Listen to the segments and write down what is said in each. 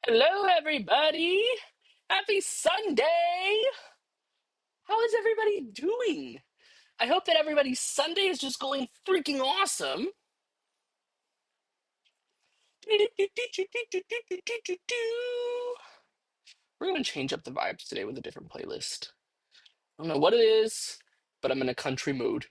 Hello, everybody. Happy Sunday. How is everybody doing? I hope that everybody's Sunday is just going freaking awesome. We're going to change up the vibes today with a different playlist. I don't know what it is, but I'm in a country mood.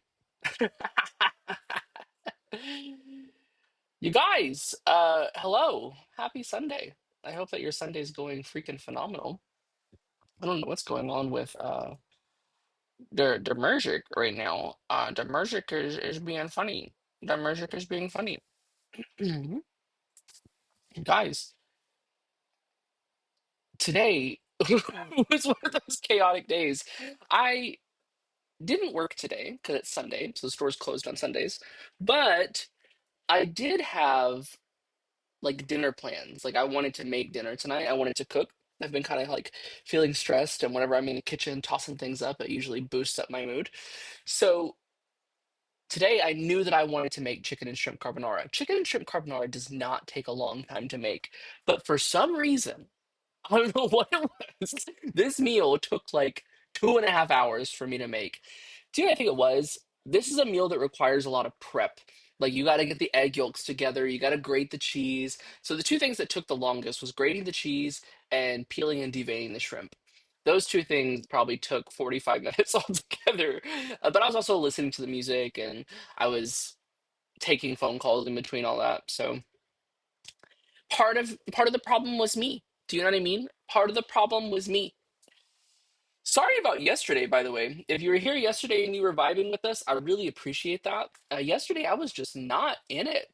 You guys, hello. Happy Sunday. I hope that your Sunday's going freaking phenomenal. I don't know what's going on with the Mergic right now. The Mergic is being funny. The Mergic is being funny. Guys, today was one of those chaotic days. I didn't work today because it's Sunday, so the store's closed on Sundays. But I did have like dinner plans. Like I wanted to make dinner tonight. I wanted to cook. I've been kind of like feeling stressed, and whenever I'm in the kitchen tossing things up, it usually boosts up my mood. So today I knew that I wanted to make chicken and shrimp carbonara. Chicken and shrimp carbonara does not take a long time to make, but for some reason, I don't know what it was. This meal took like 2.5 hours for me to make. Do you know what I think it was? This is a meal that requires a lot of prep. Like you got to get the egg yolks together, you got to grate the cheese. So the two things that took the longest was grating the cheese and peeling and deveining the shrimp. Those two things probably took 45 minutes altogether. But I was also listening to the music and I was taking phone calls in between all that. So part of the problem was me. Do you know what I mean? Part of the problem was me. Sorry about yesterday, by the way. If you were here yesterday and you were vibing with us, I really appreciate that. Yesterday, I was just not in it.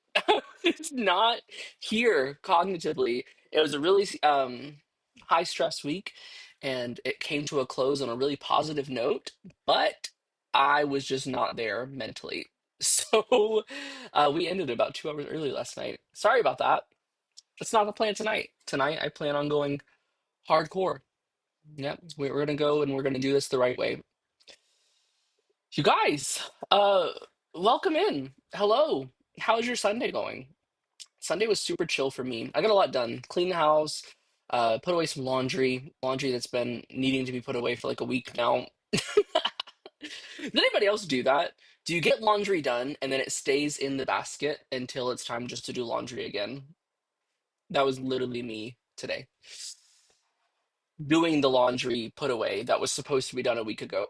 It's not here cognitively. It was a really high stress week, and it came to a close on a really positive note, but I was just not there mentally. So we ended about 2 hours early last night. Sorry about that. That's not the plan tonight. Tonight, I plan on going hardcore. Yep, we're gonna go and we're gonna do this the right way. You guys, welcome in. Hello. How's your Sunday going? Sunday was super chill for me. I got a lot done. Clean the house, put away some laundry that's been needing to be put away for like a week now. Does anybody else do that? Do you get laundry done and then it stays in the basket until it's time just to do laundry again? That was literally me today. Doing the laundry put away that was supposed to be done a week ago.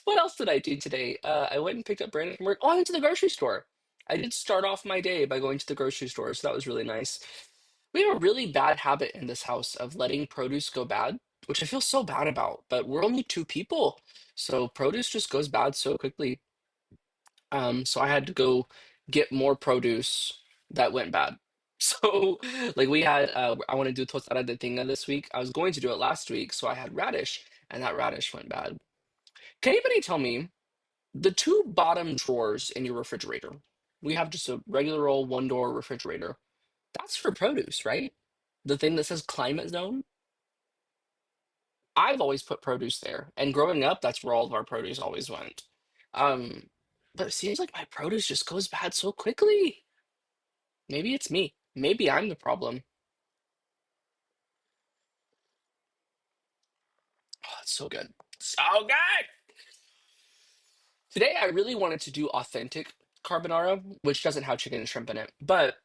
What else did I do today? I went and picked up Brandon from work. Oh, I went to the grocery store. I did start off my day by going to the grocery store, so that was really nice. We have a really bad habit in this house of letting produce go bad, which I feel so bad about, but we're only two people, so produce just goes bad so quickly. So I had to go get more produce that went bad. So, like we had, I want to do tostada de tinga this week. I was going to do it last week, so I had radish, and that radish went bad. Can anybody tell me the two bottom drawers in your refrigerator? We have just a regular old one door refrigerator. That's for produce, right? The thing that says climate zone. I've always put produce there, and growing up, that's where all of our produce always went. Um, but it seems like my produce just goes bad so quickly. Maybe it's me. Maybe I'm the problem. Oh, it's so good. So good. Today, I really wanted to do authentic carbonara, which doesn't have chicken and shrimp in it. But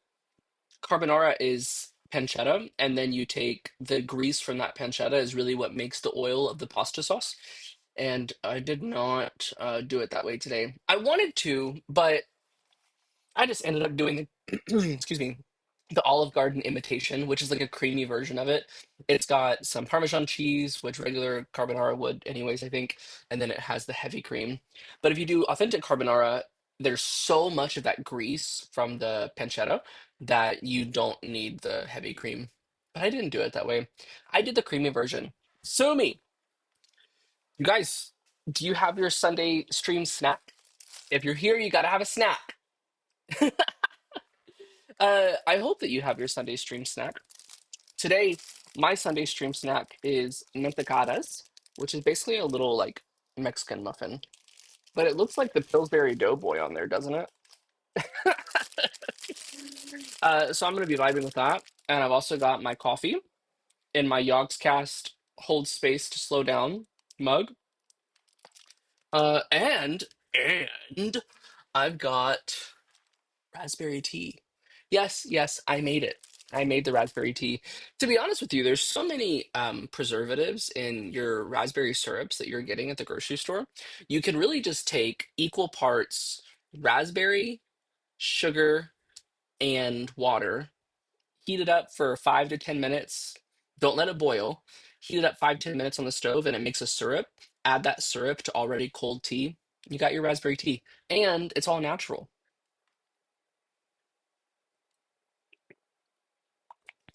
carbonara is pancetta, and then you take the grease from that pancetta is really what makes the oil of the pasta sauce. And I did not do it that way today. I wanted to, but I just ended up doing the, excuse me, the Olive Garden imitation, which is like a creamy version of it. It's got some Parmesan cheese, which regular carbonara would, anyways, I think, and then it has the heavy cream. But if you do authentic carbonara, there's so much of that grease from the pancetta that you don't need the heavy cream. But I didn't do it that way. I did the creamy version. Sue me. You guys, do you have your Sunday stream snack? If you're here, you gotta have a snack. I hope that you have your Sunday stream snack. Today, my Sunday stream snack is mantecadas, which is basically a little like Mexican muffin. But it looks like the Pillsbury Doughboy on there, doesn't it? So I'm gonna be vibing with that, and I've also got my coffee in my Yogscast hold space to slow down mug. And I've got raspberry tea. Yes, yes, I made it. I made the raspberry tea. To be honest with you, there's so many preservatives in your raspberry syrups that you're getting at the grocery store. You can really just take equal parts raspberry, sugar, and water, heat it up for 5 to 10 minutes. Don't let it boil. Heat it up 5, 10 minutes on the stove, and it makes a syrup. Add that syrup to already cold tea. You got your raspberry tea, and it's all natural.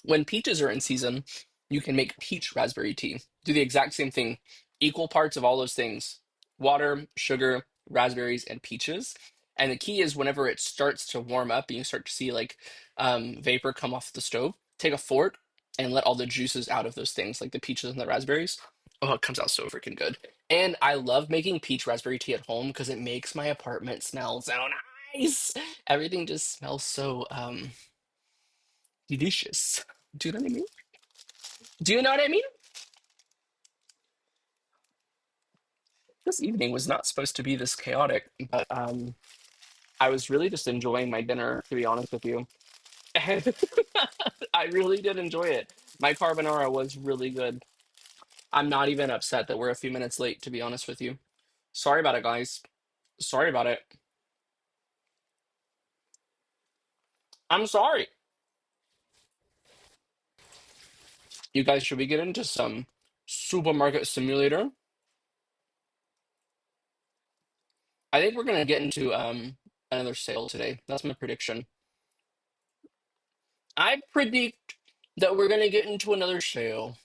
When peaches are in season, you can make peach raspberry tea. Do the exact same thing. Equal parts of all those things: water, sugar, raspberries, and peaches. And the key is whenever it starts to warm up and you start to see like vapor come off the stove, take a fork and let all the juices out of those things, like the peaches and the raspberries. Oh, it comes out so freaking good. And I love making peach raspberry tea at home because it makes my apartment smell so nice. Everything just smells so delicious. Do you know what I mean? Do you know what I mean? This evening was not supposed to be this chaotic, but I was really just enjoying my dinner, to be honest with you. And I really did enjoy it. My carbonara was really good. I'm not even upset that we're a few minutes late, to be honest with you. Sorry about it, guys. Sorry about it. I'm sorry. You guys, should we get into some supermarket simulator? I think we're gonna get into another sale today. That's my prediction. I predict that we're gonna get into another sale.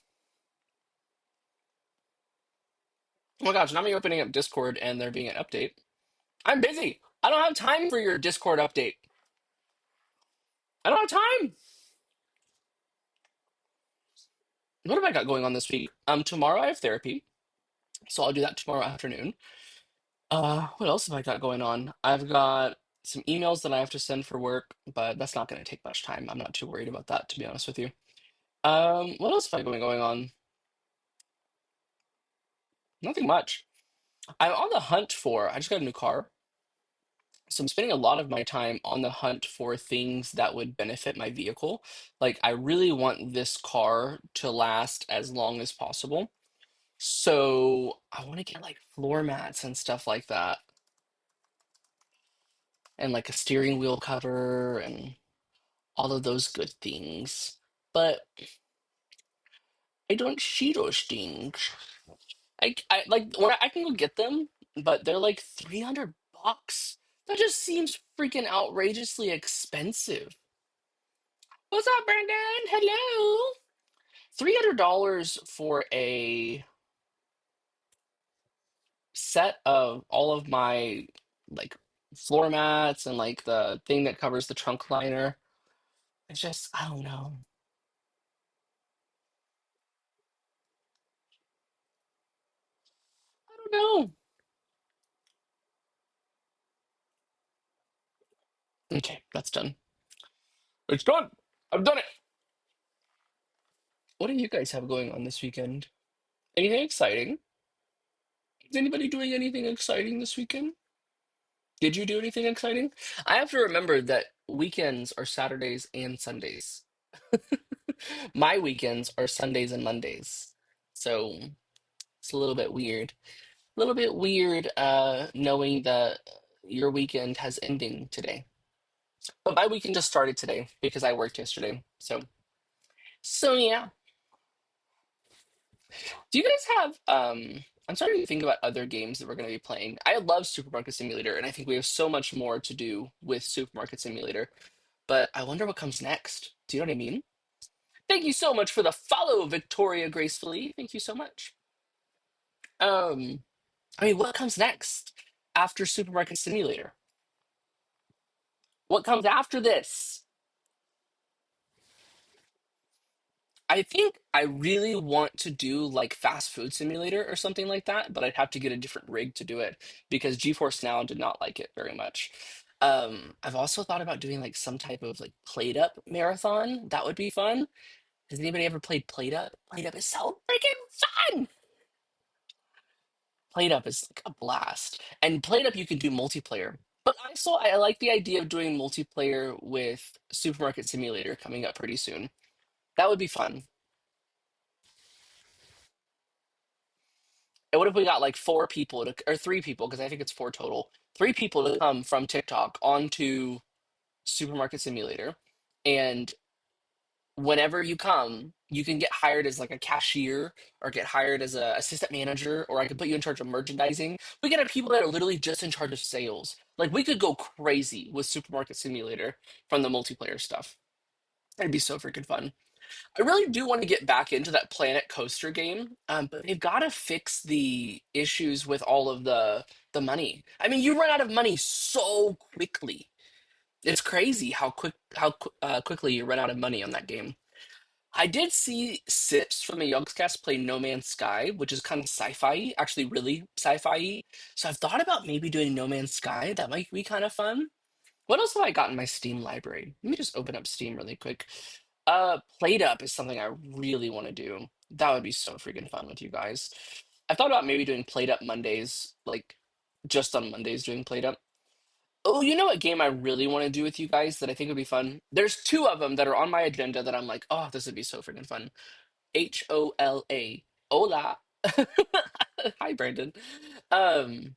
Oh my gosh, now I'm opening up Discord and there being an update. I'm busy. I don't have time for your Discord update. I don't have time. What have I got going on this week? Tomorrow I have therapy, so I'll do that tomorrow afternoon. What else have I got going on? I've got some emails that I have to send for work, but that's not going to take much time. I'm not too worried about that, to be honest with you. What else have I going on? Nothing much. I'm on the hunt for. I just got a new car. So I'm spending a lot of my time on the hunt for things that would benefit my vehicle. Like I really want this car to last as long as possible. So I want to get like floor mats and stuff like that, and like a steering wheel cover and all of those good things. But I don't see those things. I like when I can go get them, but they're like $300. That just seems freaking outrageously expensive. What's up, Brandon? Hello. $300 for a set of all of my like floor mats and like the thing that covers the trunk liner. It's just, I don't know. I don't know. Okay, that's done. It's done. I've done it. What do you guys have going on this weekend? Anything exciting? Is anybody doing anything exciting this weekend? Did you do anything exciting? I have to remember that weekends are Saturdays and Sundays. My weekends are Sundays and Mondays. So it's a little bit weird. A little bit weird knowing that your weekend has ending today. But my weekend just started today because I worked yesterday. So yeah. Do you guys have I'm starting to think about other games that we're going to be playing. I love Supermarket Simulator and I think we have so much more to do with Supermarket Simulator, but I wonder what comes next. Do you know what I mean? Thank you so much for the follow, Victoria Gracefully. Thank you so much. Um I mean, what comes next after Supermarket Simulator? What comes after this? I think I really want to do like fast food simulator or something like that, but I'd have to get a different rig to do it because GeForce Now did not like it very much. I've also thought about doing like some type of like plate up marathon. That would be fun. Has anybody ever played plate up? Plate up is so freaking fun. Plate up is like a blast. And plate up you can do multiplayer. But also I like the idea of doing multiplayer with Supermarket Simulator coming up pretty soon. That would be fun. And what if we got like four people to, or three people, because I think it's four total, three people to come from TikTok onto Supermarket Simulator. And whenever you come, you can get hired as like a cashier or get hired as a assistant manager, or I could put you in charge of merchandising. We can have people that are literally just in charge of sales. Like we could go crazy with Supermarket Simulator from the multiplayer stuff. It'd be so freaking fun. I really do want to get back into that Planet Coaster game, but they've got to fix the issues with all of the money. I mean, you run out of money so quickly. It's crazy how quickly you run out of money on that game. I did see Sips from the Yogscast play No Man's Sky, which is kind of sci-fi, actually really sci-fi. So I've thought about maybe doing No Man's Sky. That might be kind of fun. What else have I got in my Steam library? Let me just open up Steam really quick. Plate Up is something I really want to do. That would be so freaking fun with you guys. I thought about maybe doing Plate Up Mondays, like just on Mondays doing Plate Up. Oh, you know what game I really want to do with you guys that I think would be fun? There's two of them that are on my agenda that I'm like, oh, this would be so freaking fun. HOLA. Hola. Hi, Brandon. Um,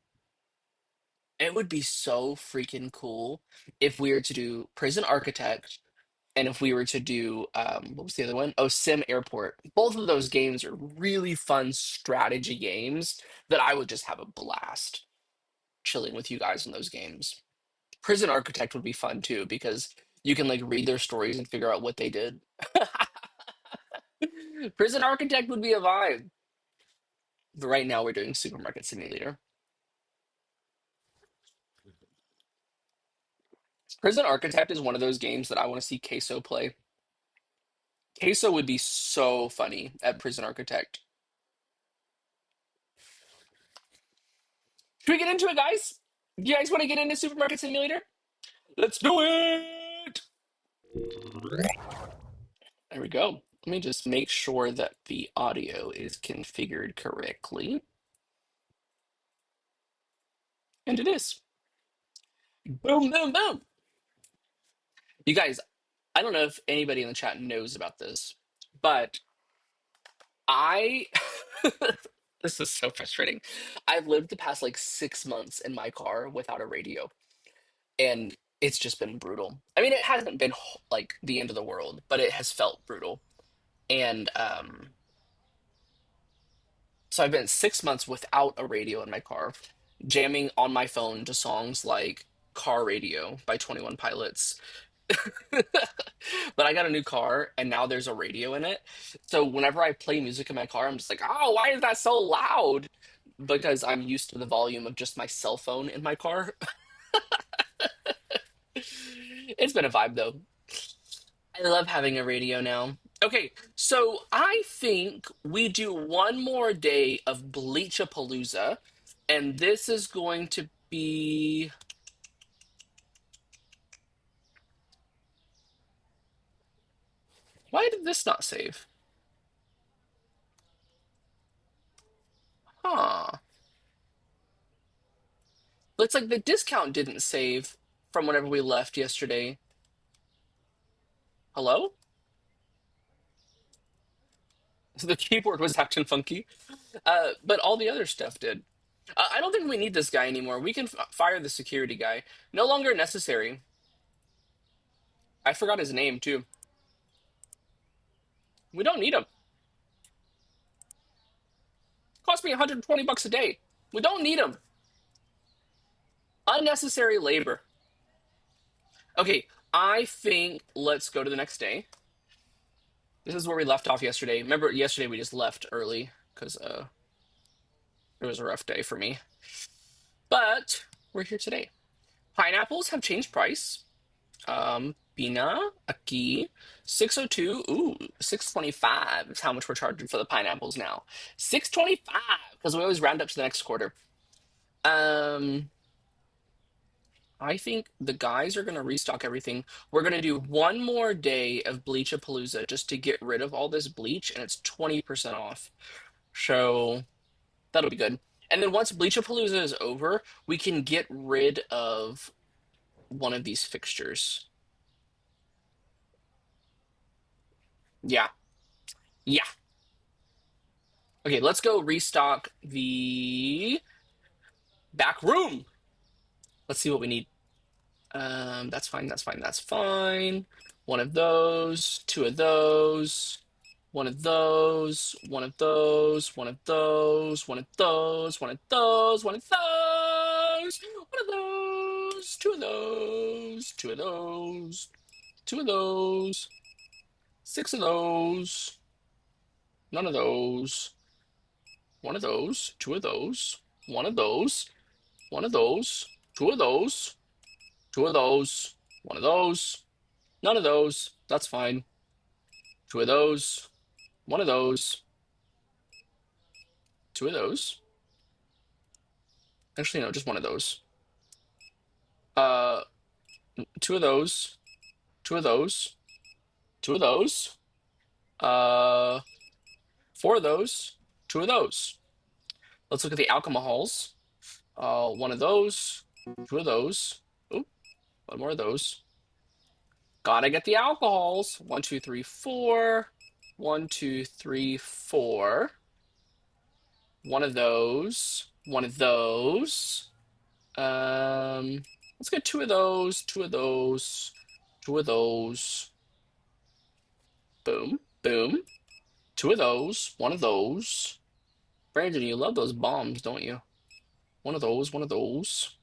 it would be so freaking cool if we were to do Prison Architect and if we were to do what was the other one? Oh, Sim Airport. Both of those games are really fun strategy games that I would just have a blast chilling with you guys in those games. Prison Architect would be fun too because you can like read their stories and figure out what they did. Prison Architect would be a vibe. But right now we're doing Supermarket Simulator. Prison Architect is one of those games that I want to see Queso play. Queso would be so funny at Prison Architect. Should we get into it, guys? You guys want to get into Supermarket Simulator? Let's do it! There we go. Let me just make sure that the audio is configured correctly. And it is. Boom, boom, boom. You guys, I don't know if anybody in the chat knows about this, but I. This is so frustrating. I've lived the past like 6 months in my car without a radio, and it's just been brutal. I mean, it hasn't been like the end of the world, but it has felt brutal. And so I've been 6 months without a radio in my car, jamming on my phone to songs like Car Radio by 21 Pilots. But I got a new car and now there's a radio in it. So whenever I play music in my car, I'm just like, oh, why is that so loud? Because I'm used to the volume of just my cell phone in my car. It's been a vibe though. I love having a radio now. Okay, so I think we do one more day of Bleachapaluza, and this is going to be. Why did this not save? Huh. Looks like the discount didn't save from whenever we left yesterday. Hello? The keyboard was acting funky, but all the other stuff did. I don't think we need this guy anymore. We can fire the security guy. No longer necessary. I forgot his name too. We don't need him. Cost me 120 bucks a day. We don't need him. Unnecessary labor. Okay, I think let's go to the next day. This is where we left off yesterday. Remember, yesterday we just left early because it was a rough day for me. But we're here today. Pineapples have changed price. Bina, aquí, 602. Ooh, 625 is how much we're charging for the pineapples now. 625, because we always round up to the next quarter. Um, I think the guys are gonna restock everything. We're gonna do one more day of Bleachapaluza just to get rid of all this bleach, and it's 20% off. So that'll be good. And then once Bleachapaluza is over, we can get rid of one of these fixtures. Yeah. Yeah. Okay, let's go restock the back room. Let's see what we need. That's fine, that's fine, that's fine. One of those, two of those, one of those, one of those, one of those, one of those, one of those, one of those, one of those, two of those, two of those, two of those, six of those, none of those, one of those, two of those, one of those, one of those, two of those, two of those, one of those, none of those. That's fine. Two of those, one of those, two of those. Actually, no, just one of those. Uh, two of those, two of those, two of those. Uh, four of those, two of those. Let's look at the alcohols. One of those, two of those. Oop, one more of those. Gotta get the alcohols. One, two, three, four. One, two, three, four. One of those. One of those. Let's get two of those. Two of those. Two of those. Boom. Boom. Two of those. One of those. Brandon, you love those bombs, don't you? One of those. One of those.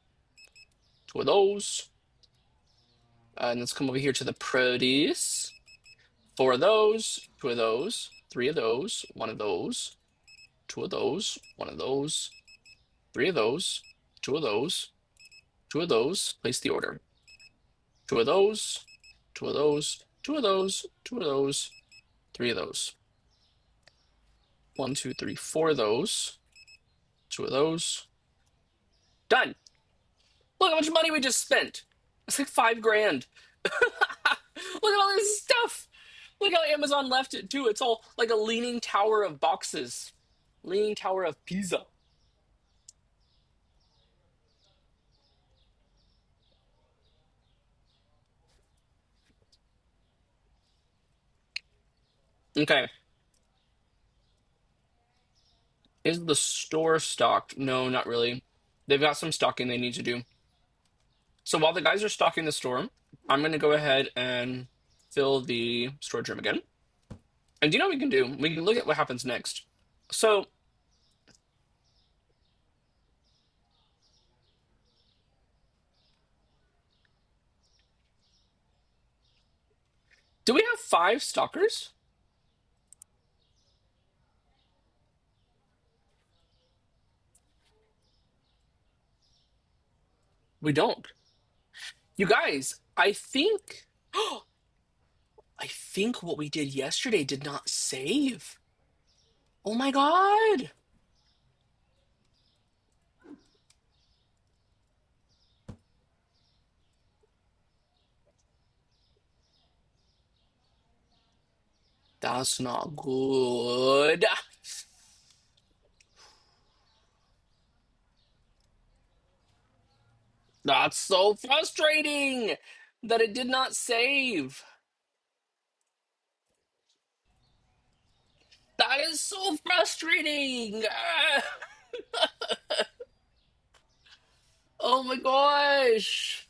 Two of those. And let's come over here to the produce. Four of those. Two of those. Three of those. One of those. Two of those. One of those. Three of those. Two of those. Two of those. Place the order. Two of those. Two of those. Two of those. Two of those. Three of those. One, two, three, four of those. Two of those. Done. Look how much money we just spent. It's like 5 grand. Look at all this stuff. Look how Amazon left it too. It's all like a leaning tower of boxes. Leaning Tower of Pisa. Okay. Is the store stocked? No, not really. They've got some stocking they need to do. So while the guys are stocking the store, I'm going to go ahead and fill the storage room again. And do you know what we can do? We can look at what happens next. So, do we have 5 stalkers? We don't. You guys, I think what we did yesterday did not save. Oh my God. That's not good. That's so frustrating that it did not save. That is so frustrating. Oh my gosh.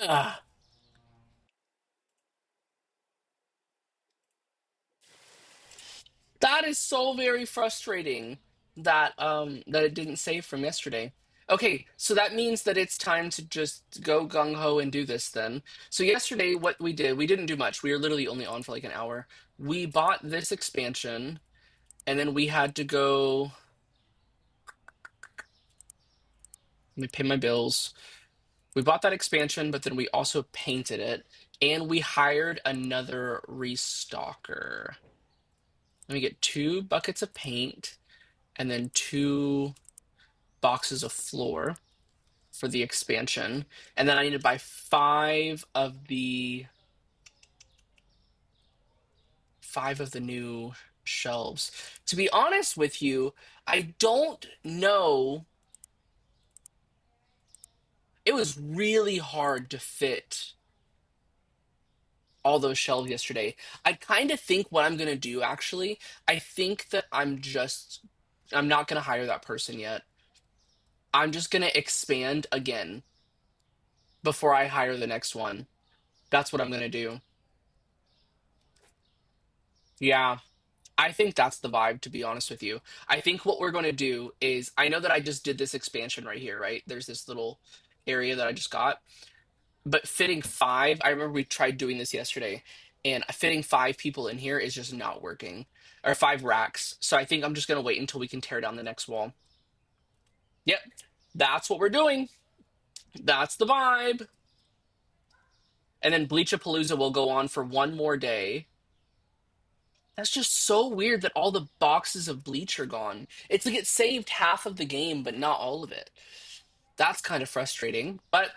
Ah, that is so very frustrating that it didn't save from yesterday. Okay, so that means that it's time to just go gung ho and do this then. So yesterday what we did, we didn't do much. We were literally only on for like an hour. We bought this expansion and then we had to go let me pay my bills. We bought that expansion, but then we also painted it and we hired another restocker. Let me get 2 buckets of paint. and then 2 boxes of floor for the expansion. And then I need to buy five of the new shelves. To be honest with you, I don't know. It was really hard to fit all those shelves yesterday. I kind of think what I'm going to do actually, I think that I'm not going to hire that person yet. I'm just going to expand again before I hire the next one. That's what I'm going to do. Yeah. I think that's the vibe, to be honest with you. I think what we're going to do is, I know that I just did this expansion right here, right? There's this little area that I just got, but fitting five, I remember we tried doing this yesterday, and fitting 5 people in here is just not working, or 5 racks. So I think I'm just going to wait until we can tear down the next wall. Yep, that's what we're doing. That's the vibe. And then Bleachapaluza will go on for one more day. That's just so weird that all the boxes of bleach are gone. It's like it saved half of the game, but not all of it. That's kind of frustrating. But,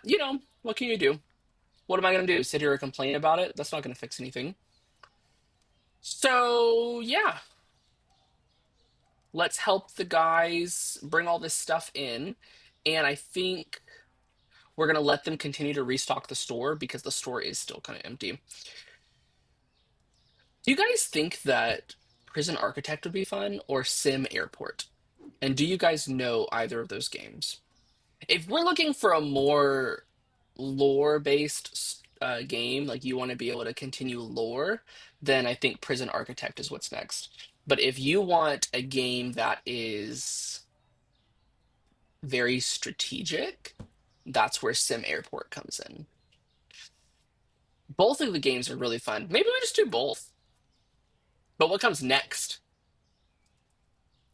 what can you do? What am I going to do? Sit here and complain about it? That's not going to fix anything. So, yeah, let's help the guys bring all this stuff in. And I think we're going to let them continue to restock the store because the store is still kind of empty. Do you guys think that Prison Architect would be fun or Sim Airport? And do you guys know either of those games? If we're looking for a more lore-based game, like you want to be able to continue lore, then I think Prison Architect is what's next. But if you want a game that is very strategic, that's where Sim Airport comes in. Both of the games are really fun. Maybe we just do both. But what comes next?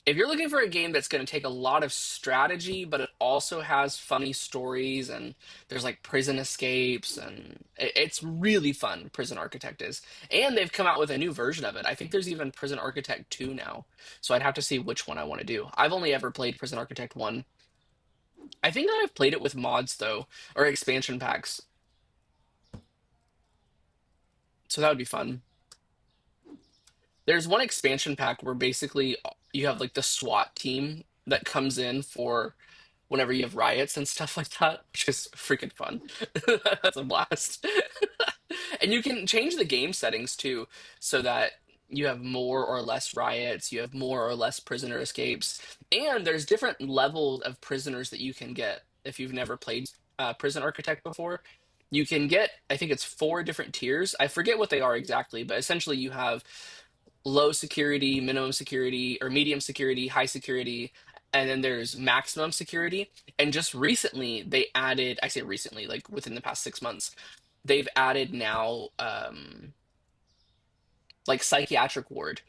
If you're looking for a game that's going to take a lot of strategy, but it also has funny stories and there's like prison escapes and it's really fun, Prison Architect is. And they've come out with a new version of it. I think there's even Prison Architect 2 now. So I'd have to see which one I want to do. I've only ever played Prison Architect 1. I think that I've played it with mods though, or expansion packs. So that would be fun. There's one expansion pack where basically you have like the SWAT team that comes in for whenever you have riots and stuff like that, which is freaking fun. That's a blast. And you can change the game settings too, so that you have more or less riots, you have more or less prisoner escapes, and there's different levels of prisoners that you can get if you've never played Prison Architect before. You can get, I think it's 4 different tiers. I forget what they are exactly, but essentially you have low security, minimum security, or medium security, high security, and then there's maximum security. And just recently, they added, I say recently, like within the past 6 months, they've added now like psychiatric ward.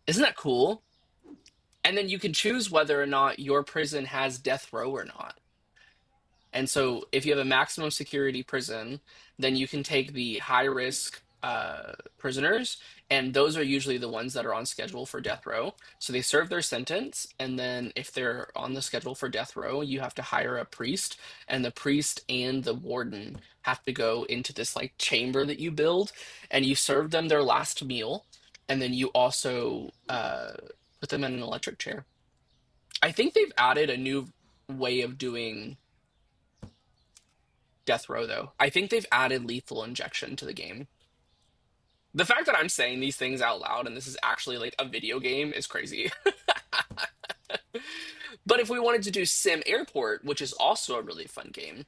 Isn't that cool? And then you can choose whether or not your prison has death row or not. And so if you have a maximum security prison, then you can take the high risk prisoners, and those are usually the ones that are on schedule for death row. So they serve their sentence, and then if they're on the schedule for death row, you have to hire a priest, and the priest and the warden have to go into this like chamber that you build, and you serve them their last meal, and then you also put them in an electric chair. I think they've added a new way of doing death row though. I think they've added lethal injection to the game. The fact that I'm saying these things out loud and this is actually like a video game is crazy. But if we wanted to do Sim Airport, which is also a really fun game,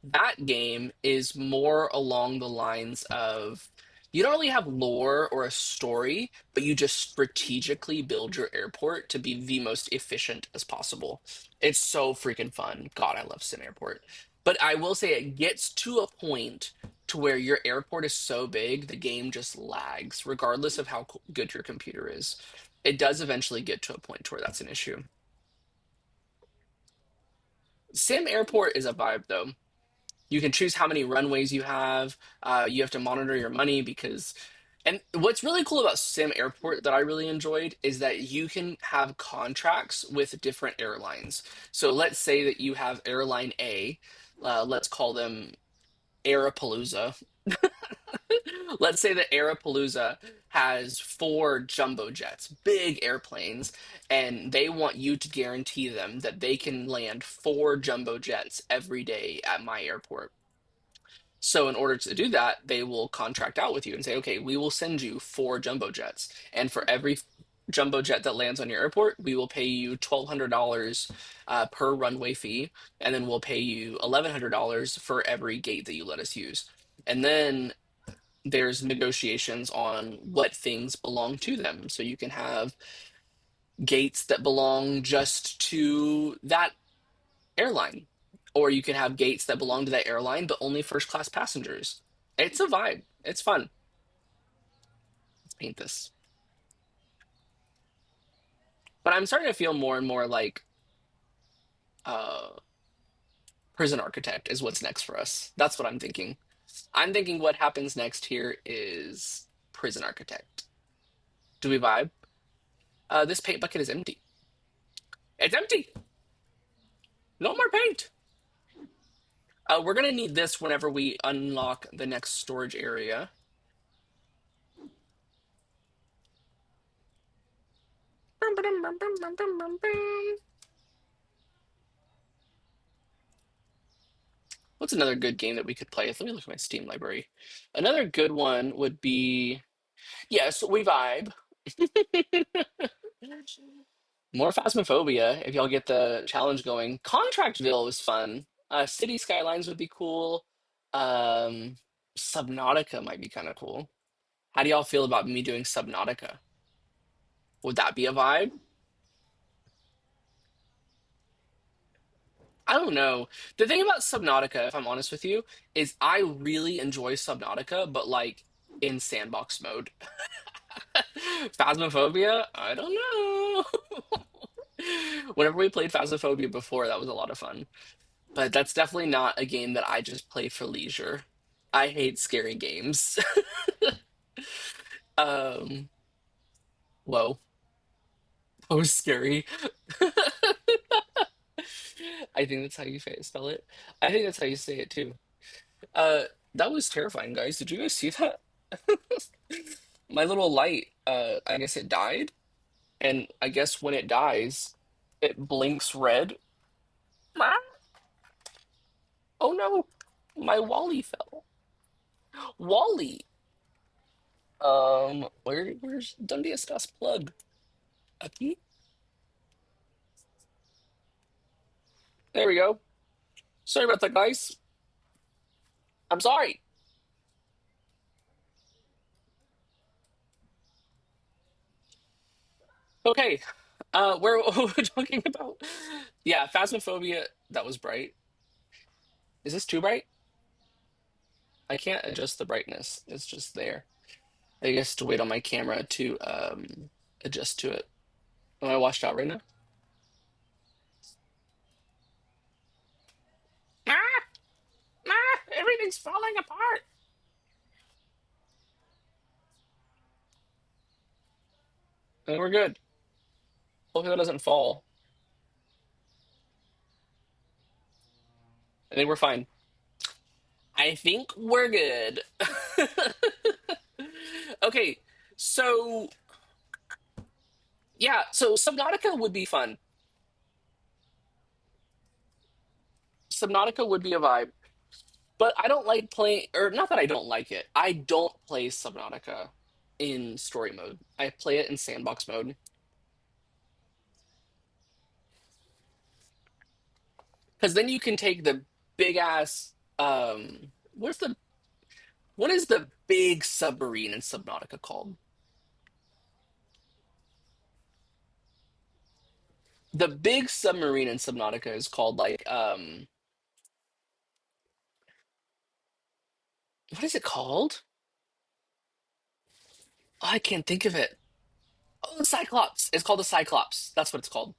that game is more along the lines of you don't really have lore or a story, but you just strategically build your airport to be the most efficient as possible. It's so freaking fun. God, I love Sim Airport. But I will say it gets to a point to where your airport is so big, the game just lags, regardless of how good your computer is. It does eventually get to a point to where that's an issue. Sim Airport is a vibe, though. You can choose how many runways you have. You have to monitor your money because And what's really cool about Sim Airport that I really enjoyed is that you can have contracts with different airlines. So let's say that you have airline A, let's call them Airapalooza. Let's say that Airapalooza has four jumbo jets, big airplanes, and they want you to guarantee them that they can land four jumbo jets every day at my airport. So, in order to do that, they will contract out with you and say, okay, we will send you four jumbo jets. And for every jumbo jet that lands on your airport, we will pay you $1,200 per runway fee. And then we'll pay you $1,100 for every gate that you let us use. And then there's negotiations on what things belong to them. So you can have gates that belong just to that airline, or you can have gates that belong to that airline, but only first class passengers. It's a vibe. It's fun. Let's paint this. But I'm starting to feel more and more like uh, prison architect is what's next for us. That's what I'm thinking. I'm thinking what happens next here is prison architect. Do we vibe? This paint bucket is empty. It's empty. No more paint. We're gonna need this whenever we unlock the next storage area. What's another good game that we could play? Let me look at my Steam library. Another good one would be, yes, we vibe. More Phasmophobia if y'all get the challenge going. Contractville was fun. City Skylines would be cool. Um, Subnautica might be kind of cool. How do y'all feel about me doing Subnautica? Would that be a vibe? I don't know. The thing about Subnautica, if I'm honest with you, is I really enjoy Subnautica, but like in sandbox mode. Phasmophobia, I don't know. Whenever we played Phasmophobia before, that was a lot of fun. But that's definitely not a game that I just play for leisure. I hate scary games. um, whoa, that was scary. I think that's how you spell it. I think that's how you say it too. Uh, that was terrifying, guys. Did you guys see that? My little light, I guess it died, and I guess when it dies, it blinks red. Ah, oh no, my Wally fell. Wally. Where's Dundee Estás plug? Aquí? There we go. Sorry about that, guys. I'm sorry. Okay. Where what we're talking about? Yeah, Phasmophobia. That was bright. Is this too bright? I can't adjust the brightness. It's just there. I guess to wait on my camera to adjust to it. Am I washed out right now? Ah, everything's falling apart. And we're good. Hopefully that doesn't fall. I think we're fine. I think we're good. Okay, so yeah, so Subnautica would be fun. Subnautica would be a vibe, but I don't like playing, or not that I don't like it. I don't play Subnautica in story mode. I play it in sandbox mode because then you can take the big ass. What is the big submarine in Subnautica called? The big submarine in Subnautica is called like what is it called? Oh, I can't think of it. Oh, the Cyclops. It's called the Cyclops. That's what it's called.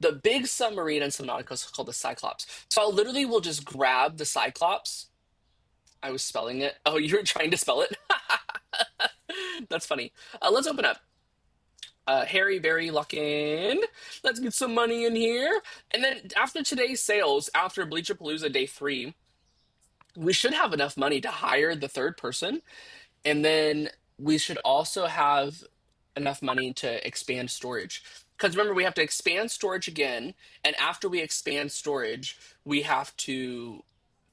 The big submarine in Subnautica is called the Cyclops. So I literally will just grab the Cyclops. I was spelling it. Oh, you were trying to spell it? That's funny. Let's open up. Harry Berry lock in. Let's get some money in here. And then after today's sales, after Bleachapaluza day 3, we should have enough money to hire the third person. And then we should also have enough money to expand storage. Because remember, we have to expand storage again. And after we expand storage, we have to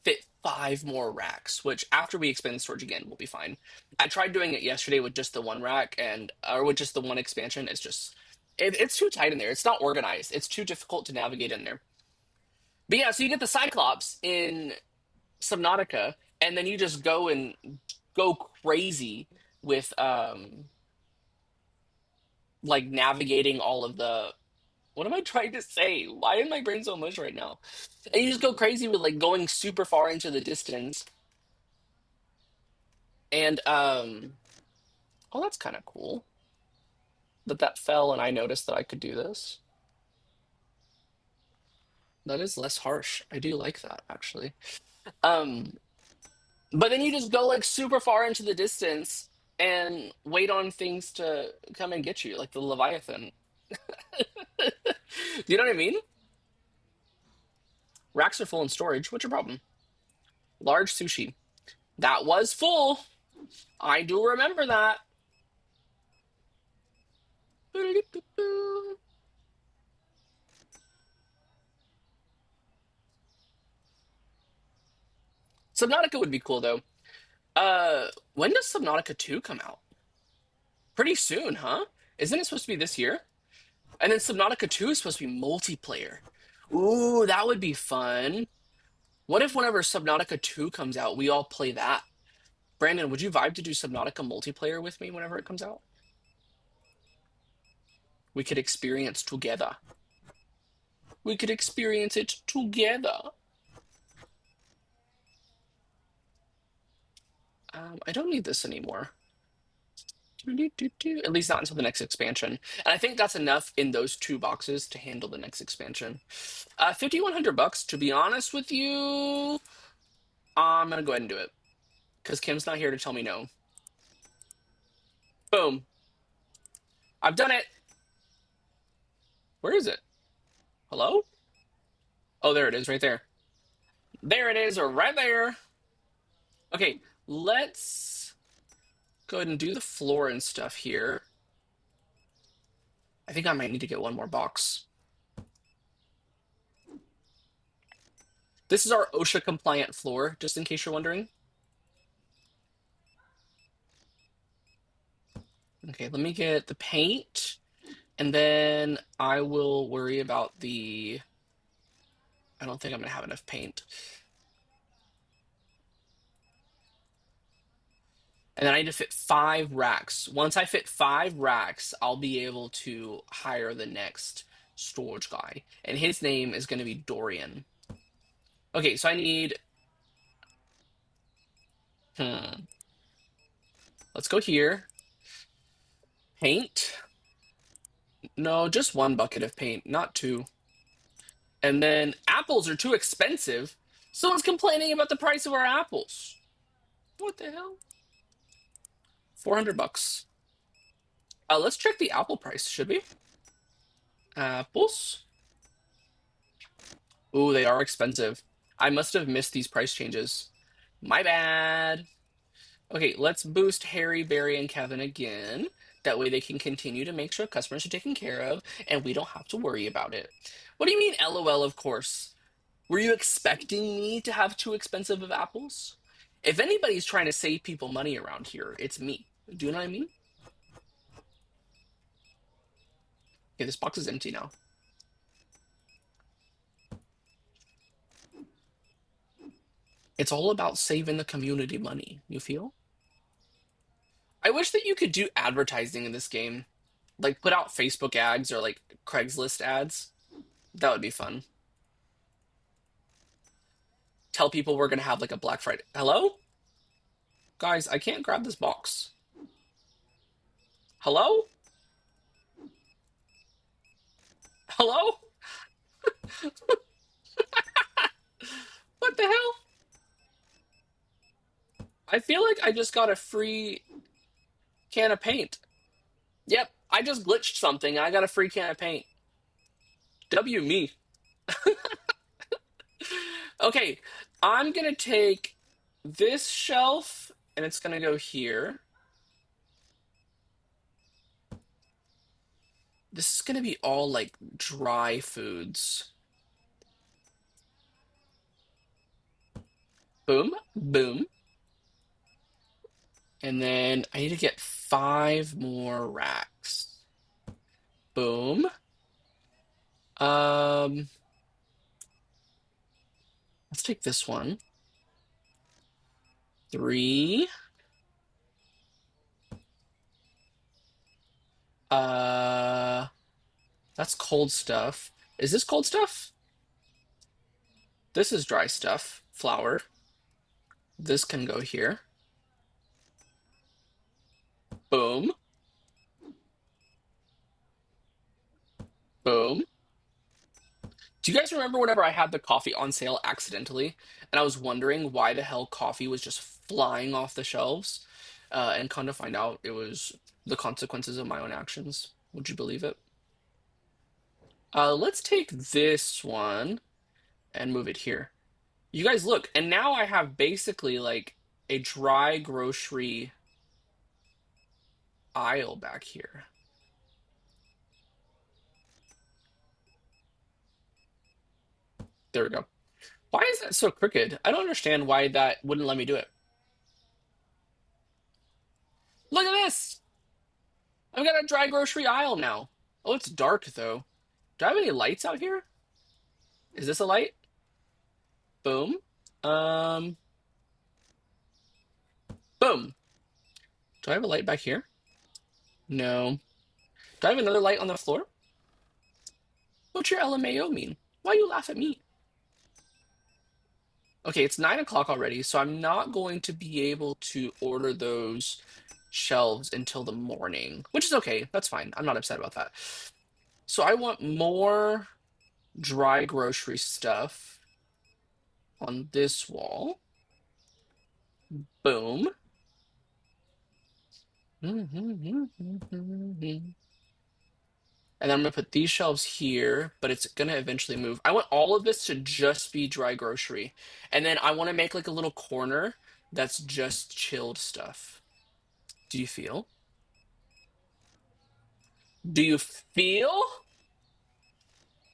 fit 5 more racks, which after we expand the storage again, we'll be fine. I tried doing it yesterday with just the one rack and or with just the one expansion. It's just it's too tight in there. It's not organized. It's too difficult to navigate in there. But yeah, so you get the Cyclops in Subnautica, and then you just go crazy with like navigating all of the what am I trying to say? Why is my brain so much right now? And you just go crazy with like going super far into the distance. And oh, that's kind of cool that that fell and I noticed that I could do this. That is less harsh. I do like that actually. Um but then you just go like super far into the distance and wait on things to come and get you, like the Leviathan. Do you know what I mean? Racks are full in storage. What's your problem? Large sushi. That was full. I do remember that. Subnautica would be cool though. When does Subnautica 2 come out? Pretty soon, huh? Isn't it supposed to be this year? And then Subnautica 2 is supposed to be multiplayer. Ooh, that would be fun. What if whenever Subnautica 2 comes out, we all play that? Brandon, would you vibe to do Subnautica multiplayer with me whenever it comes out? We could experience together. We could experience it together. I don't need this anymore. At least not until the next expansion. And I think that's enough in those 2 boxes to handle the next expansion. 5,100 bucks, to be honest with you, I'm gonna go ahead and do it. Because Kim's not here to tell me no. Boom. I've done it. Where is it? Hello? Oh, there it is, right there. There it is, or right there. Okay, let's go ahead and do the floor and stuff here. I think I might need to get one more box. This is our OSHA compliant floor, just in case you're wondering. Okay, let me get the paint, and then I will worry about the... I don't think I'm gonna have enough paint. And then I need to fit 5 racks. Once I fit 5 racks, I'll be able to hire the next storage guy. And his name is going to be Dorian. Okay, so I need... Let's go here. Paint. No, just 1 bucket of paint, not 2. And then apples are too expensive. Someone's complaining about the price of our apples. What the hell? 400 bucks. Let's check the apple price, should we? Apples. Ooh, they are expensive. I must have missed these price changes. My bad. Okay, let's boost Harry, Barry, and Kevin again. That way they can continue to make sure customers are taken care of and we don't have to worry about it. What do you mean, LOL, of course? Were you expecting me to have too expensive of apples? If anybody's trying to save people money around here, it's me. Do you know what I mean? Okay, this box is empty now. It's all about saving the community money, you feel? I wish that you could do advertising in this game. Like put out Facebook ads or like Craigslist ads. That would be fun. Tell people we're gonna have like a Black Friday. Hello? Guys, I can't grab this box. Hello? Hello? What the hell? I feel like I just got a free... Can of paint. Yep, I just glitched something. I got a free can of paint. W me. Okay, I'm gonna take this shelf and it's gonna go here. This is gonna be all like dry foods. Boom, boom. And then I need to get 5 more racks. Boom. Um, let's take this one. 3. Uh, that's cold stuff. Is this cold stuff? This is dry stuff. Flour. This can go here. Boom. Boom. Do you guys remember whenever I had the coffee on sale accidentally, and I was wondering why the hell coffee was just flying off the shelves? And come to find out, it was the consequences of my own actions. Would you believe it? Let's take this one and move it here. You guys look, and now I have basically like a dry grocery aisle back here. There we go. Why is that so crooked? I don't understand why that wouldn't let me do it. Look at this! I've got a dry grocery aisle now. Oh, it's dark though. Do I have any lights out here? Is this a light? Boom. Um, boom. Do I have a light back here? No. Do I have another light on the floor? What's your LMAO mean? Why you laugh at me? Okay, it's 9 o'clock already, so I'm not going to be able to order those shelves until the morning, which is okay. That's fine. I'm not upset about that. So I want more dry grocery stuff on this wall. Boom. And then I'm gonna put these shelves here, but it's gonna eventually move. I want all of this to just be dry grocery. And then I want to make like a little corner that's just chilled stuff. Do you feel? Do you feel?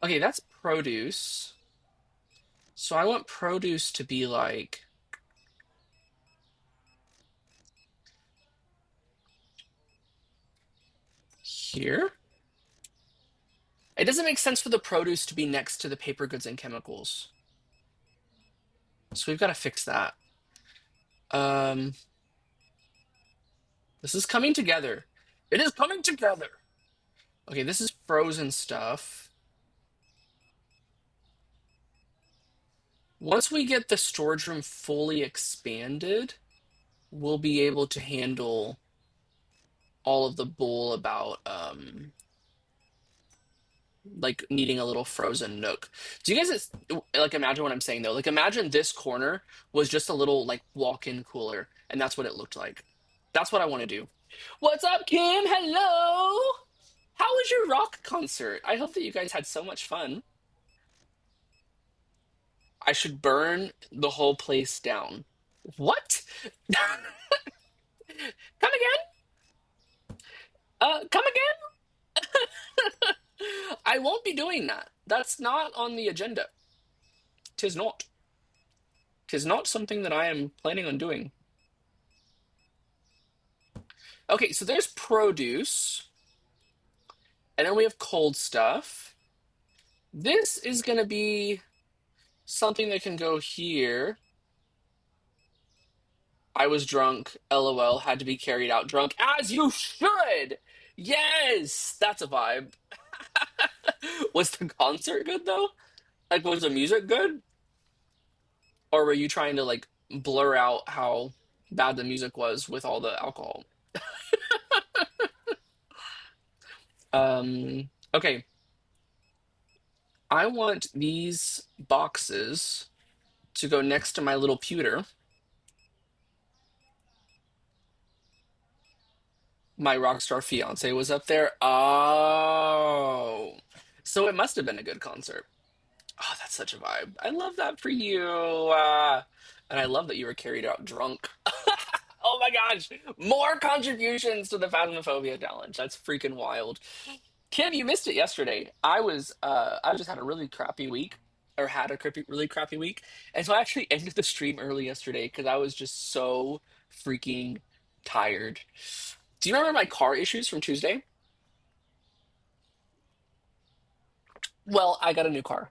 Okay, that's produce. So I want produce to be like here. It doesn't make sense for the produce to be next to the paper goods and chemicals. So we've got to fix that. Um, this is coming together. It is coming together. Okay, this is frozen stuff. Once we get the storage room fully expanded, we'll be able to handle all of the bull about like needing a little frozen nook. Do you guys like imagine what I'm saying though? Like imagine this corner was just a little like walk-in cooler, and that's what it looked like. That's what I want to do. What's up, Kim? Hello. How was your rock concert? I hope that you guys had so much fun. I should burn the whole place down. What? Come again? Come again? I won't be doing that. That's not on the agenda. Tis not. Tis not something that I am planning on doing. Okay, so there's produce, and then we have cold stuff. This is going to be something that can go here. I was drunk. LOL. Had to be carried out drunk. As you should! Yes! That's a vibe. Was the concert good, though? Like, was the music good? Or were you trying to, like, blur out how bad the music was with all the alcohol? Okay. I want these boxes to go next to my little pewter. My rock star fiance was up there. Oh, so it must have been a good concert. Oh, that's such a vibe. I love that for you. And I love that you were carried out drunk. Oh my gosh, more contributions to the Phasmophobia challenge. That's freaking wild. Kim, you missed it yesterday. I just had a really crappy week, or had a really crappy week. And so I actually ended the stream early yesterday because I was just so freaking tired. Do you remember my car issues from Tuesday? Well, I got a new car.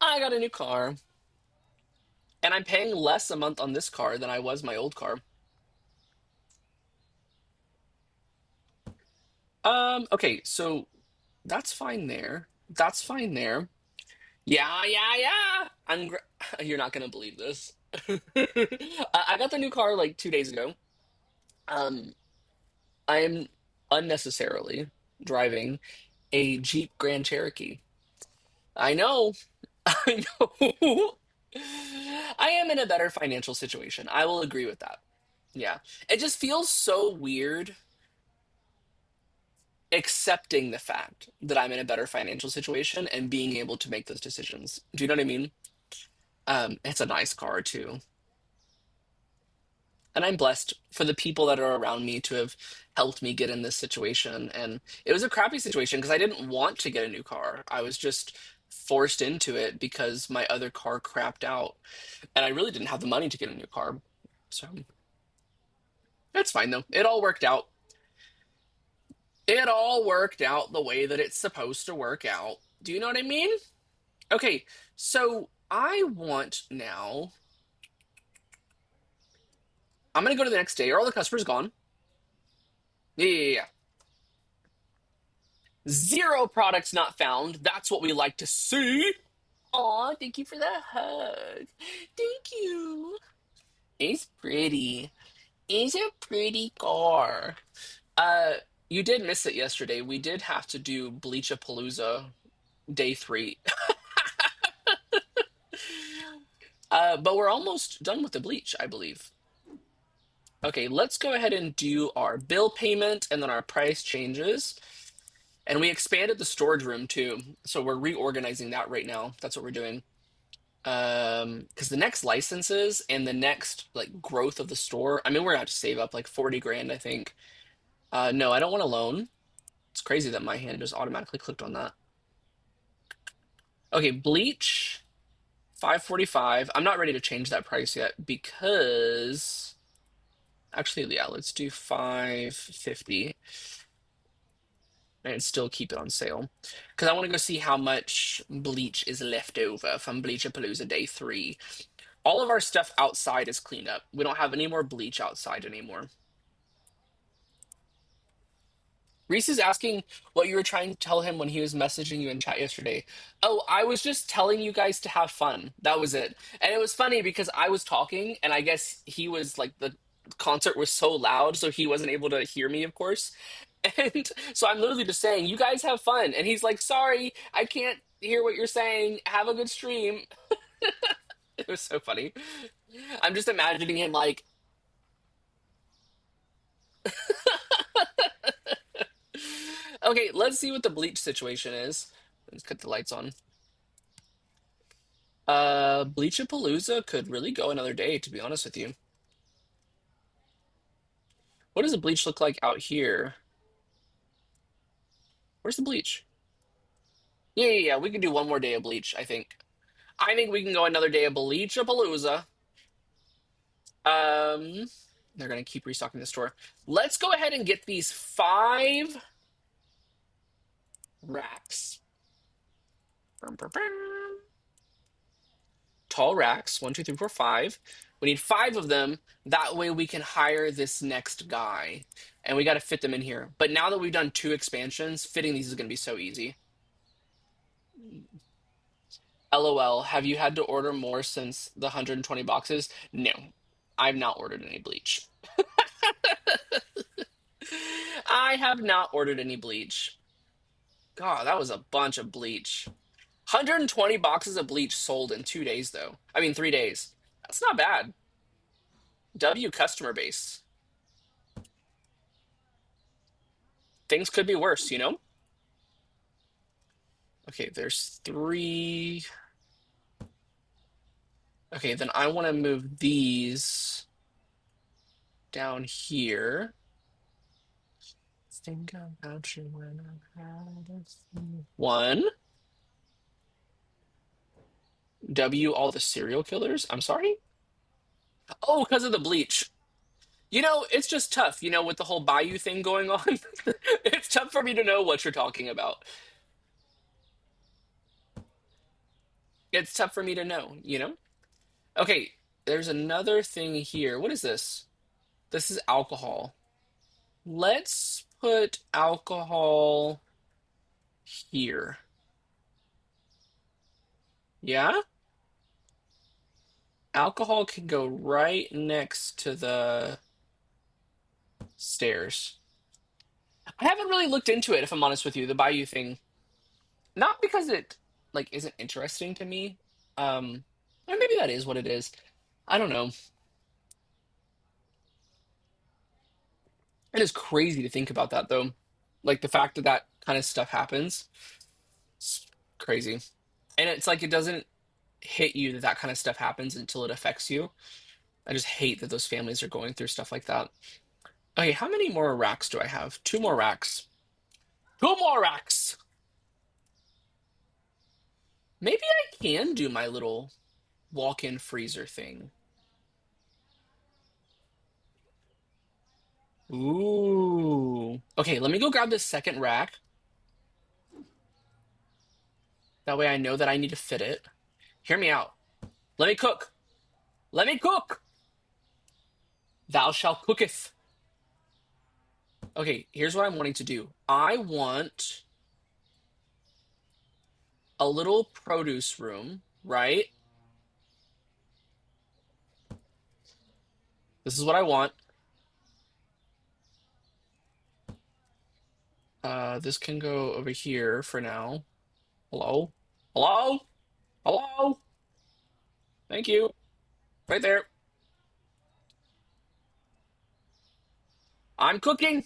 I got a new car, and I'm paying less a month on this car than I was my old car. Okay, so that's fine there. That's fine there. Yeah, yeah, yeah. You're not gonna believe this. I got the new car like 2 days ago. Um, I'm unnecessarily driving a Jeep Grand Cherokee. I know, I know. I am in a better financial situation. I will agree with that. Yeah. It just feels so weird accepting the fact that I'm in a better financial situation and being able to make those decisions. Do you know what I mean? It's a nice car too. And I'm blessed for the people that are around me to have helped me get in this situation. And it was a crappy situation because I didn't want to get a new car. I was just forced into it because my other car crapped out. And I really didn't have the money to get a new car. So it's fine though. It all worked out. It all worked out the way that it's supposed to work out. Do you know what I mean? Okay, so I want now. I'm gonna go to the next day. Are all the customers gone? Yeah, yeah, yeah. Zero products not found. That's what we like to see. Aw, thank you for that hug. Thank you. It's pretty. It's a pretty car. Uh, you did miss it yesterday. We did have to do Bleachapalooza day 3. But we're almost done with the bleach, I believe. Okay, let's go ahead and do our bill payment and then our price changes. And we expanded the storage room too. So we're reorganizing that right now. That's what we're doing. Because the next licenses and the next like growth of the store, I mean, we're gonna have to save up like 40 grand, I think. No, I don't want a loan. It's crazy that my hand just automatically clicked on that. Okay, bleach, 545. I'm not ready to change that price yet because actually, yeah, let's do 550 and still keep it on sale. Because I want to go see how much bleach is left over from Bleachapalooza Day 3. All of our stuff outside is cleaned up. We don't have any more bleach outside anymore. Reese is asking what you were trying to tell him when he was messaging you in chat yesterday. Oh, I was just telling you guys to have fun. That was it. And it was funny because I was talking, and I guess he was like, the concert was so loud, so he wasn't able to hear me, of course. And so I'm literally just saying, you guys have fun. And he's like, sorry, I can't hear what you're saying. Have a good stream. It was so funny. I'm just imagining him like, okay, let's see what the bleach situation is. Let's cut the lights on. Bleachapalooza could really go another day, to be honest with you. What does the bleach look like out here? Where's the bleach? Yeah, yeah, yeah. We can do one more day of bleach, I think. I think we can go another day of Bleachapalooza. Um, they're gonna keep restocking the store. Let's go ahead and get these 5 racks. Brum, brum, brum. Tall racks. 1, 2, 3, 4, 5. We need 5 of them. That way we can hire this next guy. And we got to fit them in here. But now that we've done 2 expansions, fitting these is going to be so easy. LOL, have you had to order more since the 120 boxes? No, I've not ordered any bleach. I have not ordered any bleach. God, that was a bunch of bleach. 120 boxes of bleach sold in 2 days, though. I mean, 3 days. That's not bad. W customer base. Things could be worse, you know? Okay, there's three. Okay, then I want to move these down here. Think about you when I had a one. W, all the serial killers. I'm sorry? Oh, because of the bleach. You know, it's just tough, you know, with the whole Bayou thing going on. It's tough for me to know what you're talking about. It's tough for me to know, you know? Okay, there's another thing here. What is this? This is alcohol. Let's put alcohol here. Yeah? Alcohol can go right next to the stairs. I haven't really looked into it, if I'm honest with you, the Bayou thing. Not because it like isn't interesting to me. Or maybe that is what it is. I don't know. It is crazy to think about that though. Like the fact that that kind of stuff happens. It's crazy. And it's like it doesn't hit you that that kind of stuff happens until it affects you. I just hate that those families are going through stuff like that. Okay, how many more racks do I have? Two more racks. Two more racks. Maybe I can do my little walk-in freezer thing. Ooh. Okay, let me go grab this second rack. That way I know that I need to fit it. Hear me out. Let me cook. Let me cook. Thou shalt cooketh. Okay, here's what I'm wanting to do. I want a little produce room, right? This is what I want. This can go over here for now. Hello? Hello? Hello? Thank you. Right there. I'm cooking.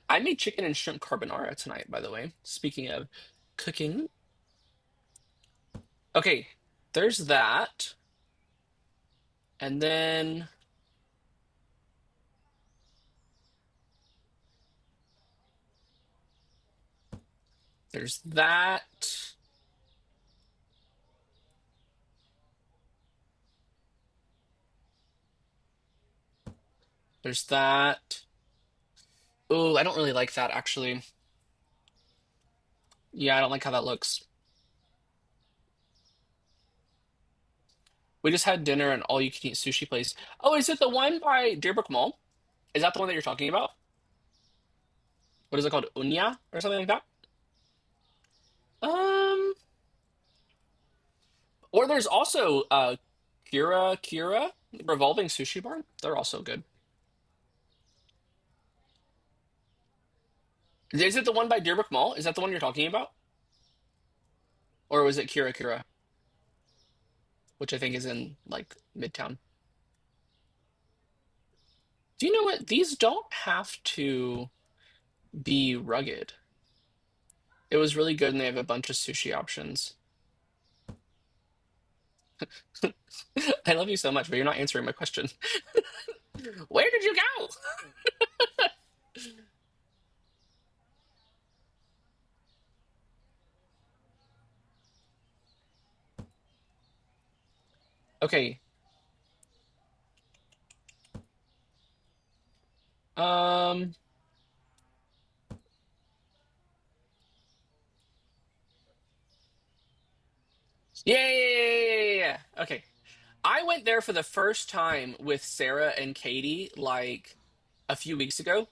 I made chicken and shrimp carbonara tonight, by the way. Speaking of cooking. Okay, there's that. And then there's that. There's that. Oh, I don't really like that actually. Yeah, I don't like how that looks. We just had dinner and all you can eat sushi place. Oh, is it the one by Deerbrook Mall? Is that the one that you're talking about? What is it called? Unya or something like that? Um, or there's also Kira Revolving Sushi Bar. They're also good. Is it the one by Deerbrook Mall? Is that the one you're talking about? Or was it Kira, which I think is in like Midtown? Do you know what? These don't have to be rugged. It was really good and they have a bunch of sushi options. I love you so much, but you're not answering my question. Where did you go? Okay. Um, yeah. Okay. I went there for the first time with Sarah and Katie like a few weeks ago,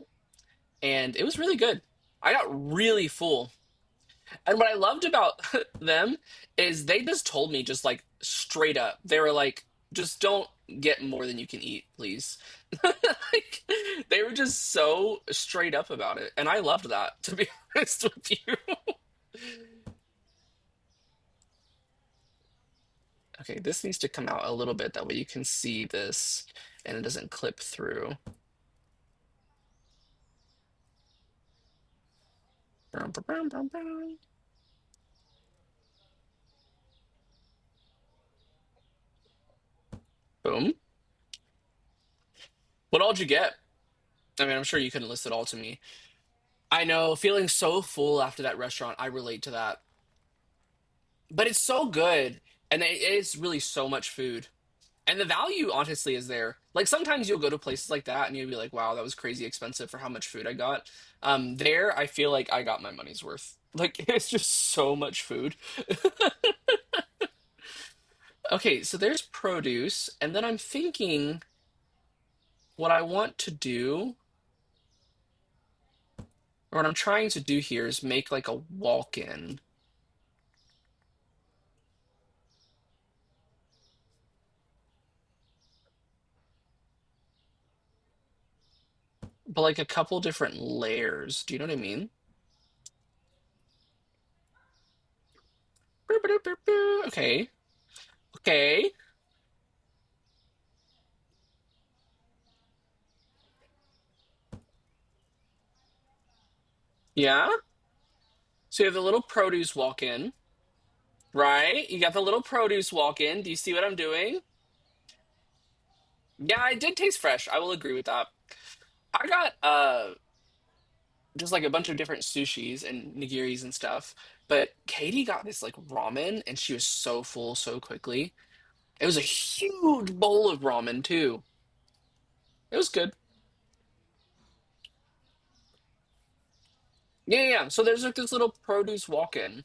and it was really good. I got really full. And what I loved about them is they just told me just like straight up. They were like, just don't get more than you can eat, please. Like they were just so straight up about it. And I loved that, to be honest with you. Okay, this needs to come out a little bit. That way you can see this and it doesn't clip through. Boom. What all did you get? I mean, I'm sure you couldn't list it all to me. I know, feeling so full after that restaurant, I relate to that. But it's so good, and it's really so much food. And the value, honestly, is there. Like sometimes you'll go to places like that, and you'll be like, "Wow, that was crazy expensive for how much food I got." There, I feel like I got my money's worth. Like it's just so much food. Okay, so there's produce, and then I'm thinking what I want to do, or what I'm trying to do here is make like a walk-in, but like a couple different layers. Do you know what I mean? Boop, boop, boop, boop. Okay. Okay. Yeah. So you have the little produce walk-in, right? You got the little produce walk-in. Do you see what I'm doing? Yeah, it did taste fresh. I will agree with that. I got just like a bunch of different sushis and nigiris and stuff. But Katie got this like ramen and she was so full so quickly. It was a huge bowl of ramen too. It was good. Yeah, yeah, yeah. So there's like this little produce walk-in.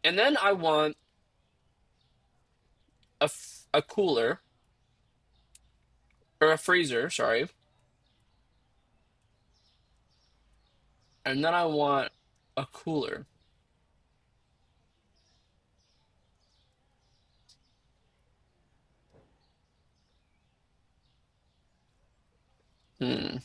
And then I want a cooler or a freezer, sorry. And then I want a cooler. Hmm.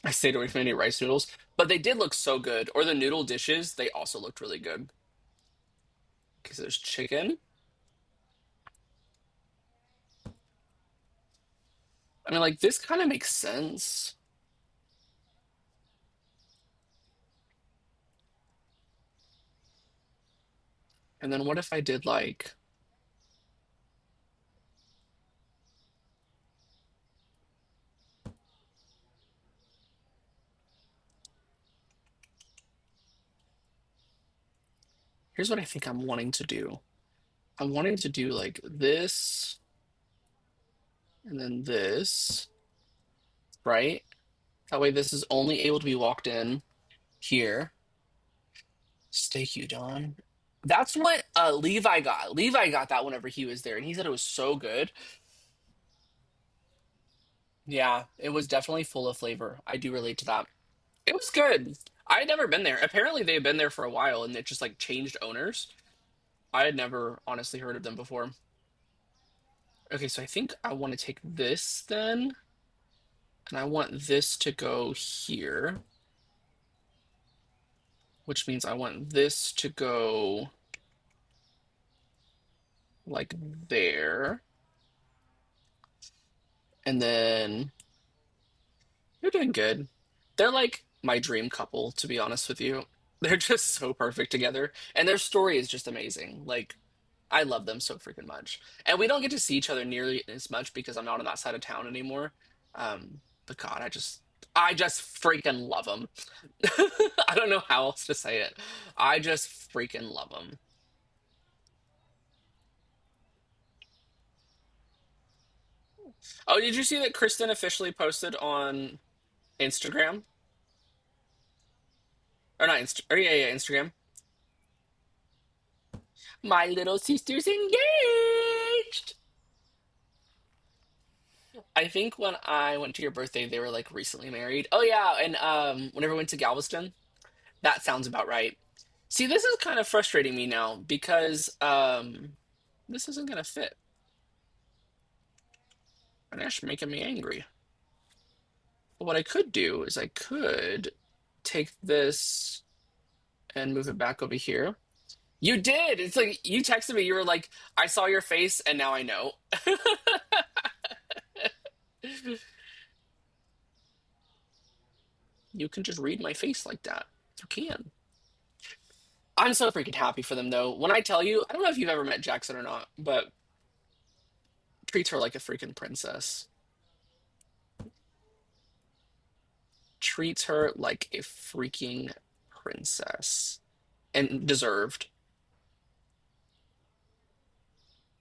I stayed away from any rice noodles, but they did look so good. Or the noodle dishes, they also looked really good. Because there's chicken. I mean, like, this kind of makes sense. And then what if I did, like, here's what I think I'm wanting to do. I'm wanting to do, like, this, and then this, right? That way this is only able to be walked in here. Steak udon. That's what Levi got. Levi got that whenever he was there, and he said it was so good. Yeah, it was definitely full of flavor. I do relate to that. It was good. I had never been there. Apparently, they've been there for a while, and it just like changed owners. I had never honestly heard of them before. Okay, so I think I want to take this then, and I want this to go here, which means I want this to go like there, and then you're doing good. They're like my dream couple, to be honest with you. They're just so perfect together, and their story is just amazing. Like, I love them so freaking much. And we don't get to see each other nearly as much because I'm not on that side of town anymore. But God, I just freaking love them. I don't know how else to say it. I just freaking love them. Oh, did you see that Kristen officially posted on Instagram? Or not Insta, or yeah, Instagram. My little sister's engaged. I think when I went to your birthday, they were like recently married. Oh yeah, and whenever we went to Galveston, that sounds about right. See, this is kind of frustrating me now because this isn't gonna fit. And that's making me angry. But what I could do is I could take this and move it back over here. You did. It's like you texted me. You were like, "I saw your face, and now I know." You can just read my face like that. You can. I'm so freaking happy for them though. When I tell you, I don't know if you've ever met Jackson or not, but treats her like a freaking princess. Treats her like a freaking princess. And deserved.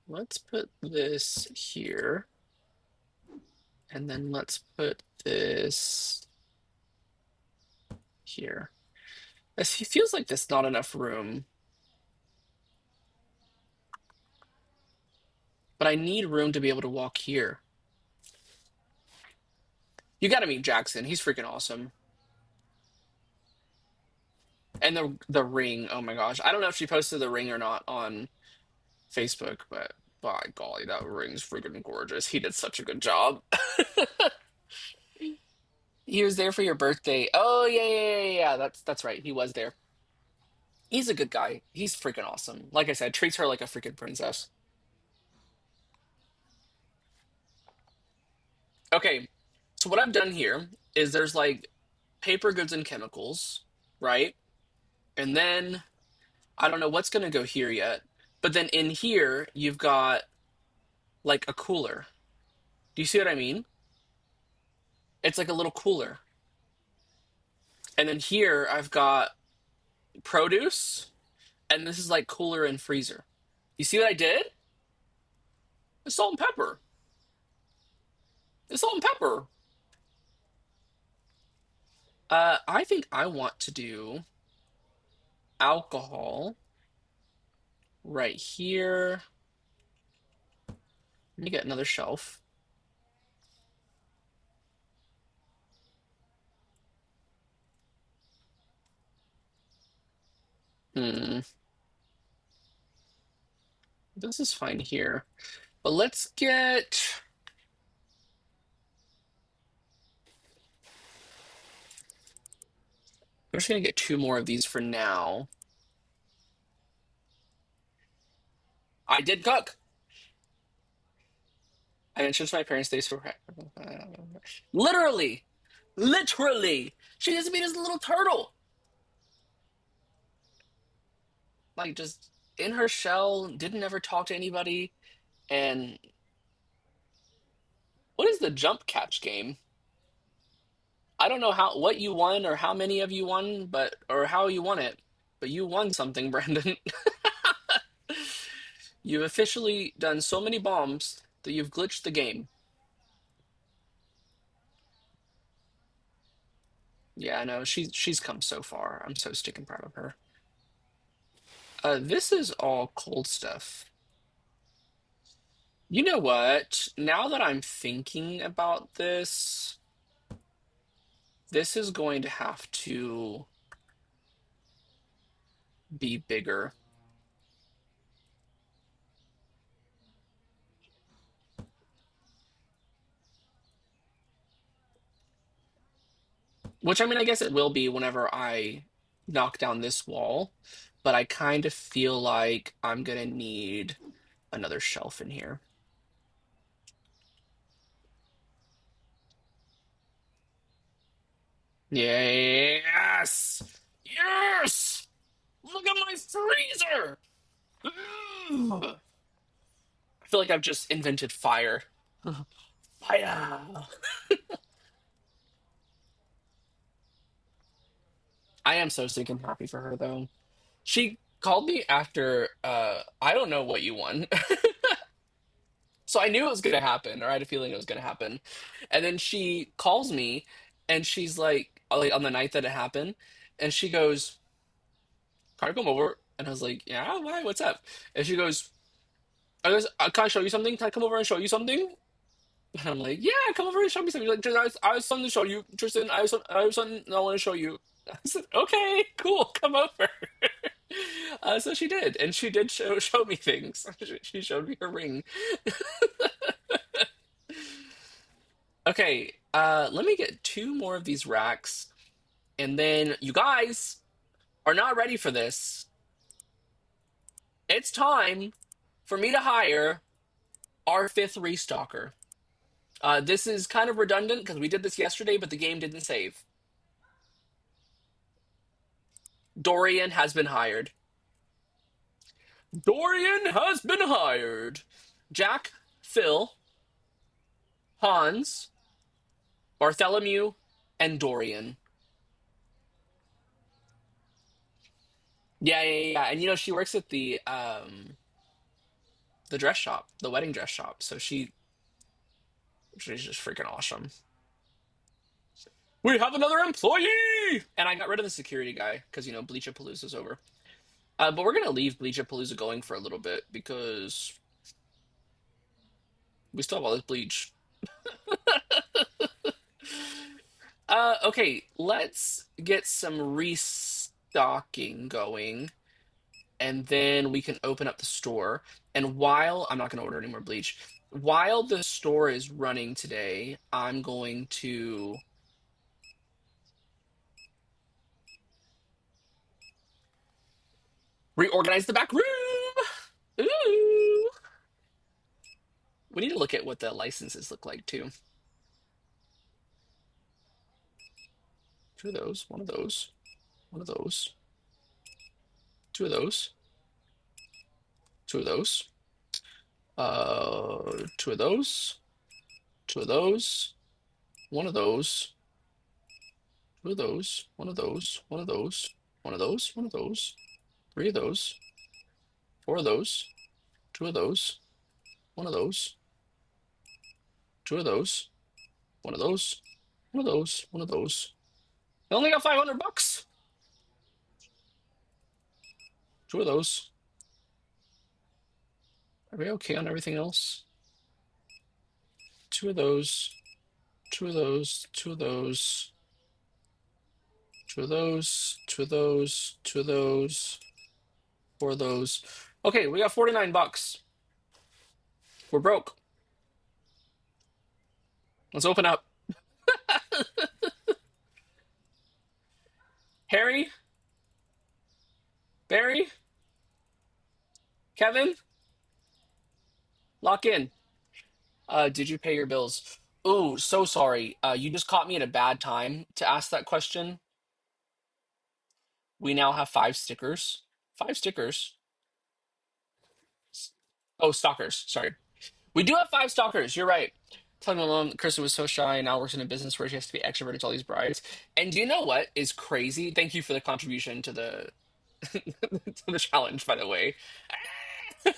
Let's put this here. And then let's put this here. It feels like there's not enough room. But I need room to be able to walk here. You gotta meet Jackson. He's freaking awesome. And the ring, oh my gosh. I don't know if she posted the ring or not on Facebook, but by golly, that ring's freaking gorgeous. He did such a good job. He was there for your birthday. Oh yeah. That's right. He was there. He's a good guy. He's freaking awesome. Like I said, treats her like a freaking princess. Okay, so what I've done here is there's like paper goods and chemicals, right? And then I don't know what's gonna go here yet. But then in here you've got like a cooler. Do you see what I mean? It's like a little cooler. And then here I've got produce, and this is like cooler and freezer. You see what I did? It's salt and pepper. It's salt and pepper. I think I want to do alcohol right here. Let me get another shelf. Hmm. This is fine here. But let's get. I'm just gonna get two more of these for now. I did cook. I mentioned to my parents they for literally, literally. She just made us a little turtle, like just in her shell. Didn't ever talk to anybody. And what is the jump catch game? I don't know what you won or how many of you won, but or how you won it. But you won something, Brandon. You've officially done so many bombs that you've glitched the game. Yeah, I know. She's come so far. I'm so sticking proud of her. This is all cold stuff. You know what? Now that I'm thinking about this, this is going to have to be bigger. Which I mean, I guess it will be whenever I knock down this wall, but I kind of feel like I'm gonna need another shelf in here. Yes! Yes! Look at my freezer! I feel like I've just invented fire. Fire! I am so sick and happy for her though. She called me after I don't know what you won. So I knew it was gonna happen, or I had a feeling it was gonna happen. And then she calls me and she's like on the night that it happened, and she goes, "Can I come over?" And I was like, "Yeah, why? What's up?" And she goes, Can I show you something? Can I come over and show you something?" And I'm like, "Yeah, come over and show me something." Like, I have something to show you, Tristan. I have something I want to show you. I said, "Okay, cool, come over." So she did, and she did show me things. She showed me her ring. Okay, let me get two more of these racks, and then you guys are not ready for this. It's time for me to hire our fifth restocker. This is kind of redundant because we did this yesterday, but the game didn't save. Dorian has been hired. Dorian has been hired. Jack, Phil, Hans, Bartholomew, and Dorian. Yeah. And you know, she works at the dress shop, the wedding dress shop. So she's just freaking awesome. We have another employee! And I got rid of the security guy because, you know, Bleachapaluza's over. But we're going to leave Bleachapaluza going for a little bit because we still have all this bleach. Okay, let's get some restocking going, and then we can open up the store. And while I'm not going to order any more bleach, while the store is running today, I'm going to reorganize the back room. Ooh. We need to look at what the licenses look like too. Two of those, one of those, one of those, two of those, two of those, two of those, two of those, one of those, two of those, one of those, one of those, one of those, one of those, three of those, four of those, two of those, one of those, two of those, one of those, one of those, one of those. I only got $500. Two of those. Are we okay on everything else? Two of those, two of those, two of those, two of those, two of those, two of those, four of those. Okay, we got $49. We're broke. Let's open up. Harry, Barry, Kevin, lock in. Did you pay your bills? Oh, so sorry. You just caught me at a bad time to ask that question. We now have 5 stickers. 5 stickers. Oh, stalkers. Sorry. We do have 5 stalkers. You're right. Telling my mom Kristen was so shy and now works in a business where she has to be extroverted to all these brides. And do you know what is crazy? Thank you for the contribution to the to the challenge, by the way. Do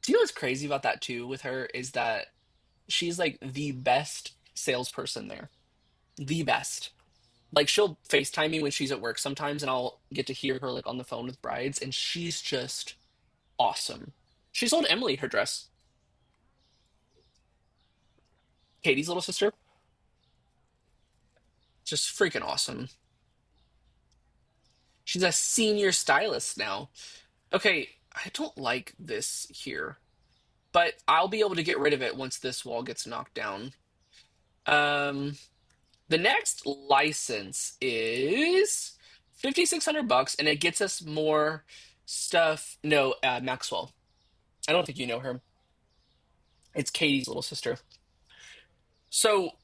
you know what's crazy about that too with her is that she's like the best salesperson there. The best. Like she'll FaceTime me when she's at work sometimes and I'll get to hear her like on the phone with brides and she's just awesome. She sold Emily her dress. Katie's little sister. Just freaking awesome. She's a senior stylist now. Okay, I don't like this here, but I'll be able to get rid of it once this wall gets knocked down. Um, the next license is $5,600, and it gets us more stuff. No, Maxwell. I don't think you know her. It's Katie's little sister. So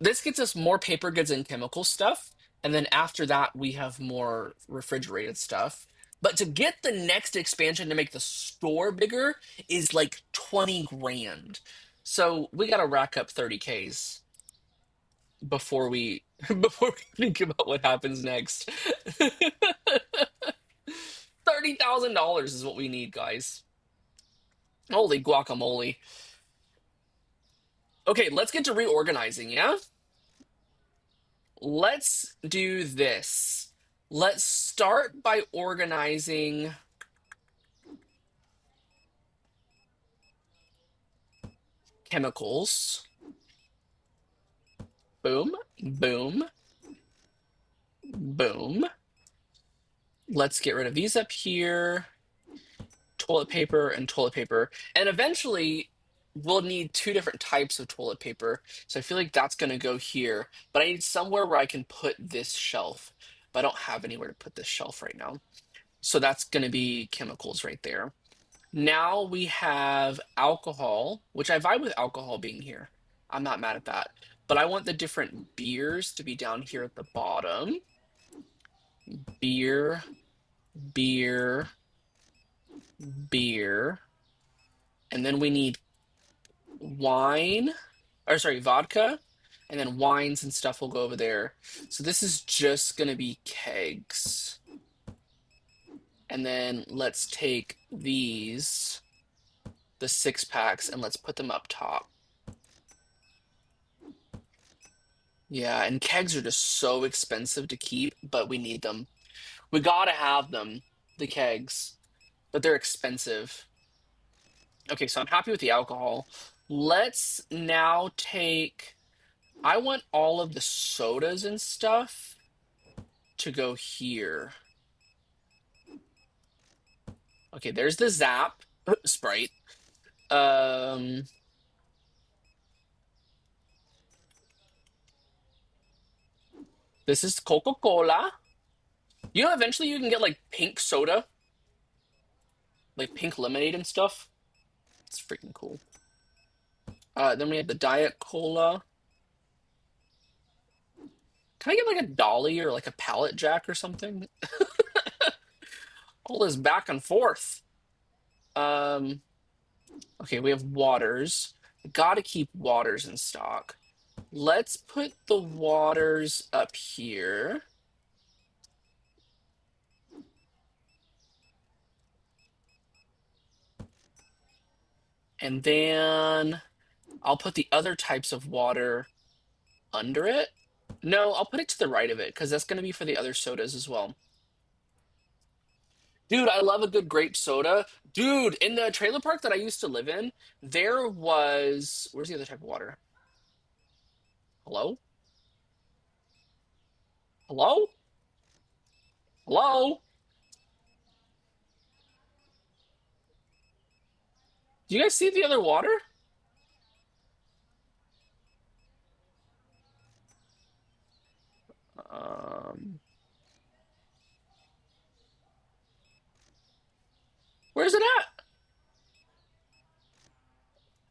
this gets us more paper goods and chemical stuff. And then after that, we have more refrigerated stuff. But to get the next expansion to make the store bigger is like 20 grand. So we got to rack up 30Ks before we before we think about what happens next. $30,000 is what we need, guys. Holy guacamole. Okay, let's get to reorganizing, yeah? Let's do this. Let's start by organizing chemicals. Boom, boom, boom. Let's get rid of these up here. Toilet paper and toilet paper. And eventually, we'll need 2 different types of toilet paper. So I feel like that's going to go here. But I need somewhere where I can put this shelf. But I don't have anywhere to put this shelf right now. So that's going to be chemicals right there. Now we have alcohol, which I vibe with alcohol being here. I'm not mad at that. But I want the different beers to be down here at the bottom. Beer, beer, beer. And then we need wine, or sorry, vodka. And then wines and stuff will go over there. So this is just going to be kegs. And then let's take these, the 6-packs, and let's put them up top. Yeah, and kegs are just so expensive to keep, but we need them. We gotta have them, the kegs, but they're expensive. Okay, so I'm happy with the alcohol. Let's now take, I want all of the sodas and stuff to go here. Okay, there's the Zap Sprite. Um, this is Coca-Cola. You know, eventually you can get like pink soda, like pink lemonade and stuff. It's freaking cool. Then we have the Diet Cola. Can I get like a dolly or like a pallet jack or something? All this back and forth. Um, okay, we have waters. Gotta keep waters in stock. Let's put the waters up here. And then I'll put the other types of water under it. No, I'll put it to the right of it because that's going to be for the other sodas as well. Dude, I love a good grape soda. Dude, in the trailer park that I used to live in, there was. Where's the other type of water? Hello? Hello? Hello? Do you guys see the other water? Um, where's it at?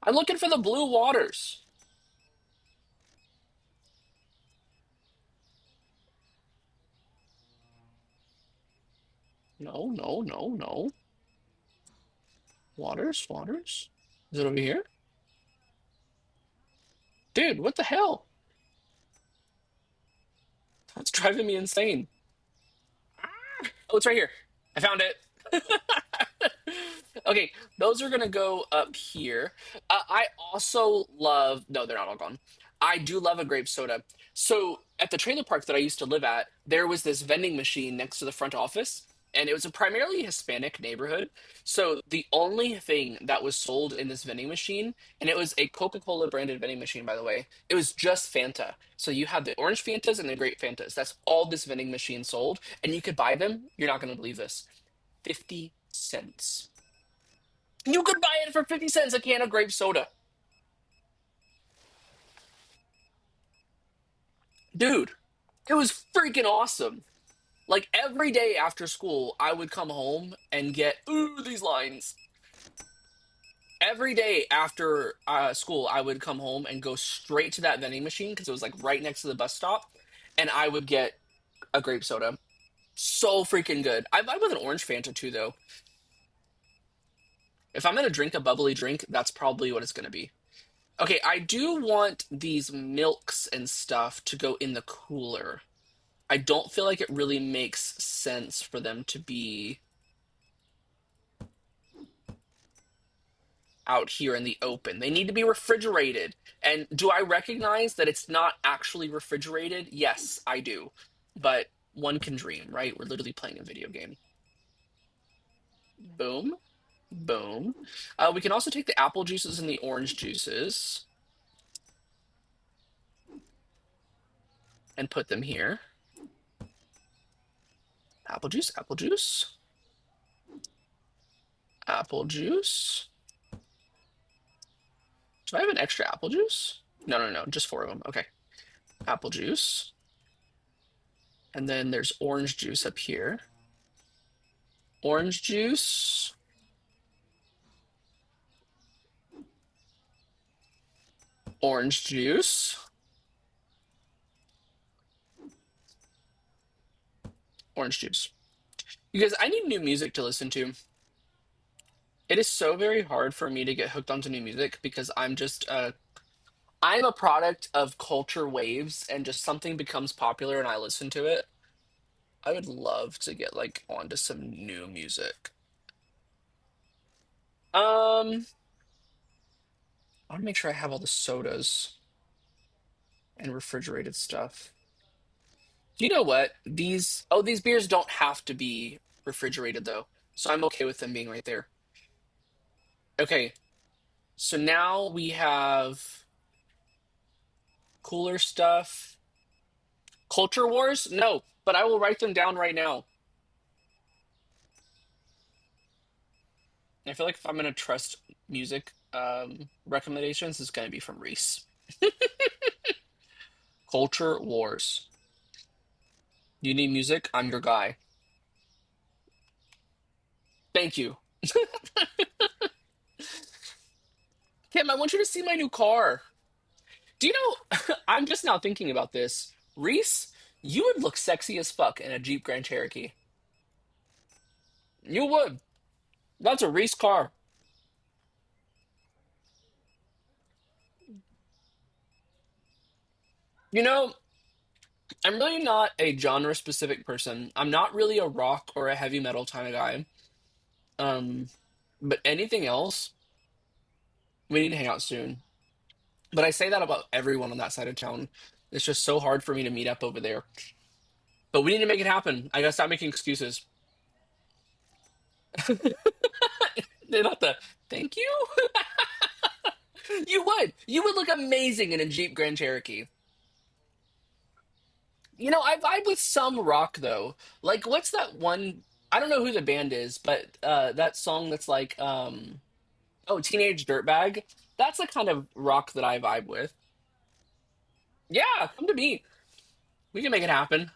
I'm looking for the blue waters. No, no, no, no. Waters, waters. Is it over here? Dude, what the hell? That's driving me insane. Oh, it's right here. I found it. Okay, those are gonna go up here. I also love. No, they're not all gone. I do love a grape soda. So at the trailer park that I used to live at, there was this vending machine next to the front office, and it was a primarily Hispanic neighborhood. So the only thing that was sold in this vending machine, and it was a Coca-Cola branded vending machine, by the way, it was just Fanta. So you had the orange Fantas and the grape Fantas. That's all this vending machine sold, and you could buy them. You're not gonna believe this. 50 cents. You could buy it for 50 cents a can of grape soda. Dude, it was freaking awesome. Like every day after school, I would come home and get, ooh, these lines. Every day after school, I would come home and go straight to that vending machine because it was like right next to the bus stop. And I would get a grape soda. So freaking good. I vibe with an orange Fanta too, though. If I'm going to drink a bubbly drink, that's probably what it's going to be. Okay, I do want these milks and stuff to go in the cooler. I don't feel like it really makes sense for them to be out here in the open. They need to be refrigerated. And do I recognize that it's not actually refrigerated? Yes, I do. But one can dream, right? We're literally playing a video game. Boom. Boom. We can also take the apple juices and the orange juices and put them here. Apple juice, apple juice, apple juice. Do I have an extra apple juice? No, no, no, just 4 of them. Okay. Apple juice. And then there's orange juice up here. Orange juice. Orange juice. Orange juice. Because I need new music to listen to. It is so very hard for me to get hooked onto new music because I'm a product of culture waves and just something becomes popular and I listen to it. I would love to get like onto some new music. I want to make sure I have all the sodas and refrigerated stuff. You know what? These beers don't have to be refrigerated though. So I'm okay with them being right there. Okay. So now we have cooler stuff. Culture Wars? No, but I will write them down right now. I feel like if I'm gonna trust music recommendations, it's gonna be from Reese. Culture Wars. You need music? I'm your guy. Thank you. Kim, I want you to see my new car. Do you know, I'm just now thinking about this. Reese, you would look sexy as fuck in a Jeep Grand Cherokee. You would. That's a Reese car. You know, I'm really not a genre specific person. I'm not really a rock or a heavy metal kind of guy. Um, but anything else, we need to hang out soon. But I say that about everyone on that side of town. It's just so hard for me to meet up over there. But we need to make it happen. I gotta stop making excuses. They're not the thank you. You would. You would look amazing in a Jeep Grand Cherokee. You know, I vibe with some rock though. Like, what's that one? I don't know who the band is, but that song that's like, oh, Teenage Dirtbag. That's the kind of rock that I vibe with. Yeah, come to me. We can make it happen.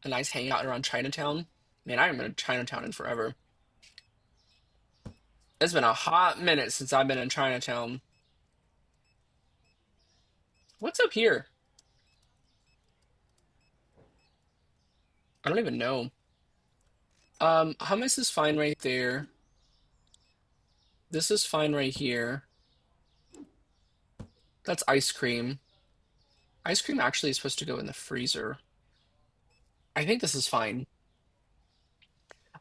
A nice hangout around Chinatown. Man, I haven't been to Chinatown in forever. It's been a hot minute since I've been in Chinatown. What's up here? I don't even know. Hummus is fine right there. This is fine right here. That's ice cream. Ice cream actually is supposed to go in the freezer. I think this is fine.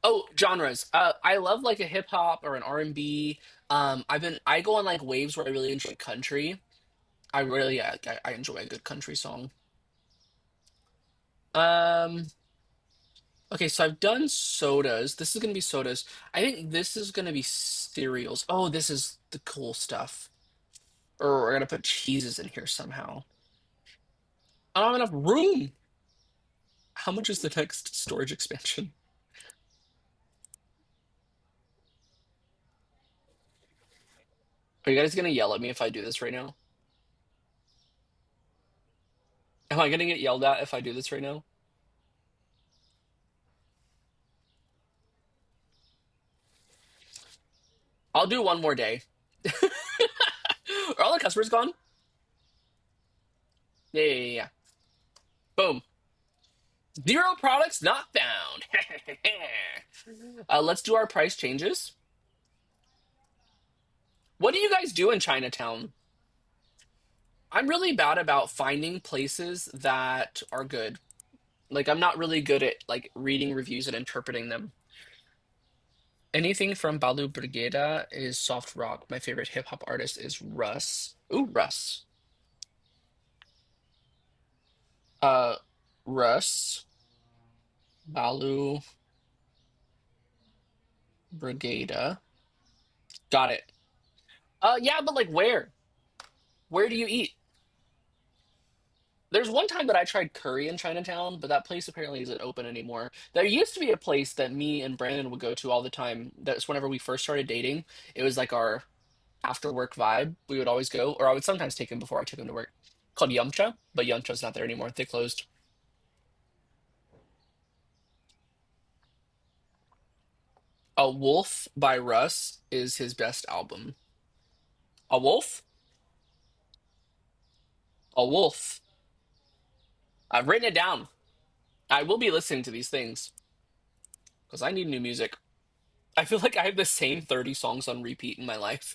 Oh, genres. I love like a hip hop or an R&B. I go on like waves where I really enjoy country. I enjoy a good country song. Um, okay, so I've done sodas. This is gonna be sodas. I think this is gonna be cereals. Oh, this is the cool stuff. Or we're gonna put cheeses in here somehow. I don't have enough room. How much is the next storage expansion? Are you guys gonna yell at me if I do this right now? Am I gonna get yelled at if I do this right now? I'll do one more day. Are all the customers gone? Yeah, yeah, yeah, yeah. Boom. Zero products not found. Let's do our price changes. What do you guys do in Chinatown? I'm really bad about finding places that are good. Like I'm not really good at like reading reviews and interpreting them. Anything from Balu Brigada is soft rock. My favorite hip hop artist is Russ. Ooh, Russ. Uh, Russ, Balu Brigada. Got it. Yeah, but like where? Where do you eat? There's one time that I tried curry in Chinatown, but that place apparently isn't open anymore. There used to be a place that me and Brandon would go to all the time. That's whenever we first started dating. It was like our after work vibe. We would always go, or I would sometimes take him before I took him to work. Called Yumcha, but Yumcha's not there anymore. They closed. A Wolf by Russ is his best album. A Wolf? A Wolf. I've written it down. I will be listening to these things because I need new music. I feel like I have the same 30 songs on repeat in my life.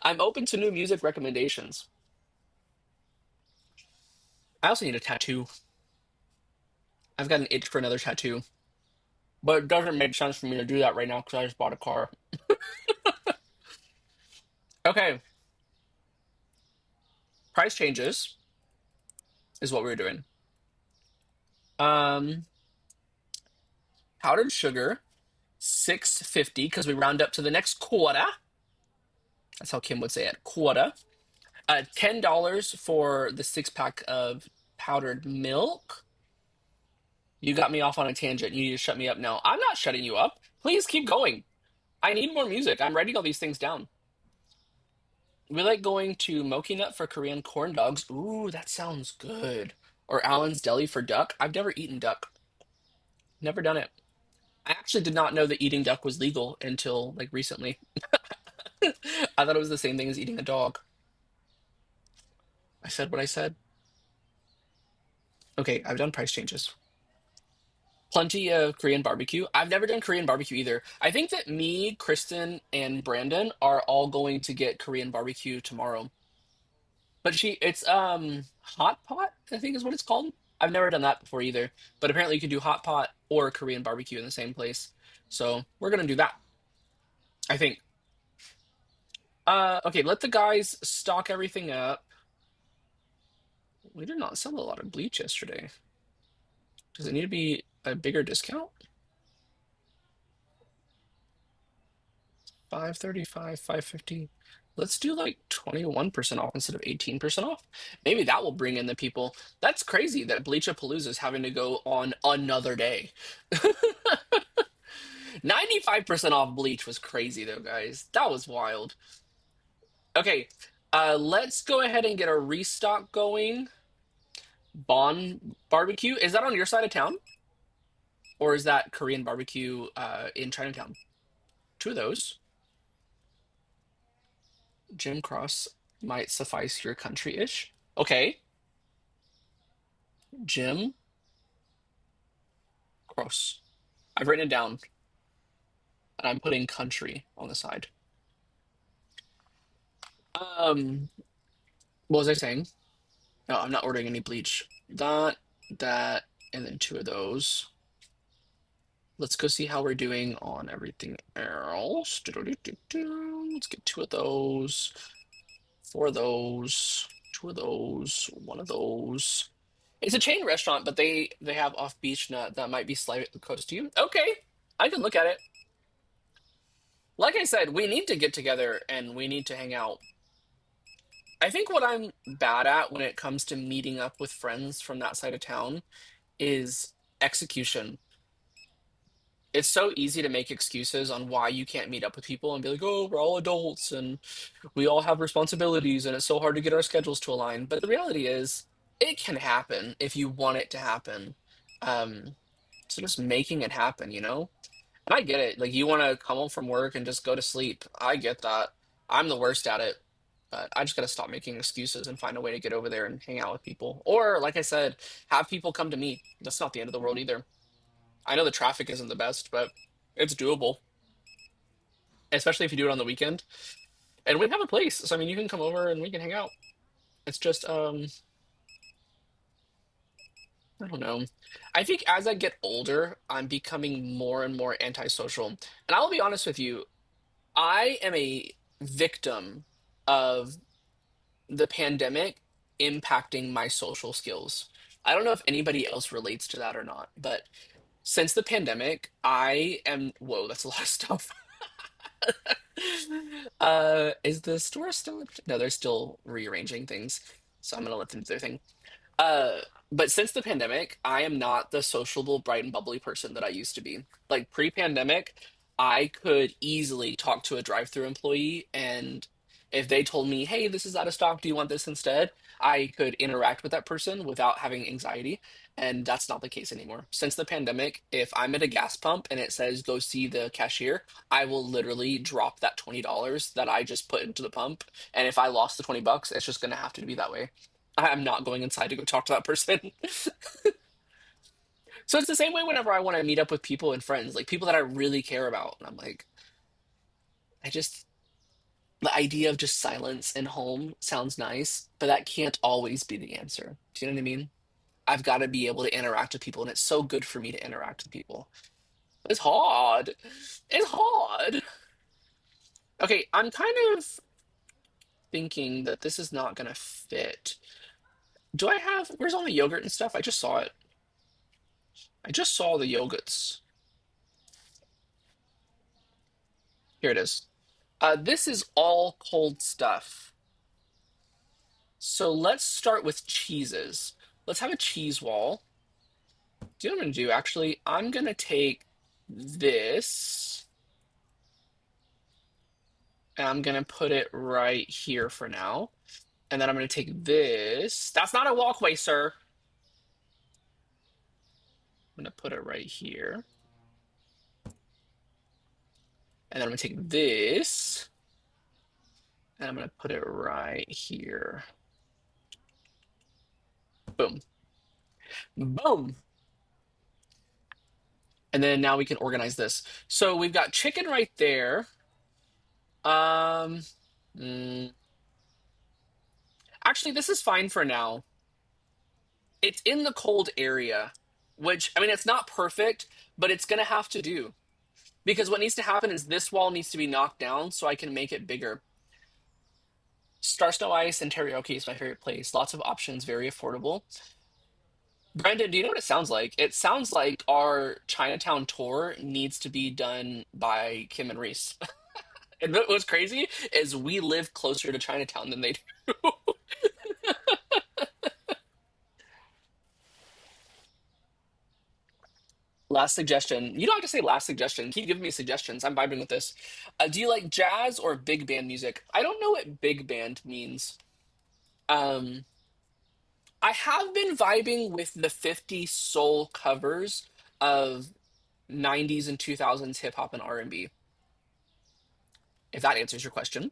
I'm open to new music recommendations. I also need a tattoo. I've got an itch for another tattoo, but it doesn't make sense for me to do that right now because I just bought a car. Okay, price changes is what we're doing. Um, Powdered sugar, 6.50 because we round up to the next quarter. That's how Kim would say it, quarter. $10 for the 6 pack of powdered milk. You got me off on a tangent. You need to shut me up now. I'm not shutting you up. Please keep going. I need more music. I'm writing all these things down. We like going to Moki Nut for Korean corn dogs. Ooh, that sounds good. Or Allen's Deli for duck. I've never eaten duck. Never done it. I actually did not know that eating duck was legal until like recently. I thought it was the same thing as eating a dog. I said what I said. Okay, I've done price changes. Plenty of Korean barbecue. I've never done Korean barbecue either. I think that me, Kristen, and Brandon are all going to get Korean barbecue tomorrow. But it's hot pot, I think is what it's called. I've never done that before either. But apparently you can do hot pot or Korean barbecue in the same place. So we're gonna do that, I think. Okay, let the guys stock everything up. We did not sell a lot of bleach yesterday. Does it need to be a bigger discount? 535, 550. Let's do like 21% off instead of 18% off. Maybe that will bring in the people. That's crazy that Bleachapaluza is having to go on another day. 95% off bleach was crazy though, guys. That was wild. Okay, let's go ahead and get a restock going. Bon barbecue. Is that on your side of town? Or is that Korean barbecue in Chinatown? Two of those. Jim Cross might suffice your country-ish. Okay. Jim Cross. I've written it down, and I'm putting country on the side. What was I saying? No, I'm not ordering any bleach. That, and then two of those. Let's go see how we're doing on everything else. Let's get two of those, four of those, two of those, one of those. It's a chain restaurant, but they have off beach nut that might be slightly close to you. Okay, I can look at it. Like I said, we need to get together and we need to hang out. I think what I'm bad at when it comes to meeting up with friends from that side of town is execution. It's so easy to make excuses on why you can't meet up with people and be like, oh, we're all adults and we all have responsibilities and it's so hard to get our schedules to align. But the reality is, it can happen if you want it to happen. Um, so just making it happen, you know? And I get it. Like, you want to come home from work and just go to sleep. I get that. I'm the worst at it. But I just got to stop making excuses and find a way to get over there and hang out with people. Or, like I said, have people come to me. That's not the end of the world either. I know the traffic isn't the best, but it's doable, especially if you do it on the weekend. And we have a place, so I mean, you can come over and we can hang out. It's just, I don't know. I think as I get older, I'm becoming more and more antisocial. And I'll be honest with you, I am a victim of the pandemic impacting my social skills. I don't know if anybody else relates to that or not, but since the pandemic, I am, whoa, that's a lot of stuff. Is the store still? No, they're still rearranging things, so I'm gonna let them do their thing. Uh, but since the pandemic, I am not the sociable, bright and bubbly person that I used to be. Like pre-pandemic, I could easily talk to a drive-through employee and If they told me, hey, this is out of stock, do you want this instead? I could interact with that person without having anxiety. And that's not the case anymore. Since the pandemic, if I'm at a gas pump and it says go see the cashier, I will literally drop that $20 that I just put into the pump. And if I lost the $20, it's just going to have to be that way. I'm not going inside to go talk to that person. So it's the same way whenever I want to meet up with people and friends, like people that I really care about. And I'm like, I just, the idea of just silence and home sounds nice, but that can't always be the answer. Do you know what I mean? I've got to be able to interact with people, and it's so good for me to interact with people. It's hard. It's hard. Okay, I'm kind of thinking that this is not going to fit. Do I have, where's all the yogurt and stuff? I just saw it. I just saw the yogurts. Here it is. This is all cold stuff. So let's start with cheeses. Let's have a cheese wall. Do you know what I'm gonna do? Actually, I'm gonna take this and I'm gonna put it right here for now. And then I'm gonna take this. That's not a walkway, sir. I'm gonna put it right here. And then I'm gonna take this and I'm gonna put it right here. Boom. Boom. And then now we can organize this. So we've got chicken right there. Um, mm, Actually, this is fine for now. It's in the cold area, which, I mean, it's not perfect, but it's going to have to do. Because what needs to happen is this wall needs to be knocked down so I can make it bigger. Star Snow Ice and Teriyaki is my favorite place. Lots of options, very affordable. Brandon, do you know what it sounds like? It sounds like our Chinatown tour needs to be done by Kim and Reese. And what's crazy is we live closer to Chinatown than they do. Last suggestion. You don't have to say last suggestion. Keep giving me suggestions. I'm vibing with this. Do you like jazz or big band music? I don't know what big band means. Um, I have been vibing with the 50s soul covers of 90s and 2000s hip hop and R&B, if that answers your question.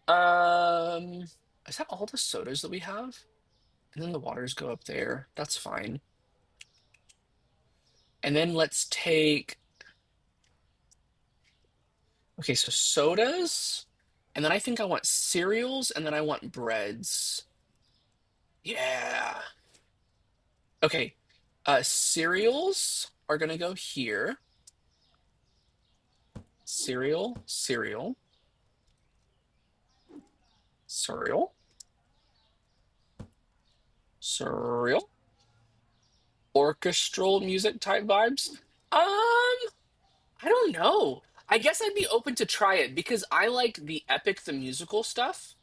Um, is that all the sodas that we have? And then the waters go up there. That's fine. And then let's take, okay, so sodas. And then I think I want cereals and then I want breads. Yeah. Okay. Cereals are gonna go here. Cereal, cereal, cereal, cereal. Orchestral music type vibes. I don't know. I guess I'd be open to try it because I like the Epic the Musical stuff.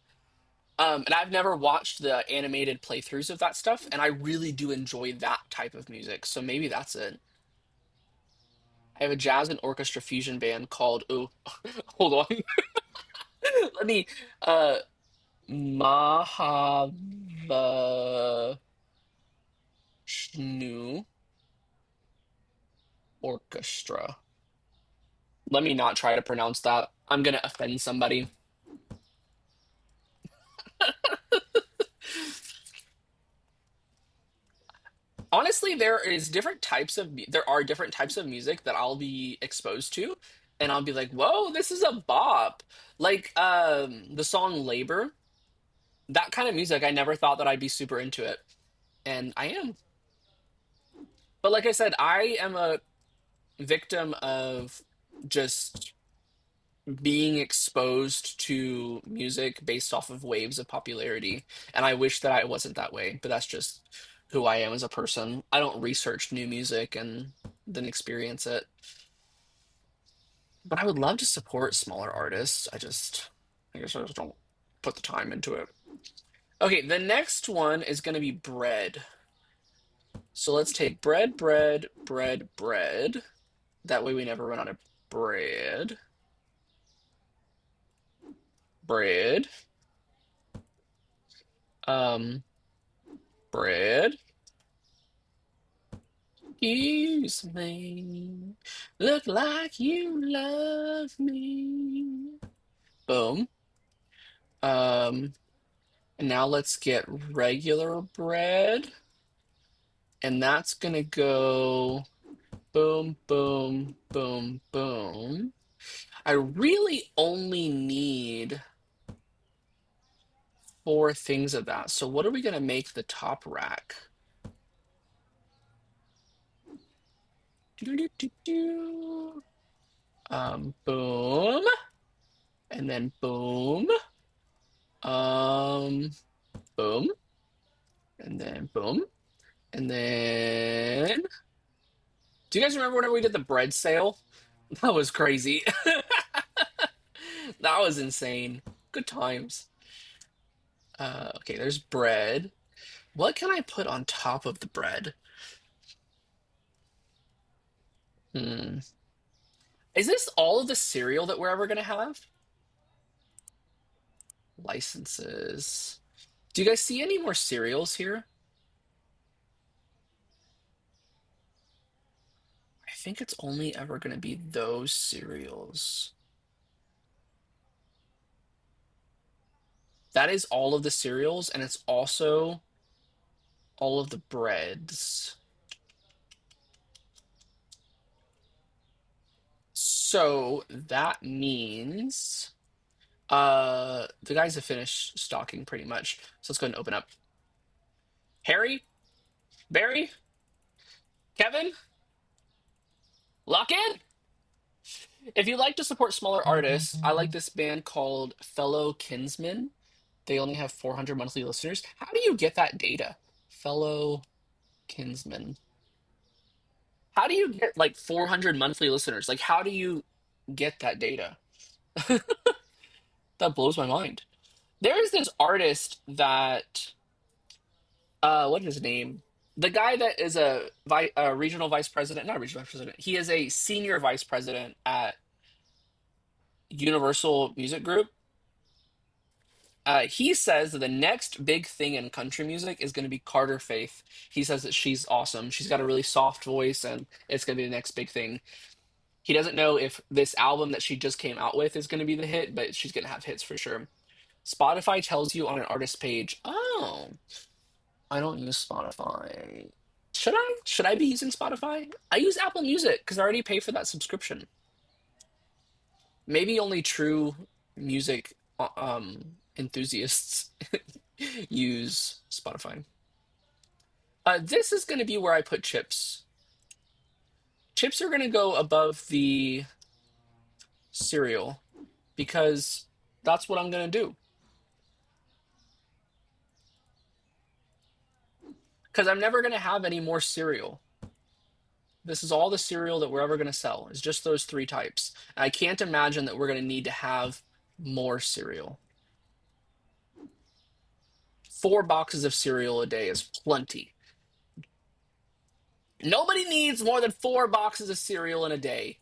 And I've never watched the animated playthroughs of that stuff, and I really do enjoy that type of music. So maybe that's it. I have a jazz and orchestra fusion band called, ooh, hold on. Let me uh Mahavishnu Orchestra. Let me not try to pronounce that. I'm gonna offend somebody. Honestly, there are different types of music that I'll be exposed to, and I'll be like, "Whoa, this is a bop!" Like the song "Labor." That kind of music, I never thought that I'd be super into it, and I am. But like I said, I am a victim of just being exposed to music based off of waves of popularity. And I wish that I wasn't that way, but that's just who I am as a person. I don't research new music and then experience it. But I would love to support smaller artists. I guess I just don't put the time into it. Okay, the next one is going to be bread. So let's take bread, bread, bread, bread. That way we never run out of bread. bread, um, bread. Excuse me, look like you love me. Boom. Um, and now let's get regular bread, and that's gonna go boom, boom, boom, boom. I really only need four things of that. So what are we gonna make the top rack? Do-do-do-do-do. Boom, and then boom, um, boom, and then boom, and then. Do you guys remember whenever we did the bread sale? That was crazy. That was insane. Good times. Okay, there's bread. What can I put on top of the bread? Hmm. Is this all of the cereal that we're ever gonna have? Licenses. Do you guys see any more cereals here? I think it's only ever gonna be those cereals. That is all of the cereals, and it's also all of the breads. So that means the guys have finished stocking pretty much. So let's go ahead and open up. Harry, Barry, Kevin, lock in. If you'd like to support smaller artists, I like this band called Fellow Kinsmen. They only have 400 monthly listeners. How do you get that data? Fellow Kinsmen. How do you get like 400 monthly listeners? Like, how do you get that data? That blows my mind. There is this artist that, what is his name? The guy that is a regional vice president, not a regional vice president. He is a senior vice president at Universal Music Group. He says that the next big thing in country music is going to be Carter Faith. He says that she's awesome. She's got a really soft voice, and it's going to be the next big thing. He doesn't know if this album that she just came out with is going to be the hit, but she's going to have hits for sure. Spotify tells you on an artist page, oh, I don't use Spotify. Should I? Should I be using Spotify? I use Apple Music because I already pay for that subscription. Maybe only true music enthusiasts use Spotify. This is going to be where I put chips. Chips are going to go above the cereal because that's what I'm going to do. Because I'm never going to have any more cereal. This is all the cereal that we're ever going to sell, is just those three types. And I can't imagine that we're going to need to have more cereal. 4 boxes of cereal a day is plenty. Nobody needs more than 4 boxes of cereal in a day.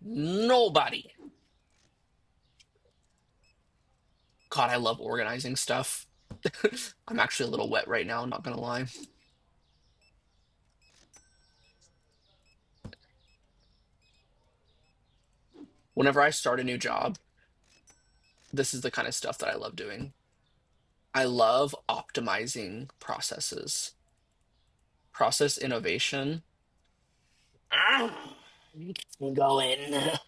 Nobody. God, I love organizing stuff. I'm actually a little wet right now, I'm not gonna lie. Whenever I start a new job, this is the kind of stuff that I love doing. I love optimizing processes, process innovation. Ah, go in.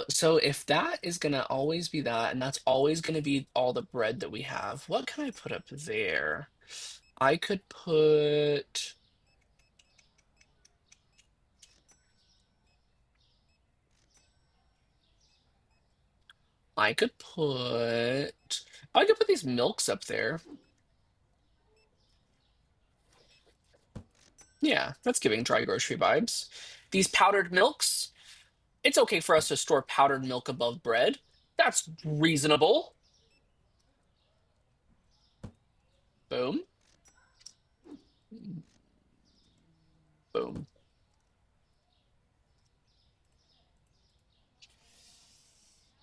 So if that is gonna always be that, and that's always gonna be all the bread that we have, what can I put up there? I could put. I could put. I could put these milks up there. Yeah, that's giving dry grocery vibes. These powdered milks. It's okay for us to store powdered milk above bread. That's reasonable. Boom. Boom.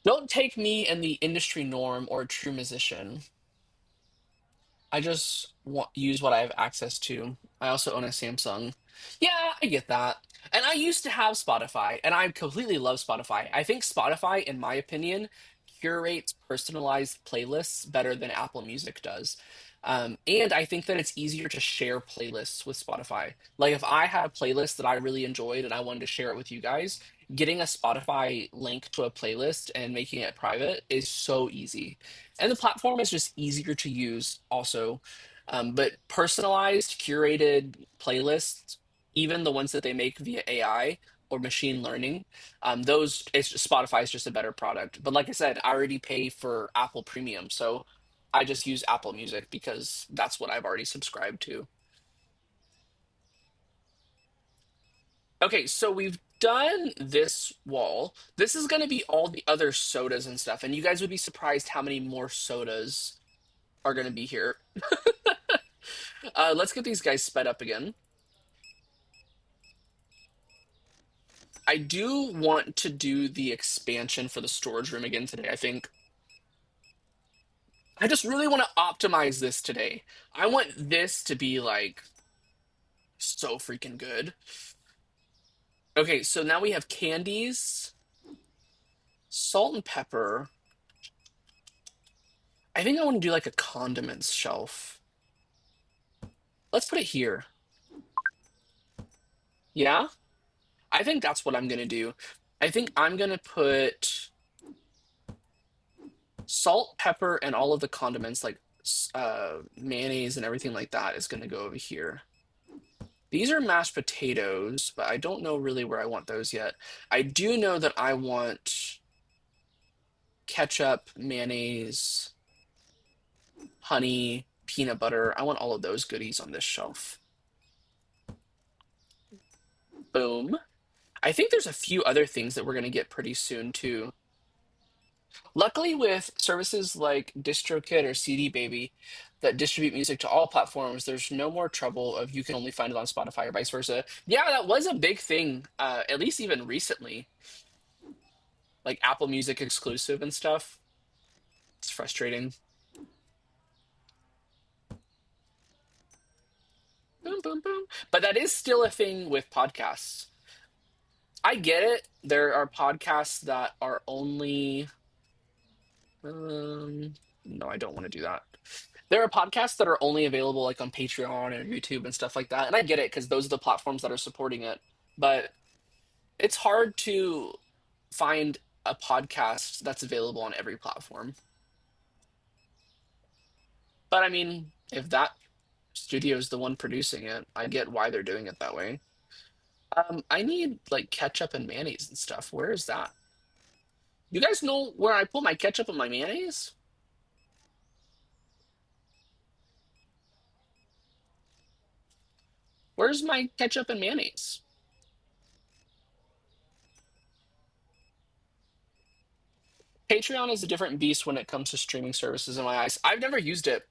Don't take me and the industry norm or a true musician. I just use what I have access to. I also own a Samsung. Yeah, I get that. And I used to have Spotify, and I completely love Spotify. I think Spotify, in my opinion, curates personalized playlists better than Apple Music does. And I think that it's easier to share playlists with Spotify. Like if I had a playlist that I really enjoyed and I wanted to share it with you guys, getting a Spotify link to a playlist and making it private is so easy. And the platform is just easier to use also. But personalized, curated playlists, even the ones that they make via AI or machine learning, those Spotify is just a better product. But like I said, I already pay for Apple Premium, so I just use Apple Music because that's what I've already subscribed to. Okay, so we've done this wall. This is going to be all the other sodas and stuff, and you guys would be surprised how many more sodas are going to be here. Let's get these guys sped up again. I do want to do the expansion for the storage room again today. I think I just really want to optimize this today. I want this to be like so freaking good. Okay, so now we have candies, salt and pepper. I think I want to do like a condiments shelf. Let's put it here. Yeah, I think that's what I'm gonna do. I think I'm gonna put salt, pepper, and all of the condiments like mayonnaise and everything like that is gonna go over here. These are mashed potatoes, but I don't know really where I want those yet. I do know that I want ketchup, mayonnaise, honey, peanut butter. I want all of those goodies on this shelf. Boom. I think there's a few other things that we're going to get pretty soon too. Luckily, with services like DistroKid or CD Baby that distribute music to all platforms, there's no more trouble of you can only find it on Spotify or vice versa. Yeah, that was a big thing, at least even recently, like Apple Music exclusive and stuff. It's frustrating. Boom, boom, boom. But that is still a thing with podcasts. I get it. There are podcasts that are only. No, I don't want to do that. There are podcasts that are only available like on Patreon and YouTube and stuff like that. And I get it because those are the platforms that are supporting it. But it's hard to find a podcast that's available on every platform. But I mean, if that studio is the one producing it, I get why they're doing it that way. I need like ketchup and mayonnaise and stuff. Where is that? You guys know where I put my ketchup and my mayonnaise? Where's my ketchup and mayonnaise? Patreon is a different beast when it comes to streaming services in my eyes. I've never used it.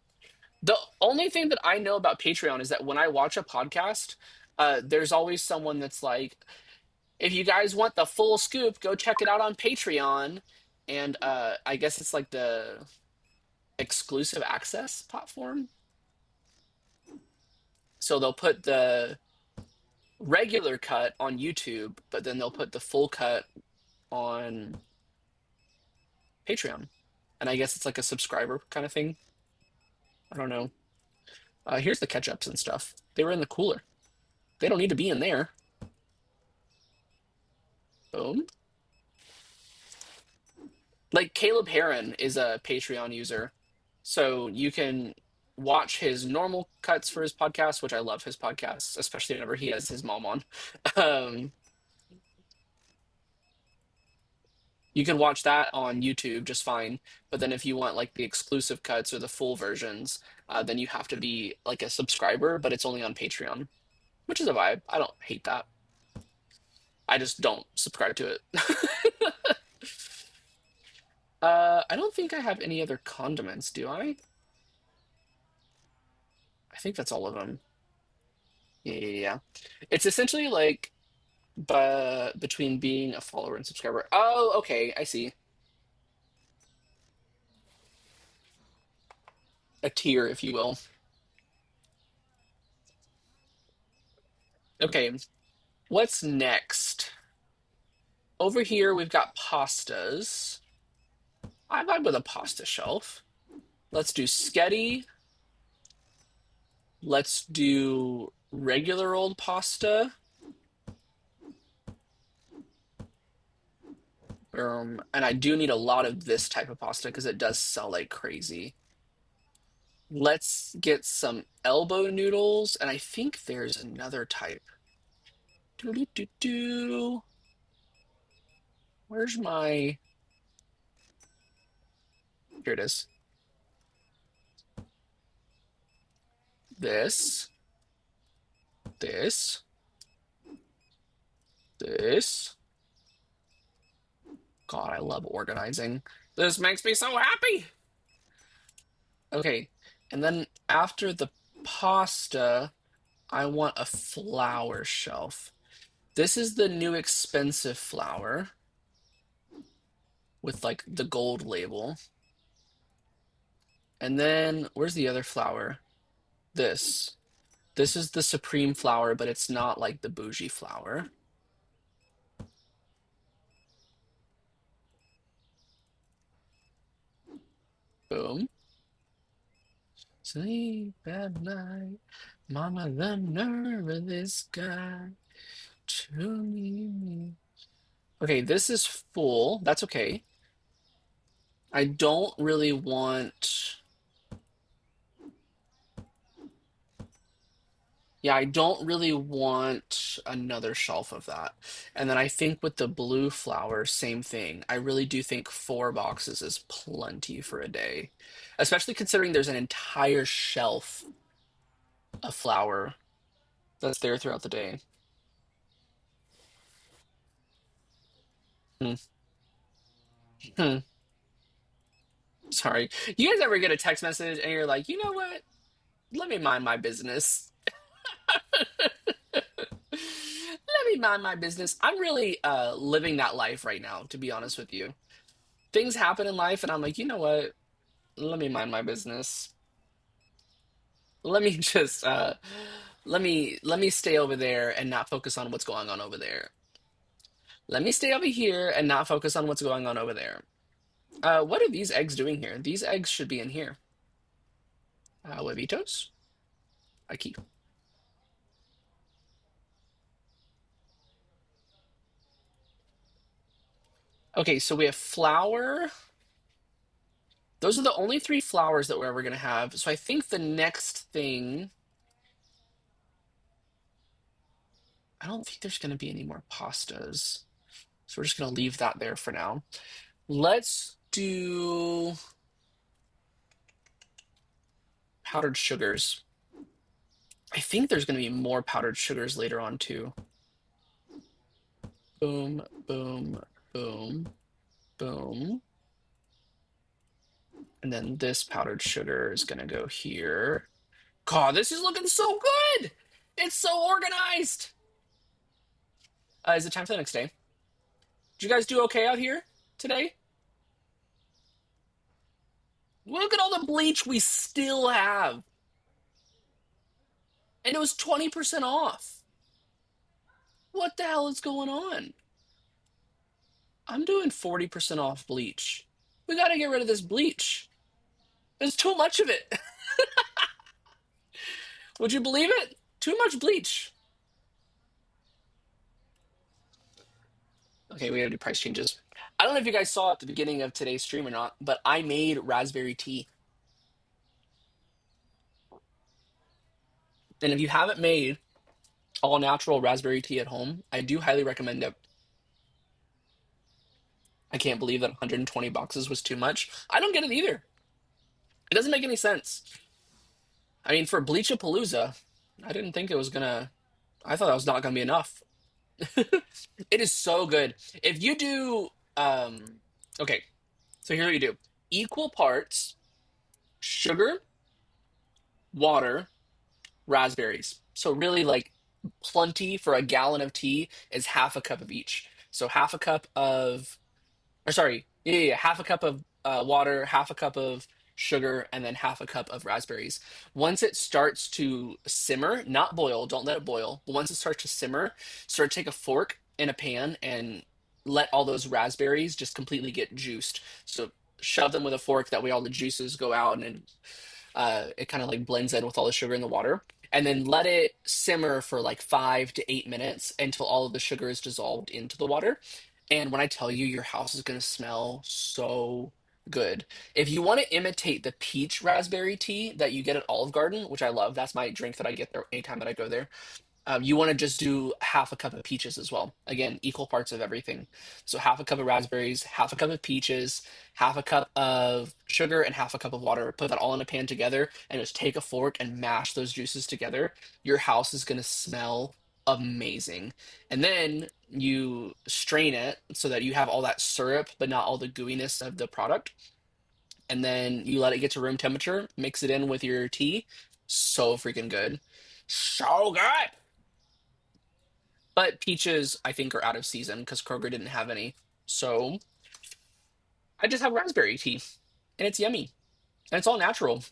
The only thing that I know about Patreon is that when I watch a podcast, there's always someone that's like, if you guys want the full scoop, go check it out on Patreon. And I guess it's like the exclusive access platform. So they'll put the regular cut on YouTube, but then they'll put the full cut on Patreon. And I guess it's like a subscriber kind of thing. I don't know. Here's the ketchups and stuff. They were in the cooler. They don't need to be in there. Boom. Like Caleb Heron is a Patreon user, so you can watch his normal cuts for his podcast, which I love his podcasts, especially whenever he has his mom on. Um, you can watch that on YouTube just fine, but then if you want like the exclusive cuts or the full versions, then you have to be like a subscriber, but it's only on Patreon, which is a vibe. I don't hate that. I just don't subscribe to it. I don't think I have any other condiments, do I? I think that's all of them. Yeah, yeah, yeah. It's essentially like but between being a follower and subscriber. Oh, okay, I see. a tier, if you will. Okay, what's next? Over here, we've got pastas. I vibe with a pasta shelf. Let's do sketty. Let's do regular old pasta. And I do need a lot of this type of pasta because it does sell like crazy. Let's get some elbow noodles, and I think there's another type. Do do do do. Where's my? Here it is. This, this, this. God, I love organizing. This makes me so happy. Okay, and then after the pasta, I want a flour shelf. This is the new expensive flour with like the gold label. And then where's the other flour? This. This is the supreme flour, but it's not like the bougie flour. Boom. Sleep at night, mama, the nerve of this guy to me. Okay, this is full. That's okay. I don't really want. Yeah, I don't really want another shelf of that. And then I think with the blue flower, same thing. I really do think 4 boxes is plenty for a day, especially considering there's an entire shelf of flour that's there throughout the day. Hmm. Hmm. Sorry. You guys ever get a text message and you're like, you know what? Let me mind my business. Let me mind my business. I'm really living that life right now, to be honest with you. Things happen in life, and I'm like, you know what? Let me mind my business. Let me just let me stay over there and not focus on what's going on over there. Let me stay over here and not focus on what's going on over there. What are these eggs doing here? These eggs should be in here. Huevitos? Aquí. Okay, so we have flour. Those are the only 3 flours that we're ever gonna have. So I think the next thing, I don't think there's gonna be any more pastas. So we're just gonna leave that there for now. Let's do powdered sugars. I think there's gonna be more powdered sugars later on too. Boom, boom, boom, boom. And then this powdered sugar is gonna go here. God, this is looking so good. It's so organized. Is it time for the next day? Did you guys do okay out here today? Look at all the bleach we still have. And it was 20% off. What the hell is going on? I'm doing 40% off bleach. We gotta get rid of this bleach. There's too much of it. Would you believe it? Too much bleach. Okay, we gotta do price changes. I don't know if you guys saw at the beginning of today's stream or not, but I made raspberry tea. And if you haven't made all natural raspberry tea at home, I do highly recommend it. I can't believe that 120 boxes was too much. I don't get it either. It doesn't make any sense. I mean, for Bleachapaluza, I didn't think it was gonna. I thought that was not gonna be enough. It is so good. If you do, okay, so here's what you do: equal parts sugar, water, raspberries. So really, like plenty for a gallon of tea is half a cup of each. So half a cup of, or sorry, yeah, half a cup of water, half a cup of sugar, and then half a cup of raspberries. Once it starts to simmer, not boil, don't let it boil, but once it starts to simmer, start to take a fork in a pan and let all those raspberries just completely get juiced. So shove them with a fork, that way all the juices go out and it kind of like blends in with all the sugar in the water. And then let it simmer for like 5 to 8 minutes until all of the sugar is dissolved into the water. And when I tell you, your house is going to smell so good. If you want to imitate the peach raspberry tea that you get at Olive Garden, which I love, that's my drink that I get there anytime that I go there. You want to just do half a cup of peaches as well. Again, equal parts of everything. So half a cup of raspberries, half a cup of peaches, half a cup of sugar, and half a cup of water. Put that all in a pan together and just take a fork and mash those juices together. Your house is going to smell amazing. And then you strain it so that you have all that syrup, but not all the gooiness of the product. And then you let it get to room temperature, mix it in with your tea. So freaking good. So good. But peaches, I think, are out of season because Kroger didn't have any. So I just have raspberry tea, and it's yummy, and it's all natural.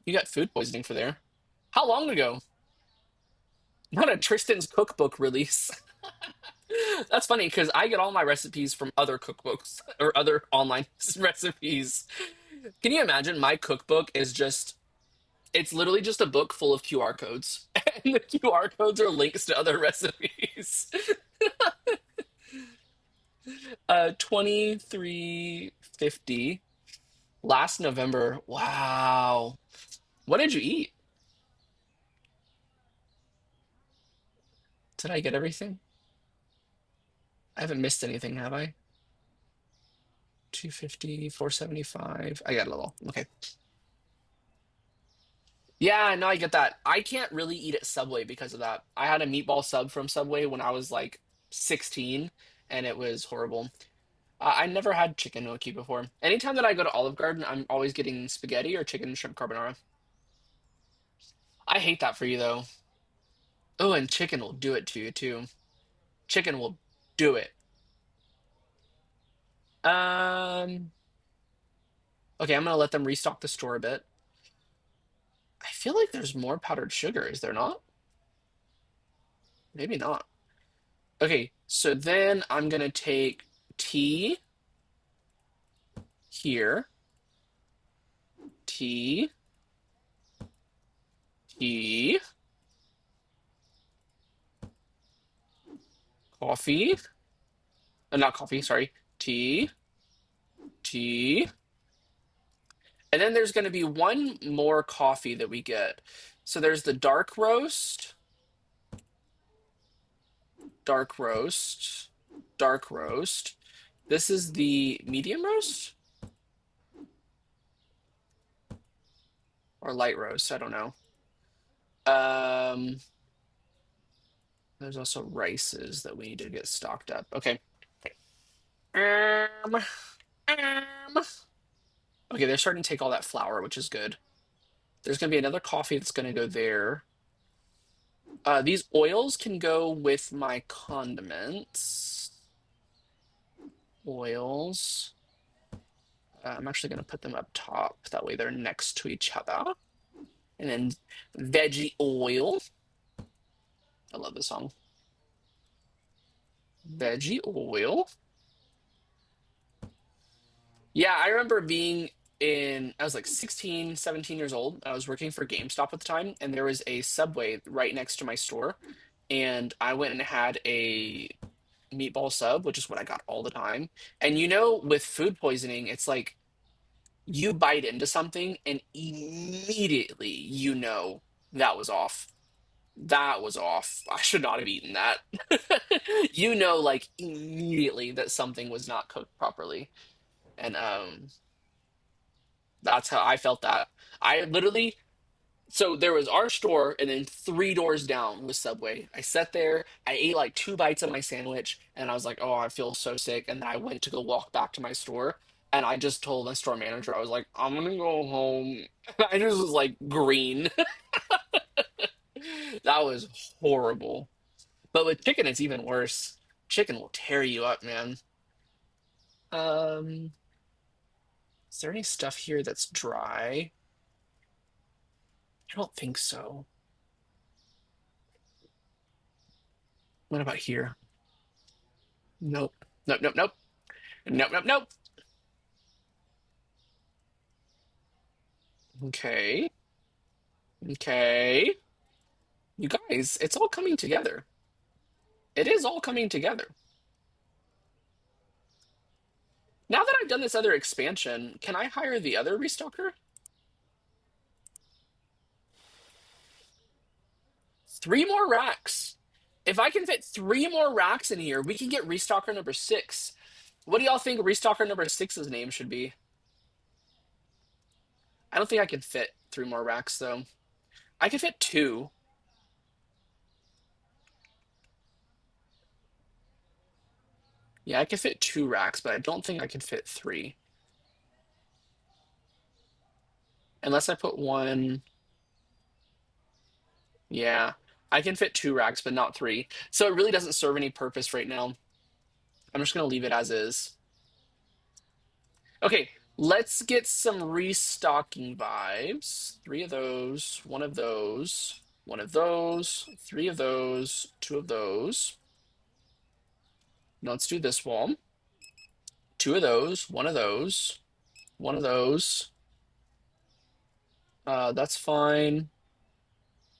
You got food poisoning for there. How long ago? Not a Tristan's cookbook release. That's funny because I get all my recipes from other cookbooks or other online recipes. Can you imagine? My cookbook is just, it's literally just a book full of QR codes, and the QR codes are links to other recipes. 2350 last November. Wow. What did you eat? Did I get everything? I haven't missed anything, have I? 250, 475. I got a little. Okay. Yeah, no, I get that. I can't really eat at Subway because of that. I had a meatball sub from Subway when I was like 16, and it was horrible. I never had chicken gnocchi before. Anytime that I go to Olive Garden, I'm always getting spaghetti or chicken and shrimp carbonara. I hate that for you though. Oh, and chicken will do it to you too. Chicken will do it. Um, okay, I'm gonna let them restock the store a bit. I feel like there's more powdered sugar, is there not? Maybe not. Okay, so then I'm gonna take tea here, tea, tea, coffee, not coffee, sorry, tea, tea, and then there's gonna be one more coffee that we get. So there's the dark roast, dark roast. This is the medium roast or light roast, I don't know. Um, there's also rices that we need to get stocked up. Okay. Um, okay, they're starting to take all that flour, which is good. There's gonna be another coffee that's gonna go there. These oils can go with my condiments. Oils. I'm actually gonna put them up top. That way they're next to each other. And then veggie oil. I love this song. Veggie oil. Yeah, I remember being I was like 16, 17 years old. I was working for GameStop at the time, and there was a Subway right next to my store. And I went and had a meatball sub, which is what I got all the time. And with food poisoning, it's like you bite into something and immediately that was off. That was off. I should not have eaten that. Like immediately that something was not cooked properly. And that's how I felt that. I literally, so there was our store, and then 3 doors down was Subway. I sat there, I ate like 2 bites of my sandwich, and I was like, oh, I feel so sick. And then I went to go walk back to my store, and I just told the store manager, I was like, I'm gonna go home. I just was like green. That was horrible. But with chicken, it's even worse. Chicken will tear you up, man. Um, Is there any stuff here that's dry? I don't think so. What about here? Nope. Nope, nope, nope. Nope, nope, nope. Okay. Okay. You guys, it's all coming together. It is all coming together. Now that I've done this other expansion, can I hire the other restocker? 3 more racks. If I can fit 3 more racks in here, we can get restocker number 6. What do y'all think restocker number 6's name should be? I don't think I can fit 3 more racks, though. I can fit 2. Yeah, I can fit 2 racks, but I don't think I can fit 3. Unless I put 1. Yeah, I can fit 2 racks, but not 3. So it really doesn't serve any purpose right now. I'm just going to leave it as is. Okay, let's get some restocking vibes. 3 of those, 1 of those, 1 of those, 3 of those, 2 of those. Now let's do this wall. 2 of those, 1 of those, 1 of those. That's fine.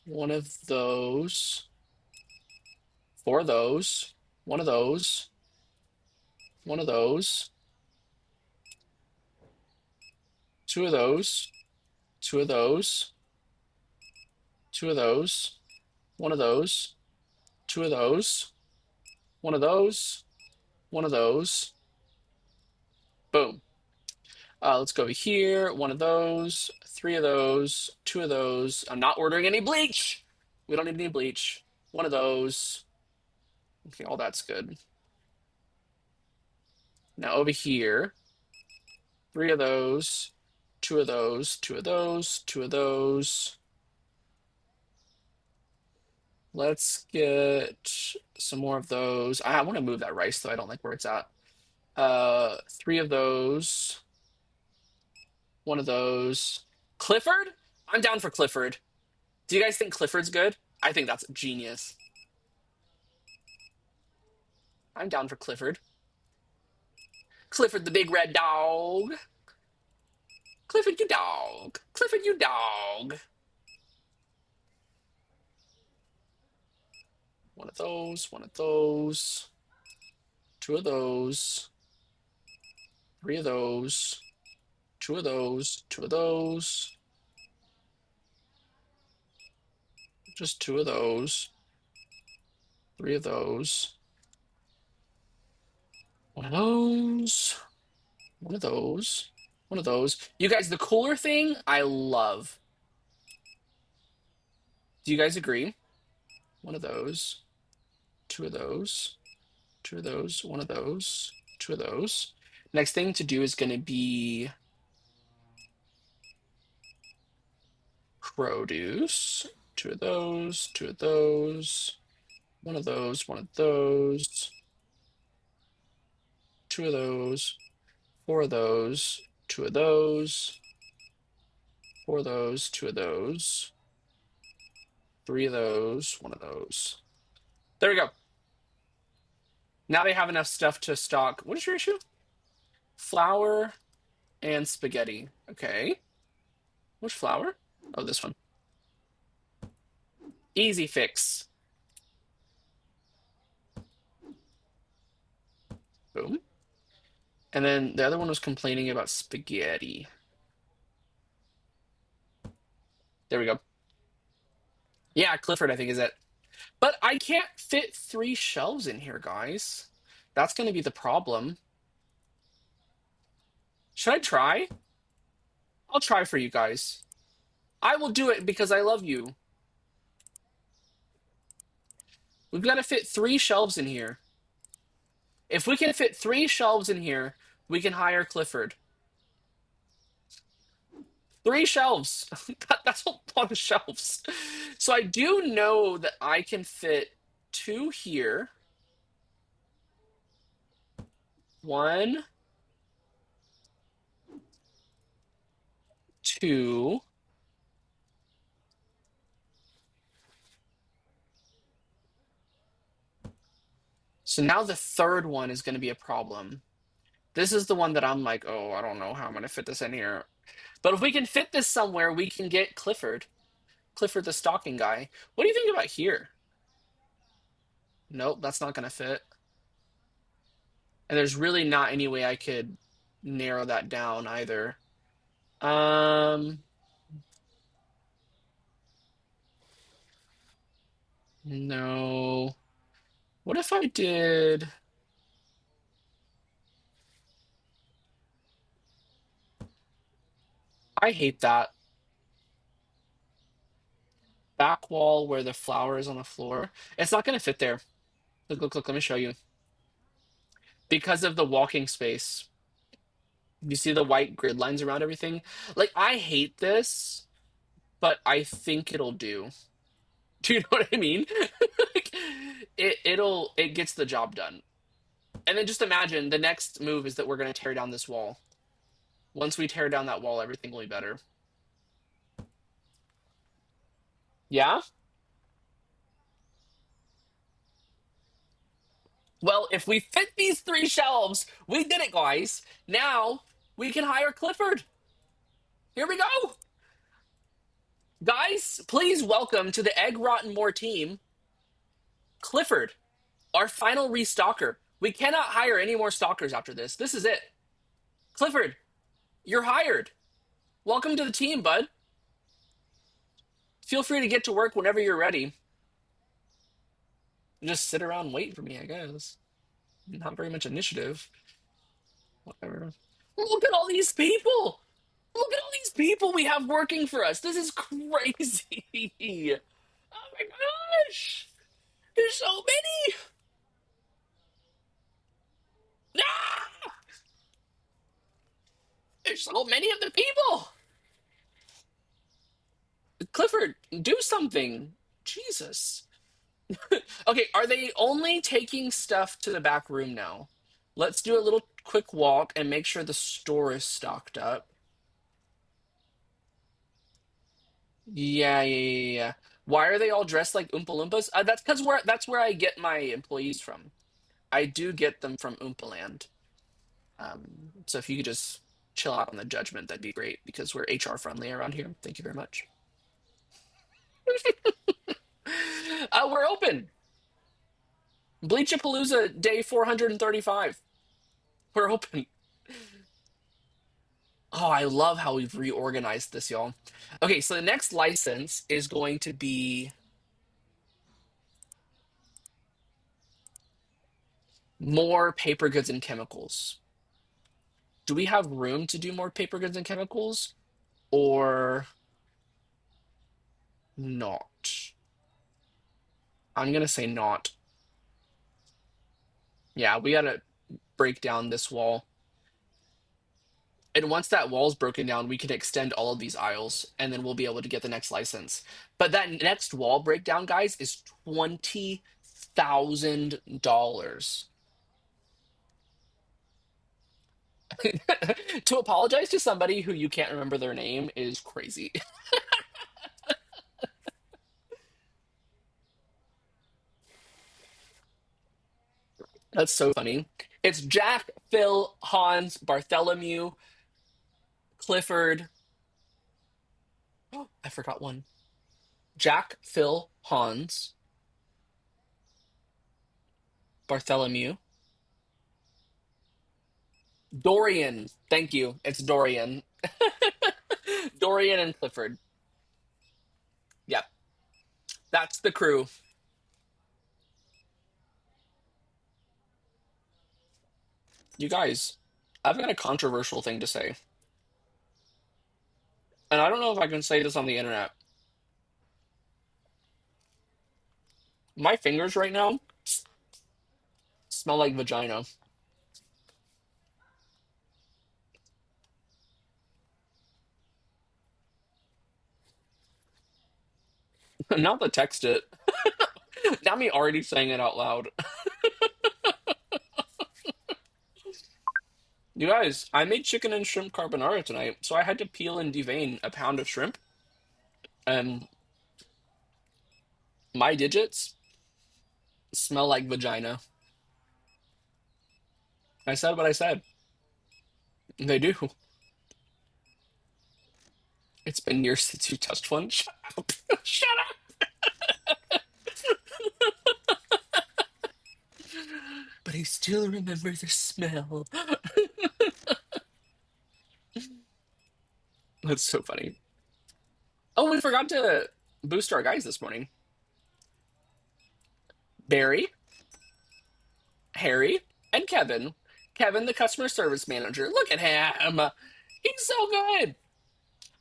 1 of those, 4 of those, 1 of those, 1 of those, 2 of those, 2 of those, 2 of those, 1 of those, 2 of those, 1 of those, 1 of those. Boom. Let's go over here. 1 of those, 3 of those, 2 of those. I'm not ordering any bleach. We don't need any bleach. 1 of those. Okay, all that's good. Now over here, 3 of those, 2 of those, 2 of those, 2 of those. Let's get some more of those. I want to move that rice, though. I don't like where it's at. 3 of those. 1 of those. Clifford? I'm down for Clifford. Do you guys think Clifford's good? I think that's genius. I'm down for Clifford. Clifford the big red dog. Clifford, you dog. Clifford, you dog. 1 of those, 1 of those. 2 of those. 3 of those. 2 of those. 2 of those. Just 2 of those. 3 of those. 1 of those. 1 of those. 1 of those. You guys, the cooler thing, I love. Do you guys agree? 1 of those. 2 of those. 2 of those. 1 of those. 2 of those. Next thing to do is going to be produce. 2 of those. 2 of those. 1 of those. 1 of those. 2 of those. 4 of those. 2 of those. 4 of those. 2 of those. 3 of those. 1 of those. There we go. Now they have enough stuff to stock. What is your issue? Flour and spaghetti. Okay. Which flour? Oh, this one. Easy fix. Boom. And then the other one was complaining about spaghetti. There we go. Yeah, Clifford, I think, is it. But I can't fit 3 shelves in here, guys. That's going to be the problem. Should I try? I'll try for you guys. I will do it because I love you. We've got to fit 3 shelves in here. If we can fit 3 shelves in here, we can hire Clifford. 3 shelves. That's a lot of shelves. So I do know that I can fit 2 here. 1. two. So now the third one is going to be a problem. This is the one that I'm like, oh, I don't know how I'm going to fit this in here. But if we can fit this somewhere, we can get Clifford. Clifford the stocking guy. What do you think about here? Nope, that's not going to fit. And there's really not any way I could narrow that down either. Um, no. What if I did? I hate that back wall where the flower is on the floor. It's not going to fit there. Look, look, look. Let me show you. Because of the walking space. You see the white grid lines around everything? Like, I hate this, but I think it'll do. Do you know what I mean? Like, it gets the job done. And then just imagine the next move is that we're going to tear down this wall. Once we tear down that wall, everything will be better. Yeah? Well, if we fit these three shelves, we did it, guys. Now we can hire Clifford. Here we go. Guys, please welcome to the Egg Rotten More team, Clifford, our final restocker. We cannot hire any more stalkers after this. This is it. Clifford, you're hired. Welcome to the team, bud. Feel free to get to work whenever you're ready. Just sit around and wait for me, I guess. Not very much initiative. Whatever. Look at all these people. Look at all these people we have working for us. This is crazy. Oh my gosh. There's so many. Ah! There's so many of the people. Clifford, do something. Jesus. Okay, are they only taking stuff to the back room now? Let's do a little quick walk and make sure the store is stocked up. Yeah. Why are they all dressed like Oompa Loompas? That's where I get my employees from. I do get them from Oompa Land. So if you could just chill out on the judgment, that'd be great because we're HR friendly around here. Thank you very much. We're open. Bleachapaluza day 435. We're open. Oh, I love how we've reorganized this, y'all. Okay, so the next license is going to be more paper goods and chemicals. Do we have room to do more paper goods and chemicals or not? I'm gonna say not. Yeah, we gotta break down this wall. And once that wall's broken down, we can extend all of these aisles and then we'll be able to get the next license. But that next wall breakdown, guys, is $20,000. To apologize to somebody who you can't remember their name is crazy. That's so funny. It's Jack, Phil, Hans, Bartholomew, Clifford. Oh, I forgot one. Jack, Phil, Hans, Bartholomew, Dorian. Thank you. It's Dorian. Dorian and Clifford. Yep. That's the crew. You guys, I've got a controversial thing to say. And I don't know if I can say this on the internet. My fingers right now smell like vagina. Not to text it. Not me already saying it out loud. You guys, I made chicken and shrimp carbonara tonight, so I had to peel and devein a pound of shrimp, and my digits smell like vagina. I said what I said. They do. It's been years since you touched one. Shut up. Shut up. But I still remember the smell. That's so funny. Oh, we forgot to boost our guys this morning. Barry, Harry, and Kevin. Kevin, the customer service manager. Look at him. He's so good.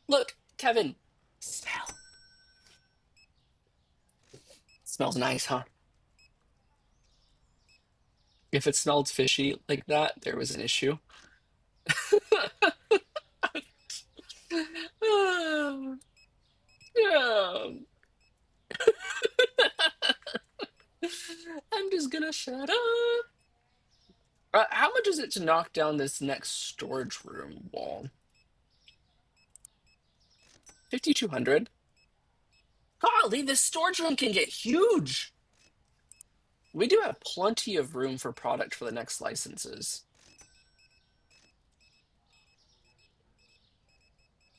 Look, Kevin. Smell. Smells nice, huh? If it smelled fishy like that, there was an issue. Yeah. I'm just gonna shut up. How much is it to knock down this next storage room wall? 5,200. Golly, this storage room can get huge. We do have plenty of room for product for the next licenses.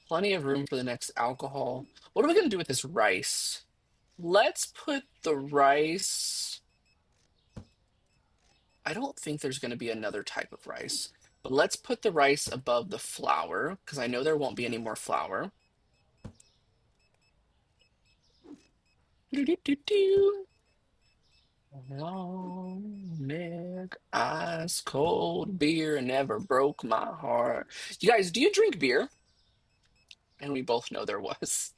Plenty of room for the next alcohol. What are we gonna do with this rice? Let's put the rice. I don't think there's gonna be another type of rice, but let's put the rice above the flour because I know there won't be any more flour. Do-do-do-do. Long neck, ice cold beer never broke my heart. You guys, do you drink beer? And we both know there was.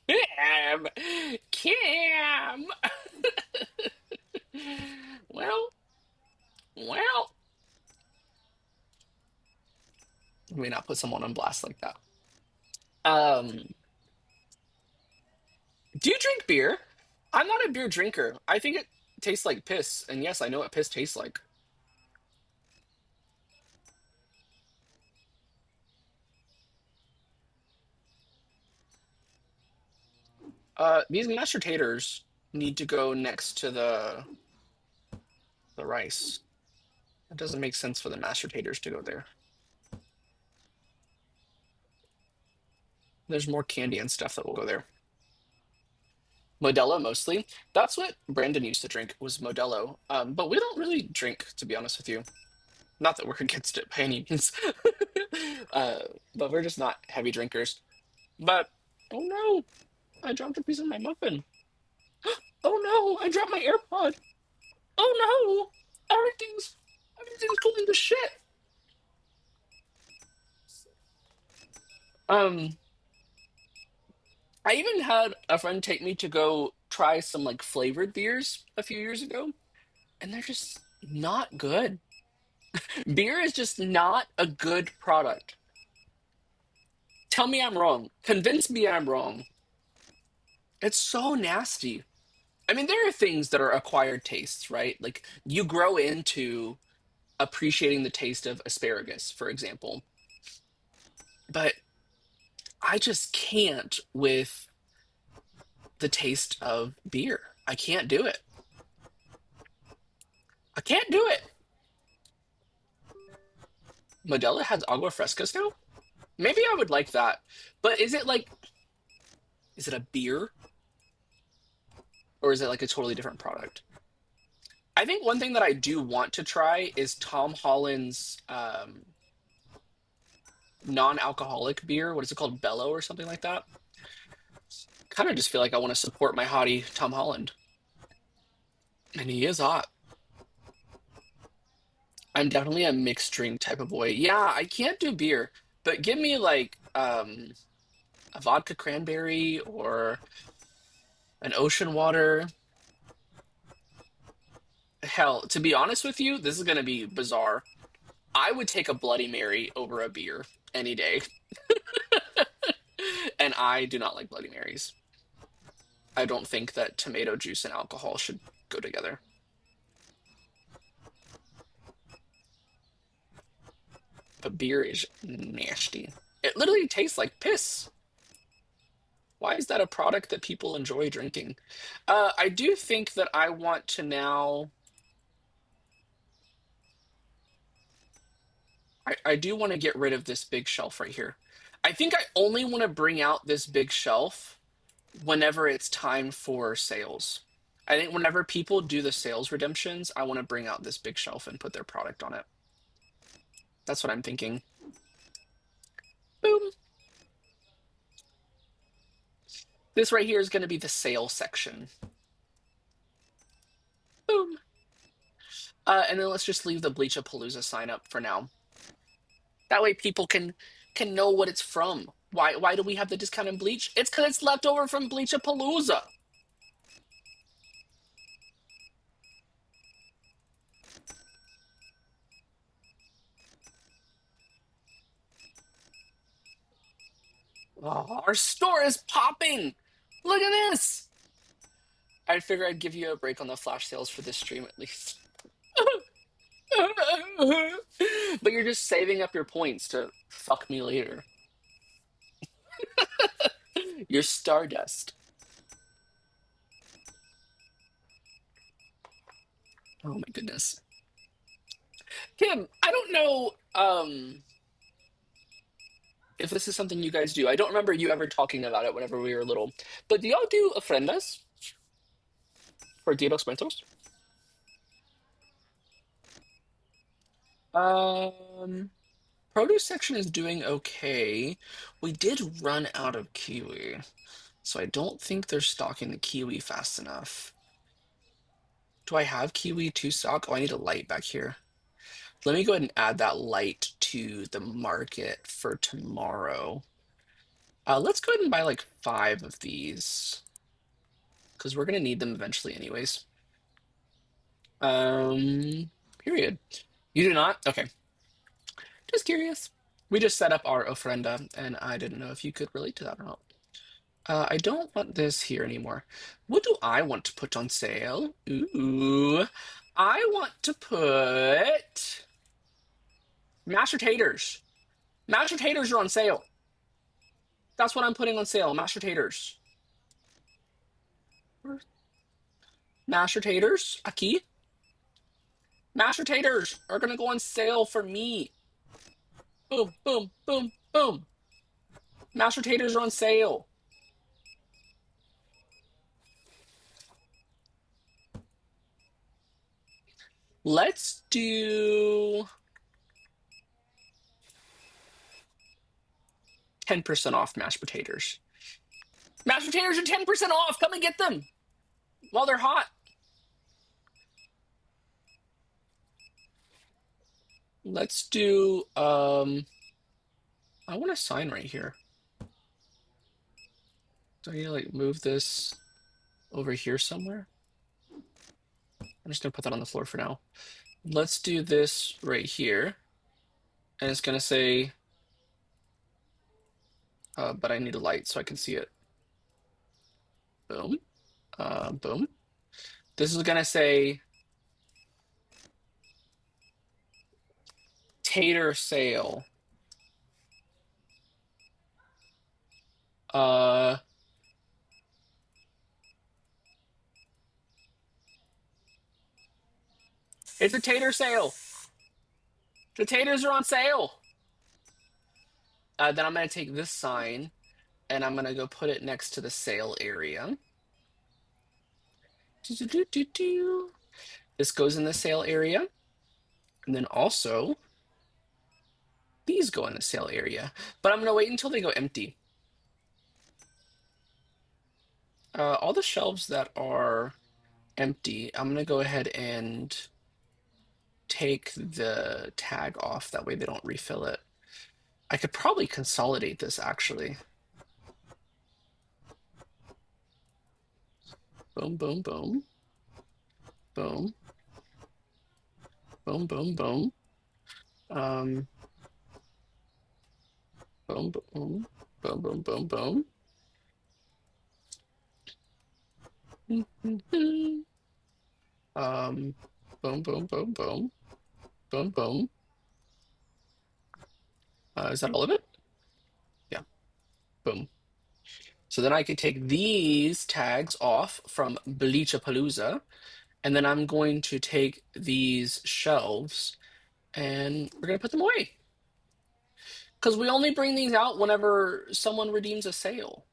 Cam! Cam! Well, well. Let me not put someone on blast like that. Um, do you drink beer? I'm not a beer drinker. I think it tastes like piss. And yes, I know what piss tastes like. These mashed taters need to go next to the rice. It doesn't make sense for the mashed taters to go there. There's more candy and stuff that will go there. Modelo mostly. That's what Brandon used to drink was Modelo. But we don't really drink, to be honest with you. Not that we're against it by any means. uh, but we're just not heavy drinkers. But oh no, I dropped a piece of my muffin. Oh no, I dropped my AirPod. Oh no, everything's going to shit. Um, I even had a friend take me to go try some like flavored beers a few years ago, and they're just not good. Beer is just not a good product. Tell me I'm wrong. Convince me I'm wrong. It's so nasty. I mean, there are things that are acquired tastes, right? Like you grow into appreciating the taste of asparagus, for example. But I just can't with the taste of beer. I can't do it. I can't do it. Modelo has agua frescas now? Maybe I would like that. But is it a beer or is it like a totally different product? I think one thing that I do want to try is Tom Holland's non-alcoholic beer. What is it called? Bello or something like that. Kind of just feel like I want to support my hottie Tom Holland, and he is hot. I'm definitely a mixed drink type of boy. Yeah, I can't do beer, but give me like a vodka cranberry or an ocean water. Hell, to be honest with you, this is gonna be bizarre. I would take a Bloody Mary over a beer any day, and I do not like Bloody Marys. I don't think that tomato juice and alcohol should go together. but beer is nasty. It literally tastes like piss. Why is that a product that people enjoy drinking? I do think that I want to now. I do want to get rid of this big shelf right here. I think I only want to bring out this big shelf whenever it's time for sales. I think whenever people do the sales redemptions, I want to bring out this big shelf and put their product on it. That's what I'm thinking. Boom. This right here is going to be the sale section. Boom. And then let's just leave the Bleachapaluza sign up for now. That way people can know what it's from. Why do we have the discounted bleach? It's because it's left over from Bleachapalooza. Oh, our store is popping. Look at this. I figure I'd give you a break on the flash sales for this stream at least. But you're just saving up your points to fuck me later. You're Stardust. Oh my goodness. Kim, I don't know if this is something you guys do. I don't remember you ever talking about it whenever we were little. But do y'all do ofrendas for Dia de los Muertos? Um, Produce section is doing okay. We did run out of kiwi, so I don't think they're stocking the kiwi fast enough. Do I have kiwi to stock? Oh, I need a light back here. Let me go ahead and add that light to the market for tomorrow. Let's go ahead and buy like 5 of these because we're gonna need them eventually anyways. Period. You do not? Okay. Just curious. We just set up our ofrenda, and I didn't know if you could relate to that or not. I don't want this here anymore. What do I want to put on sale? Ooh, I want to put mashed taters. Mashed taters are on sale. That's what I'm putting on sale. Mashed taters. Mashed taters. Aquí. Mashed taters are gonna go on sale for me. Boom, boom, boom, boom. Mashed taters are on sale. Let's do 10% off mashed potatoes. Mashed potatoes are 10% off. Come and get them while they're hot. Let's do I want a sign right here. Do I need to like move this over here somewhere? I'm just gonna put that on the floor for now. Let's do this right here. And it's gonna say but I need a light so I can see it. Boom. Boom. This is gonna say tater sale. It's a tater sale. The taters are on sale. Then I'm gonna take this sign and I'm gonna go put it next to the sale area. This goes in the sale area. And then also, these go in the sale area. But I'm gonna wait until they go empty. All the shelves that are empty, I'm gonna go ahead and take the tag off. That way they don't refill it. I could probably consolidate this actually. Boom, boom, boom. Boom. Boom, boom, boom. Boom, boom. Boom, boom, boom, boom. Boom, boom, boom, boom. Boom, boom. Is that all of it? Yeah. Boom. So then I could take these tags off from Bleachapaluza, and then I'm going to take these shelves and we're going to put them away. Because we only bring these out whenever someone redeems a sale.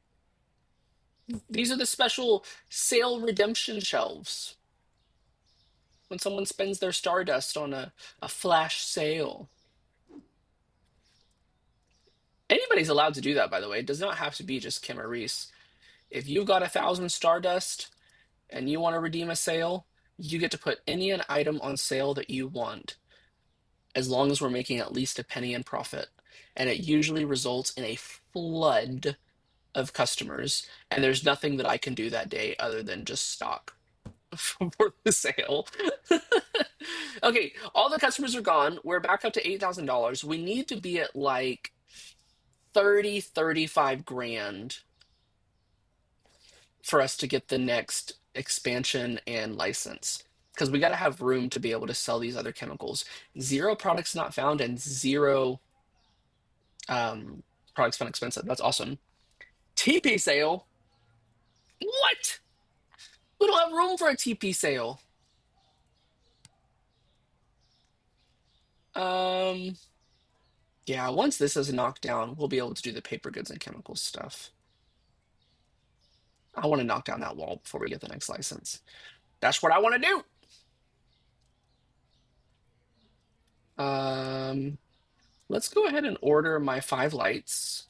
These are the special sale redemption shelves when someone spends their Stardust on a flash sale. Anybody's allowed to do that, by the way. It does not have to be just Kim or Reese. If you've got 1,000 Stardust and you want to redeem a sale, you get to put any an item on sale that you want, as long as we're making at least a penny in profit. And it usually results in a flood of customers. And there's nothing that I can do that day other than just stock for the sale. Okay, all the customers are gone. We're back up to $8,000. We need to be at like 30, 35 grand for us to get the next expansion and license. Because we got to have room to be able to sell these other chemicals. Zero products not found and zero um, products found expensive. That's awesome. TP sale? What? We don't have room for a TP sale. Um, yeah, once this is knocked down, we'll be able to do the paper goods and chemicals stuff. I want to knock down that wall before we get the next license. That's what I want to do. Let's go ahead and order my 5 lights.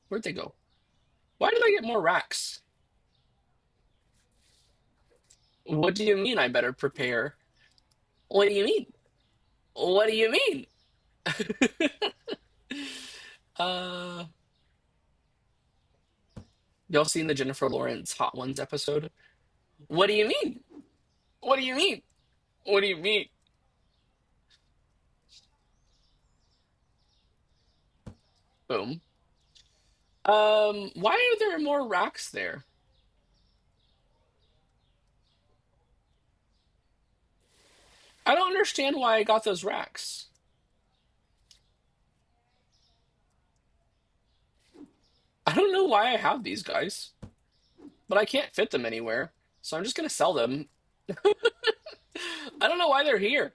Where'd they go? Why did I get more racks? What do you mean I better prepare? What do you mean? What do you mean? uh, y'all seen the Jennifer Lawrence Hot Ones episode? What do you mean? What do you mean? What do you mean? Boom. Why are there more racks there? I don't understand why I got those racks. I don't know why I have these guys, but I can't fit them anywhere. So I'm just gonna sell them. I don't know why they're here.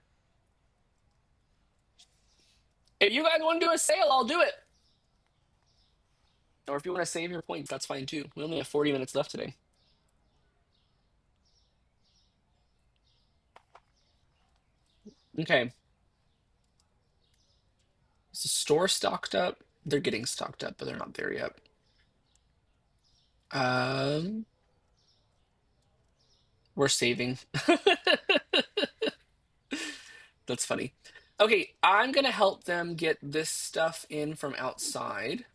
If you guys want to do a sale, I'll do it. Or if you want to save your points, that's fine too. We only have 40 minutes left today. Okay. Is the store stocked up? They're getting stocked up, but they're not there yet. Um, we're saving. That's funny. Okay, I'm gonna help them get this stuff in from outside.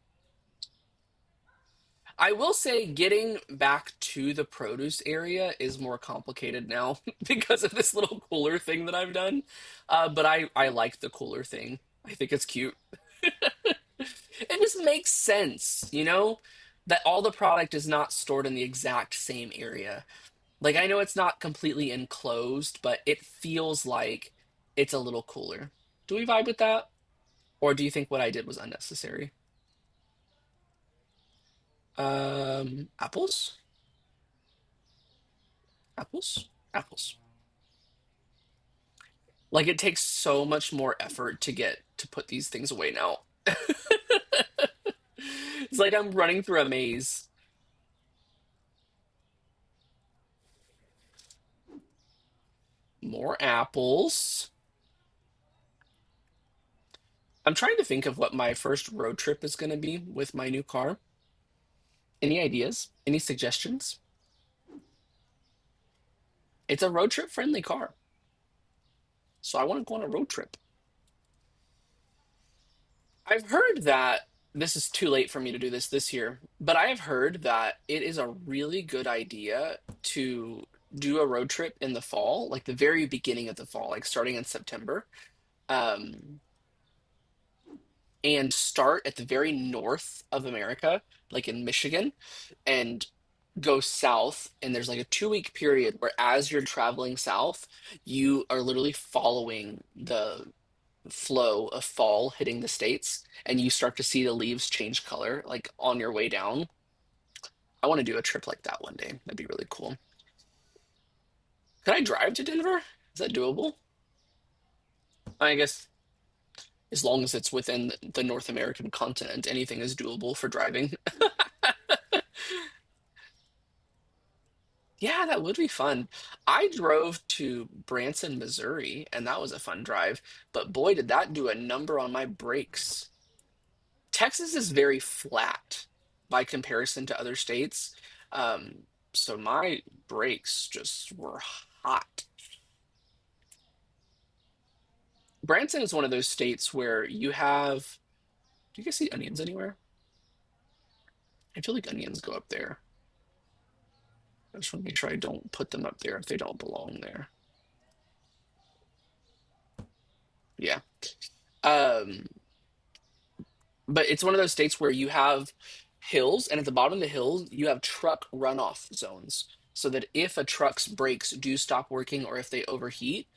I will say getting back to the produce area is more complicated now because of this little cooler thing that I've done. But I like the cooler thing. I think it's cute. It just makes sense, that all the product is not stored in the exact same area. Like I know it's not completely enclosed, but it feels like it's a little cooler. Do we vibe with that? Or do you think what I did was unnecessary? Apples? Apples? Apples. Like it takes so much more effort to put these things away now. It's like I'm running through a maze. More apples. I'm trying to think of what my first road trip is going to be with my new car. Any ideas? Any suggestions? It's a road trip friendly car. So I want to go on a road trip. I've heard that this is too late for me to do this year, but I have heard that it is a really good idea to do a road trip in the fall, like the very beginning of the fall, like starting in September, um, and start at the very north of America, like in Michigan, and go south. And there's like a 2 week period where, as you're traveling south, you are literally following flow of fall hitting the States and you start to see the leaves change color like on your way down. I want to do a trip like that one day. That'd be really cool. Could I drive to Denver? Is that doable? I guess as long as it's within the North American continent, anything is doable for driving. Yeah, that would be fun. I drove to Branson, Missouri, and that was a fun drive. But boy, did that do a number on my brakes. Texas is very flat by comparison to other states. Um, so my brakes just were hot. Branson is one of those states where you have. Do you guys see onions anywhere? I feel like onions go up there. I just want to make sure I don't put them up there if they don't belong there. Yeah. Um, but it's one of those states where you have hills, and at the bottom of the hills, you have truck runoff zones. So that if a truck's brakes do stop working or if they overheat,